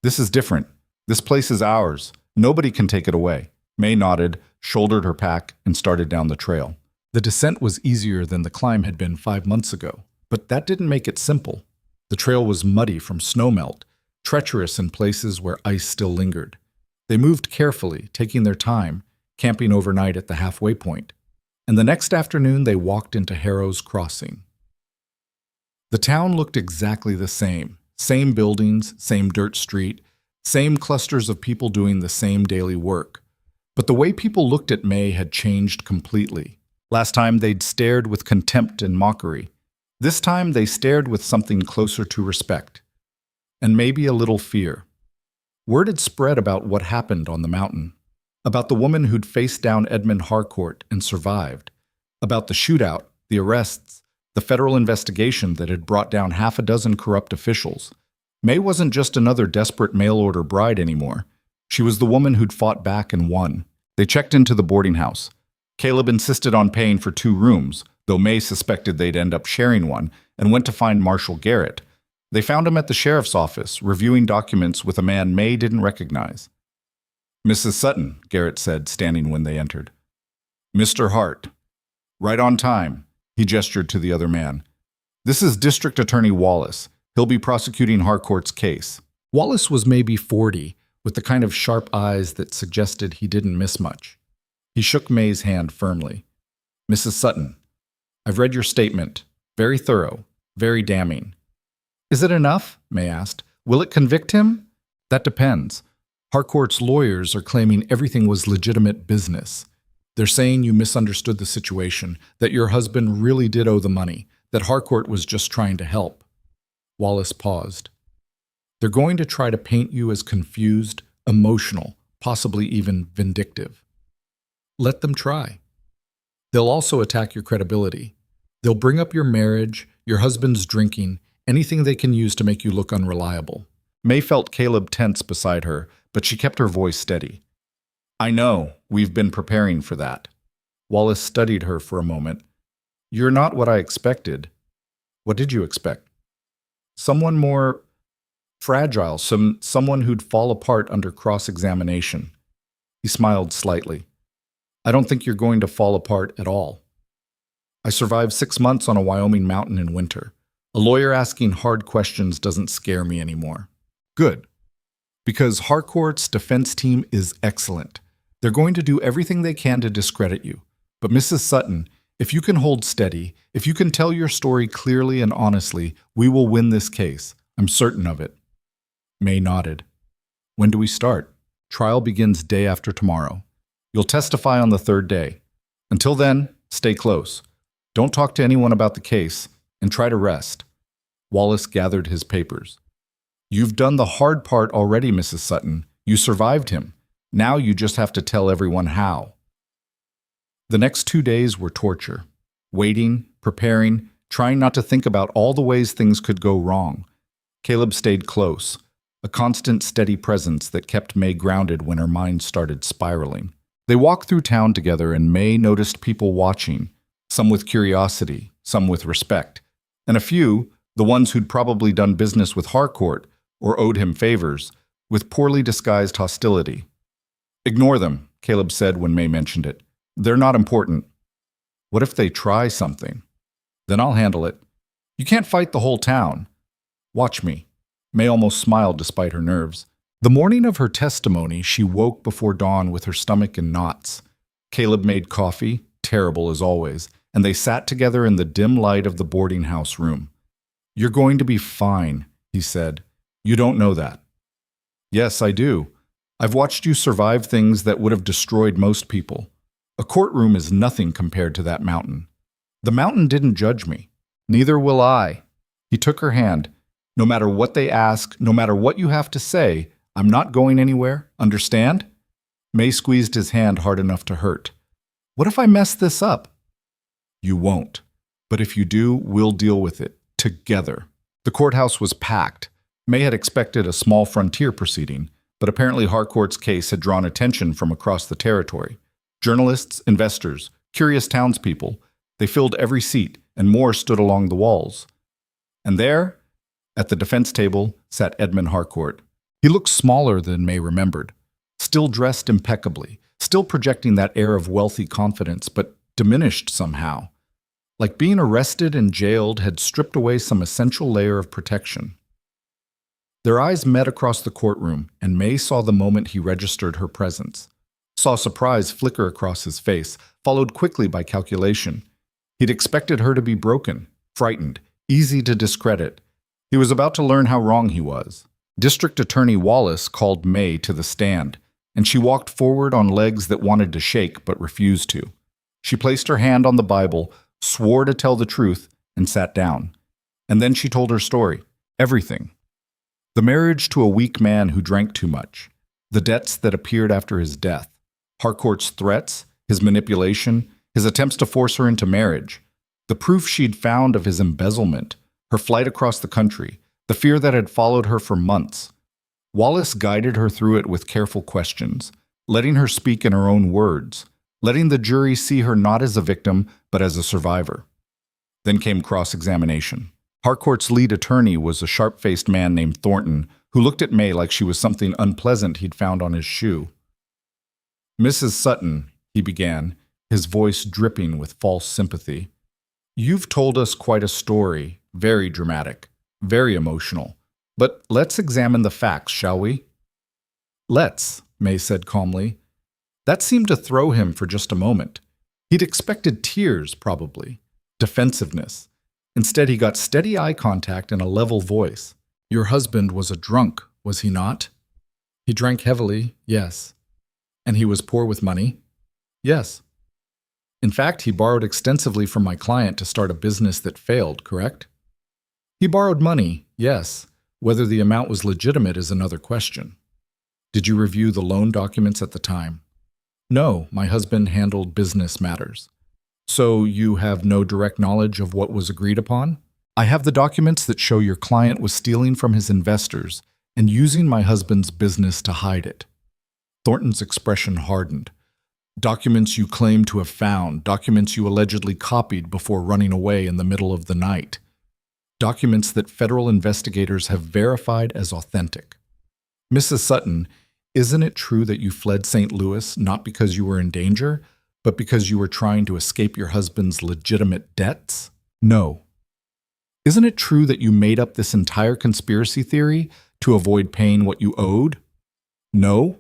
This is different. This place is ours. Nobody can take it away." May nodded, shouldered her pack, and started down the trail. The descent was easier than the climb had been 5 months ago, but that didn't make it simple. The trail was muddy from snowmelt, treacherous in places where ice still lingered. They moved carefully, taking their time, camping overnight at the halfway point. And the next afternoon they walked into Harrow's Crossing. The town looked exactly the same. Same buildings, same dirt street, same clusters of people doing the same daily work. But the way people looked at May had changed completely. Last time they'd stared with contempt and mockery. This time they stared with something closer to respect. And maybe a little fear. Word had spread about what happened on the mountain. About the woman who'd faced down Edmund Harcourt and survived. About the shootout, the arrests, the federal investigation that had brought down half a dozen corrupt officials. May wasn't just another desperate mail-order bride anymore. She was the woman who'd fought back and won. They checked into the boarding house. Caleb insisted on paying for 2 rooms, though May suspected they'd end up sharing one, and went to find Marshall Garrett. They found him at the sheriff's office, reviewing documents with a man May didn't recognize. "Mrs. Sutton," Garrett said, standing when they entered. "Mr. Hart. Right on time," he gestured to the other man. "This is District Attorney Wallace. He'll be prosecuting Harcourt's case." Wallace was maybe 40, with the kind of sharp eyes that suggested he didn't miss much. He shook May's hand firmly. "Mrs. Sutton, I've read your statement. Very thorough, very damning." "Is it enough?" May asked. "Will it convict him?" "That depends. Harcourt's lawyers are claiming everything was legitimate business. They're saying you misunderstood the situation, that your husband really did owe the money, that Harcourt was just trying to help." Wallace paused. "They're going to try to paint you as confused, emotional, possibly even vindictive. Let them try. They'll also attack your credibility. They'll bring up your marriage, your husband's drinking, anything they can use to make you look unreliable. May felt Caleb tense beside her, but she kept her voice steady. I know, we've been preparing for that. Wallace studied her for a moment. You're not what I expected. What did you expect? Someone more fragile, someone who'd fall apart under cross-examination. He smiled slightly. I don't think you're going to fall apart at all. I survived 6 months on a Wyoming mountain in winter. A lawyer asking hard questions doesn't scare me anymore. Good. Because Harcourt's defense team is excellent. They're going to do everything they can to discredit you. But Mrs. Sutton, if you can hold steady, if you can tell your story clearly and honestly, we will win this case. I'm certain of it. May nodded. When do we start? Trial begins day after tomorrow. You'll testify on the 3rd day. Until then, stay close. Don't talk to anyone about the case, and try to rest. Wallace gathered his papers. You've done the hard part already, Mrs. Sutton. You survived him. Now you just have to tell everyone how. The next 2 days were torture. Waiting, preparing, trying not to think about all the ways things could go wrong. Caleb stayed close, a constant, steady presence that kept May grounded when her mind started spiraling. They walked through town together, and May noticed people watching, some with curiosity, some with respect, and a few, the ones who'd probably done business with Harcourt or owed him favors, with poorly disguised hostility. Ignore them, Caleb said when May mentioned it. They're not important. What if they try something? Then I'll handle it. You can't fight the whole town. Watch me. May almost smiled despite her nerves. The morning of her testimony, she woke before dawn with her stomach in knots. Caleb made coffee, terrible as always, and they sat together in the dim light of the boarding house room. You're going to be fine, he said. You don't know that. Yes, I do. I've watched you survive things that would have destroyed most people. A courtroom is nothing compared to that mountain. The mountain didn't judge me. Neither will I. He took her hand. No matter what they ask, no matter what you have to say, I'm not going anywhere. Understand? May squeezed his hand hard enough to hurt. What if I mess this up? You won't. But if you do, we'll deal with it. Together. The courthouse was packed. May had expected a small frontier proceeding, but apparently Harcourt's case had drawn attention from across the territory. Journalists, investors, curious townspeople, they filled every seat, and more stood along the walls. And there, at the defense table, sat Edmund Harcourt. He looked smaller than May remembered, still dressed impeccably, still projecting that air of wealthy confidence, but diminished somehow. Like being arrested and jailed had stripped away some essential layer of protection. Their eyes met across the courtroom, and May saw the moment he registered her presence. Saw surprise flicker across his face, followed quickly by calculation. He'd expected her to be broken, frightened, easy to discredit. He was about to learn how wrong he was. District Attorney Wallace called May to the stand, and she walked forward on legs that wanted to shake but refused to. She placed her hand on the Bible, swore to tell the truth, and sat down. And then she told her story. Everything. The marriage to a weak man who drank too much. The debts that appeared after his death. Harcourt's threats, his manipulation, his attempts to force her into marriage. The proof she'd found of his embezzlement. Her flight across the country. The fear that had followed her for months. Wallace guided her through it with careful questions, letting her speak in her own words, letting the jury see her not as a victim, but as a survivor. Then came cross-examination. Harcourt's lead attorney was a sharp-faced man named Thornton, who looked at May like she was something unpleasant he'd found on his shoe. Mrs. Sutton, he began, his voice dripping with false sympathy. You've told us quite a story, very dramatic, very emotional. But let's examine the facts, shall we? Let's, May said calmly. That seemed to throw him for just a moment. He'd expected tears, probably, defensiveness. Instead, he got steady eye contact and a level voice. Your husband was a drunk, was he not? He drank heavily, yes. And he was poor with money? Yes. In fact, he borrowed extensively from my client to start a business that failed, correct? He borrowed money, yes. Whether the amount was legitimate is another question. Did you review the loan documents at the time? No, my husband handled business matters. So you have no direct knowledge of what was agreed upon? I have the documents that show your client was stealing from his investors, and using my husband's business to hide it. Thornton's expression hardened. Documents you claim to have found, documents you allegedly copied before running away in the middle of the night. Documents that federal investigators have verified as authentic. Mrs. Sutton, isn't it true that you fled St. Louis not because you were in danger, but because you were trying to escape your husband's legitimate debts? No. Isn't it true that you made up this entire conspiracy theory to avoid paying what you owed? No.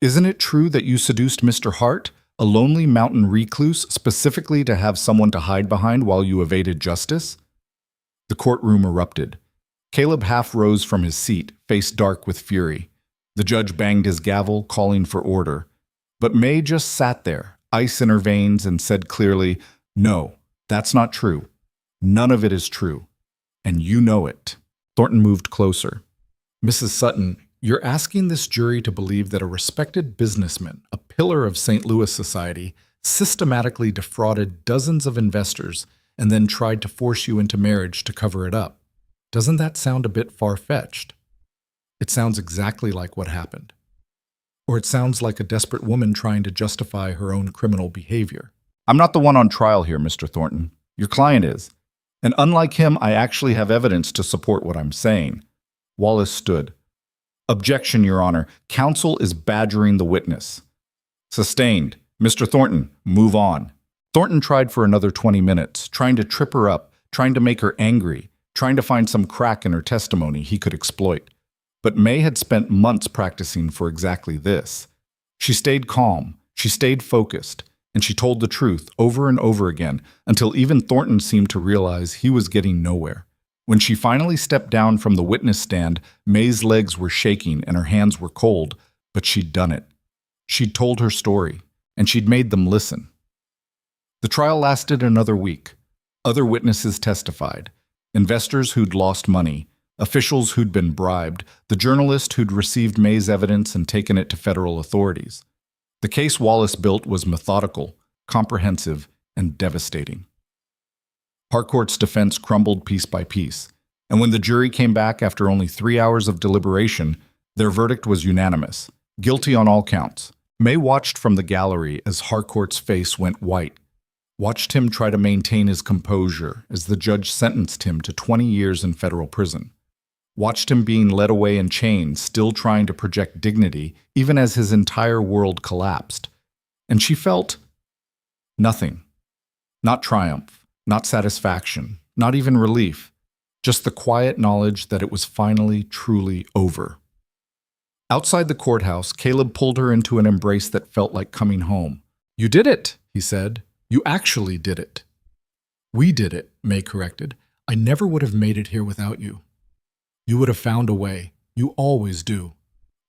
Isn't it true that you seduced Mr. Hart, a lonely mountain recluse, specifically to have someone to hide behind while you evaded justice? The courtroom erupted. Caleb half rose from his seat, face dark with fury. The judge banged his gavel, calling for order. But May just sat there, ice in her veins, and said clearly, "No, that's not true. None of it is true. And you know it." Thornton moved closer. "Mrs. Sutton, you're asking this jury to believe that a respected businessman, a pillar of St. Louis society, systematically defrauded dozens of investors and then tried to force you into marriage to cover it up. Doesn't that sound a bit far-fetched? It sounds exactly like what happened. Or it sounds like a desperate woman trying to justify her own criminal behavior." "I'm not the one on trial here, Mr. Thornton. Your client is. And unlike him, I actually have evidence to support what I'm saying." Wallace stood. "Objection, Your Honor. Counsel is badgering the witness." "Sustained. Mr. Thornton, move on." Thornton tried for another 20 minutes, trying to trip her up, trying to make her angry, trying to find some crack in her testimony he could exploit. But May had spent months practicing for exactly this. She stayed calm, she stayed focused, and she told the truth over and over again until even Thornton seemed to realize he was getting nowhere. When she finally stepped down from the witness stand, May's legs were shaking and her hands were cold, but she'd done it. She'd told her story, and she'd made them listen. The trial lasted another week. Other witnesses testified. Investors who'd lost money, officials who'd been bribed, the journalist who'd received May's evidence and taken it to federal authorities. The case Wallace built was methodical, comprehensive, and devastating. Harcourt's defense crumbled piece by piece, and when the jury came back after only 3 hours of deliberation, their verdict was unanimous, guilty on all counts. May watched from the gallery as Harcourt's face went white, watched him try to maintain his composure as the judge sentenced him to 20 years in federal prison, watched him being led away in chains, still trying to project dignity, even as his entire world collapsed. And she felt nothing. Not triumph, not satisfaction, not even relief, just the quiet knowledge that it was finally, truly over. Outside the courthouse, Caleb pulled her into an embrace that felt like coming home. "You did it," he said. "You actually did it." "We did it," May corrected. "I never would have made it here without you. You would have found a way. You always do."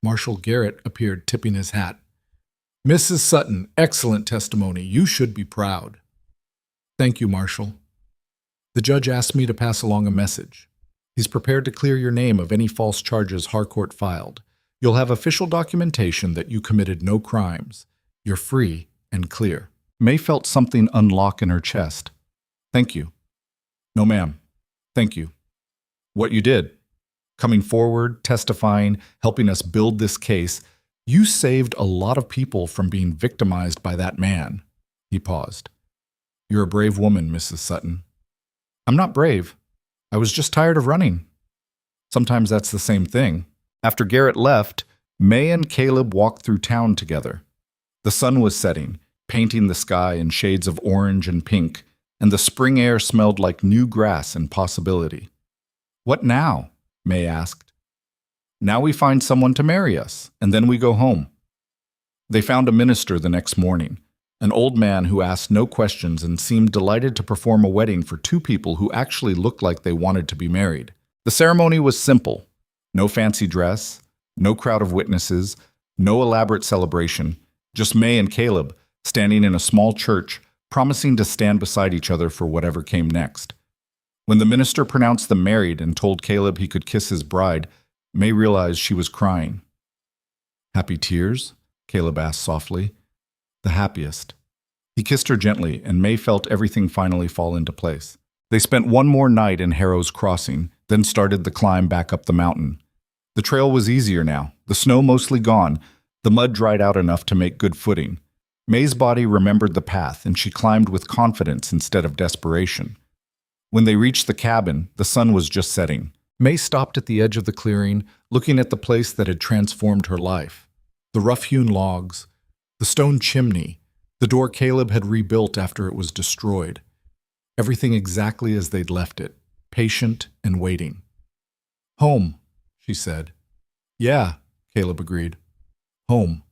Marshal Garrett appeared, tipping his hat. "Mrs. Sutton, excellent testimony. You should be proud." "Thank you, Marshal. The judge asked me to pass along a message. He's prepared to clear your name of any false charges Harcourt filed. You'll have official documentation that you committed no crimes. You're free and clear." May felt something unlock in her chest. "Thank you." "No, ma'am. Thank you. What you did, coming forward, testifying, helping us build this case, you saved a lot of people from being victimized by that man." He paused. "You're a brave woman, Mrs. Sutton." "I'm not brave. I was just tired of running." Sometimes that's the same thing. After Garrett left, May and Caleb walked through town together. The sun was setting, painting the sky in shades of orange and pink, and the spring air smelled like new grass and possibility. "What now?" May asked. "Now we find someone to marry us, and then we go home." They found a minister the next morning, an old man who asked no questions and seemed delighted to perform a wedding for two people who actually looked like they wanted to be married. The ceremony was simple. No fancy dress, no crowd of witnesses, no elaborate celebration, just May and Caleb standing in a small church, promising to stand beside each other for whatever came next. When the minister pronounced them married and told Caleb he could kiss his bride, May realized she was crying. "Happy tears?" Caleb asked softly. "The happiest." He kissed her gently, and May felt everything finally fall into place. They spent one more night in Harrow's Crossing, then started the climb back up the mountain. The trail was easier now, the snow mostly gone, the mud dried out enough to make good footing. May's body remembered the path, and she climbed with confidence instead of desperation. When they reached the cabin, the sun was just setting. May stopped at the edge of the clearing, looking at the place that had transformed her life. The rough-hewn logs, the stone chimney, the door Caleb had rebuilt after it was destroyed. Everything exactly as they'd left it, patient and waiting. "Home," she said. "Yeah," Caleb agreed. "Home."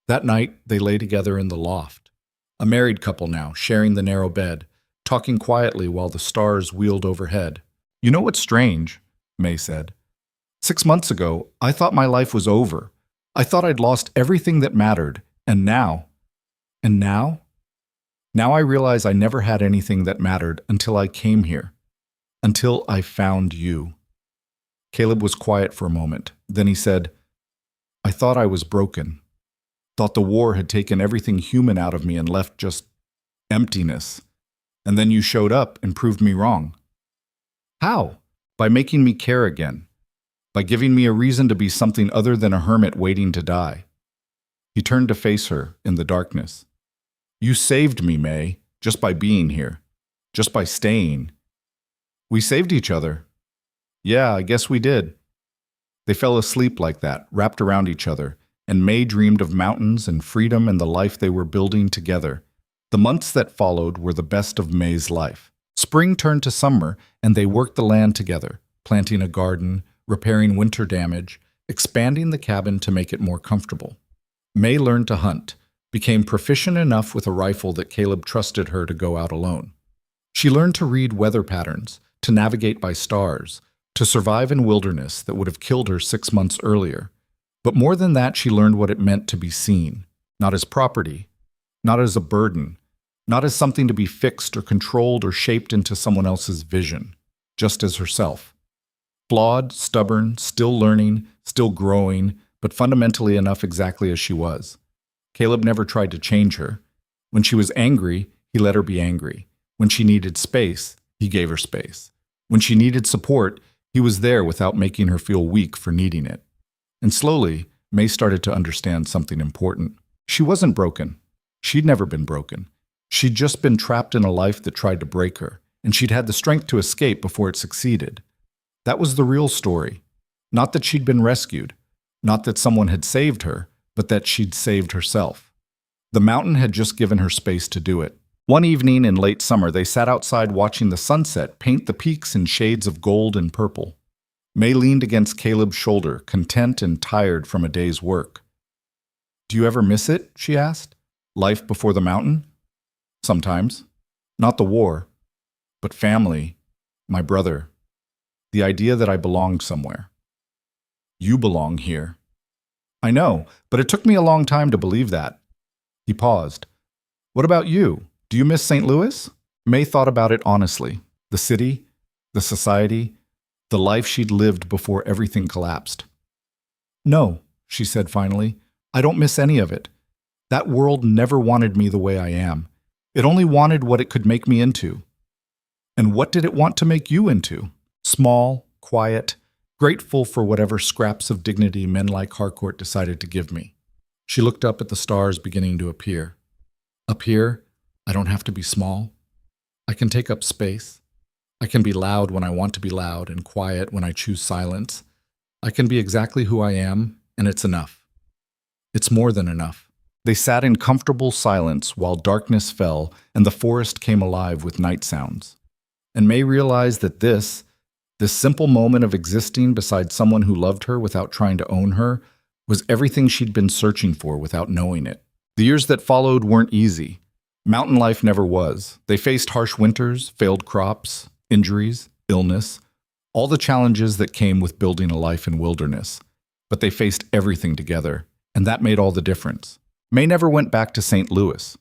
That night, they lay together in the loft. A married couple now, sharing the narrow bed, talking quietly while the stars wheeled overhead. "You know what's strange?" May said. "6 months ago, I thought my life was over. I thought I'd lost everything that mattered, and now? Now I realize I never had anything that mattered until I came here. Until I found you." Caleb was quiet for a moment. Then he said, "I thought I was broken. Thought the war had taken everything human out of me and left just emptiness. And then you showed up and proved me wrong." "How?" "By making me care again. By giving me a reason to be something other than a hermit waiting to die." He turned to face her in the darkness. "You saved me, May, just by being here. Just by staying." "We saved each other." "Yeah, I guess we did." They fell asleep like that, wrapped around each other, and May dreamed of mountains and freedom and the life they were building together. The months that followed were the best of May's life. Spring turned to summer, and they worked the land together, planting a garden, repairing winter damage, expanding the cabin to make it more comfortable. May learned to hunt, became proficient enough with a rifle that Caleb trusted her to go out alone. She learned to read weather patterns, to navigate by stars, to survive in wilderness that would have killed her 6 months earlier. But more than that, she learned what it meant to be seen, not as property, not as a burden, not as something to be fixed or controlled or shaped into someone else's vision, just as herself. Flawed, stubborn, still learning, still growing, but fundamentally enough exactly as she was. Caleb never tried to change her. When she was angry, he let her be angry. When she needed space, he gave her space. When she needed support, he was there without making her feel weak for needing it. And slowly, May started to understand something important. She wasn't broken. She'd never been broken. She'd just been trapped in a life that tried to break her, and she'd had the strength to escape before it succeeded. That was the real story. Not that she'd been rescued, not that someone had saved her, but that she'd saved herself. The mountain had just given her space to do it. One evening in late summer, they sat outside watching the sunset paint the peaks in shades of gold and purple. May leaned against Caleb's shoulder, content and tired from a day's work. "Do you ever miss it?" she asked. "Life before the mountain?" "Sometimes. Not the war, but family, my brother. The idea that I belonged somewhere." "You belong here." "I know, but it took me a long time to believe that." He paused. "What about you? Do you miss St. Louis?" May thought about it honestly. The city, the society, the life she'd lived before everything collapsed. "No," she said finally. "I don't miss any of it. That world never wanted me the way I am. It only wanted what it could make me into." "And what did it want to make you into?" "Small, quiet, grateful for whatever scraps of dignity men like Harcourt decided to give me." She looked up at the stars beginning to appear. "Up here, I don't have to be small. I can take up space. I can be loud when I want to be loud and quiet when I choose silence. I can be exactly who I am, and it's enough. It's more than enough." They sat in comfortable silence while darkness fell and the forest came alive with night sounds. And May realized that this simple moment of existing beside someone who loved her without trying to own her, was everything she'd been searching for without knowing it. The years that followed weren't easy. Mountain life never was. They faced harsh winters, failed crops, injuries, illness, all the challenges that came with building a life in wilderness. But they faced everything together, and that made all the difference. May never went back to St. Louis.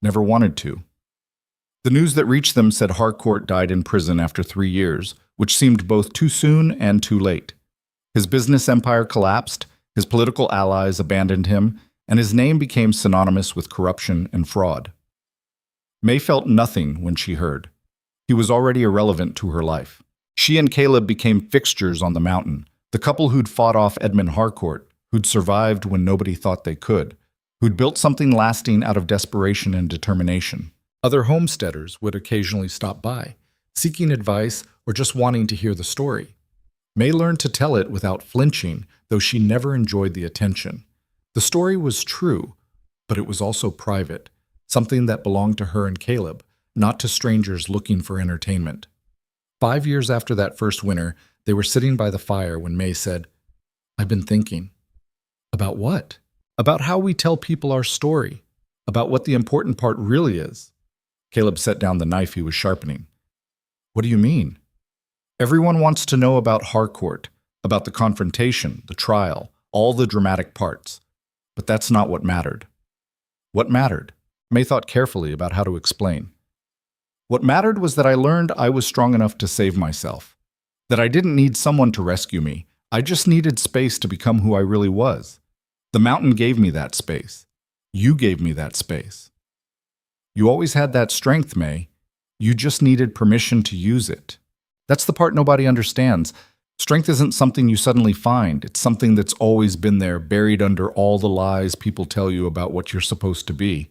Never wanted to. The news that reached them said Harcourt died in prison after 3 years, which seemed both too soon and too late. His business empire collapsed, his political allies abandoned him, and his name became synonymous with corruption and fraud. May felt nothing when she heard. He was already irrelevant to her life. She and Caleb became fixtures on the mountain, The couple who'd fought off Edmund Harcourt, who'd survived when nobody thought they could, who'd built something lasting out of desperation and determination. Other homesteaders would occasionally stop by, seeking advice or just wanting to hear the story. May learned to tell it without flinching, though she never enjoyed the attention. The story was true, but it was also private, something that belonged to her and Caleb, not to strangers looking for entertainment. 5 years after that first winter, they were sitting by the fire when May said, "I've been thinking." "About what?" "About how we tell people our story, about what the important part really is." Caleb set down the knife he was sharpening. "What do you mean?" "Everyone wants to know about Harcourt, about the confrontation, the trial, all the dramatic parts. But that's not what mattered." "What mattered?" May thought carefully about how to explain. "What mattered was that I learned I was strong enough to save myself, that I didn't need someone to rescue me. I just needed space to become who I really was. The mountain gave me that space. You gave me that space. You always had that strength, May. You just needed permission to use it. That's the part nobody understands. Strength isn't something you suddenly find. It's something that's always been there, buried under all the lies people tell you about what you're supposed to be."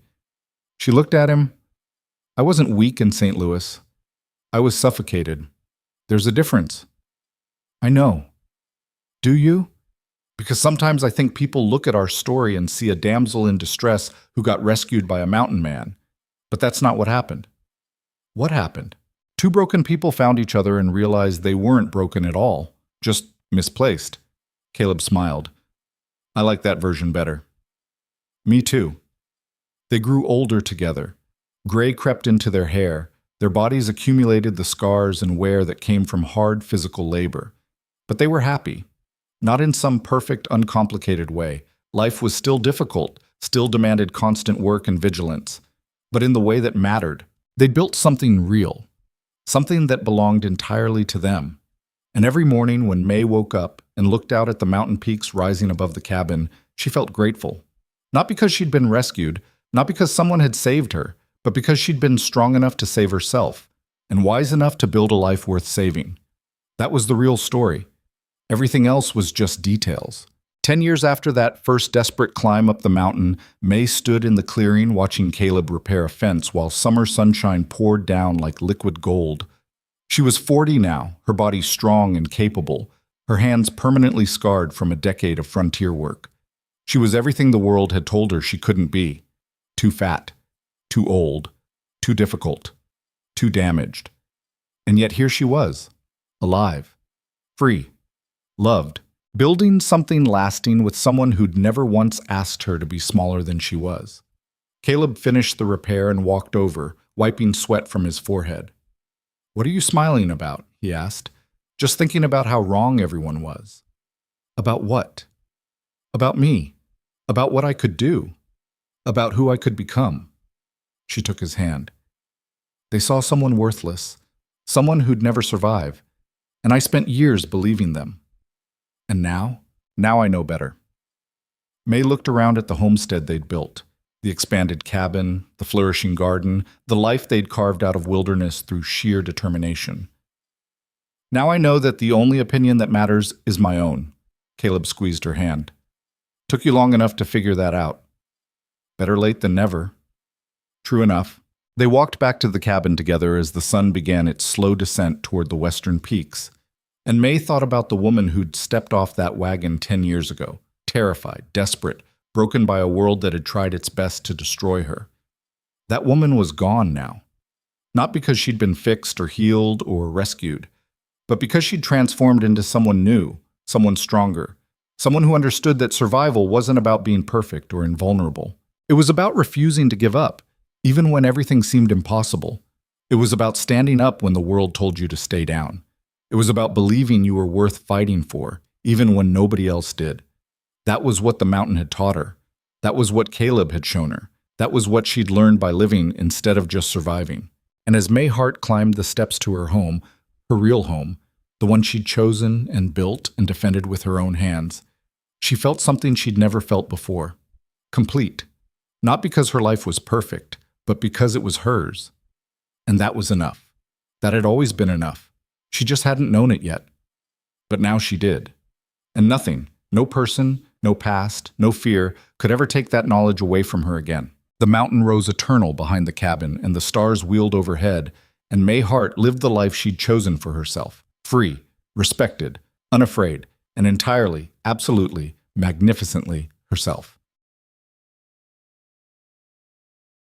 She looked at him. "I wasn't weak in St. Louis. I was suffocated. There's a difference." "I know." "Do you?" "Because sometimes I think people look at our story and see a damsel in distress who got rescued by a mountain man. But that's not what happened." "What happened?" "Two broken people found each other and realized they weren't broken at all, just misplaced." Caleb smiled. "I like that version better." "Me too." They grew older together. Gray crept into their hair. Their bodies accumulated the scars and wear that came from hard physical labor. But they were happy. Not in some perfect, uncomplicated way. Life was still difficult, still demanded constant work and vigilance. But in the way that mattered. They'd built something real. Something that belonged entirely to them. And every morning when May woke up and looked out at the mountain peaks rising above the cabin, she felt grateful. Not because she'd been rescued, not because someone had saved her, but because she'd been strong enough to save herself, and wise enough to build a life worth saving. That was the real story. Everything else was just details. 10 years after that first desperate climb up the mountain, May stood in the clearing watching Caleb repair a fence while summer sunshine poured down like liquid gold. She was 40 now, her body strong and capable, her hands permanently scarred from a decade of frontier work. She was everything the world had told her she couldn't be. Too fat, too old, too difficult, too damaged. And yet here she was, alive, free, loved, building something lasting with someone who'd never once asked her to be smaller than she was. Caleb finished the repair and walked over, wiping sweat from his forehead. "What are you smiling about?" he asked. "Just thinking about how wrong everyone was." "About what?" "About me. About what I could do. About who I could become." She took his hand. "They saw someone worthless, someone who'd never survive, and I spent years believing them. And now I know better." May looked around at the homestead they'd built, the expanded cabin, the flourishing garden, the life they'd carved out of wilderness through sheer determination. "Now I know that the only opinion that matters is my own." Caleb squeezed her hand. "Took you long enough to figure that out." "Better late than never." "True enough." They walked back to the cabin together as the sun began its slow descent toward the western peaks. And May thought about the woman who'd stepped off that wagon 10 years ago, terrified, desperate, broken by a world that had tried its best to destroy her. That woman was gone now. Not because she'd been fixed or healed or rescued, but because she'd transformed into someone new, someone stronger, someone who understood that survival wasn't about being perfect or invulnerable. It was about refusing to give up, even when everything seemed impossible. It was about standing up when the world told you to stay down. It was about believing you were worth fighting for, even when nobody else did. That was what the mountain had taught her. That was what Caleb had shown her. That was what she'd learned by living instead of just surviving. And as May Hart climbed the steps to her home, her real home, the one she'd chosen and built and defended with her own hands, she felt something she'd never felt before. Complete. Not because her life was perfect, but because it was hers. And that was enough. That had always been enough. She just hadn't known it yet. But now she did. And nothing, no person, no past, no fear, could ever take that knowledge away from her again. The mountain rose eternal behind the cabin, and the stars wheeled overhead, and May Hart lived the life she'd chosen for herself. Free, respected, unafraid, and entirely, absolutely, magnificently herself.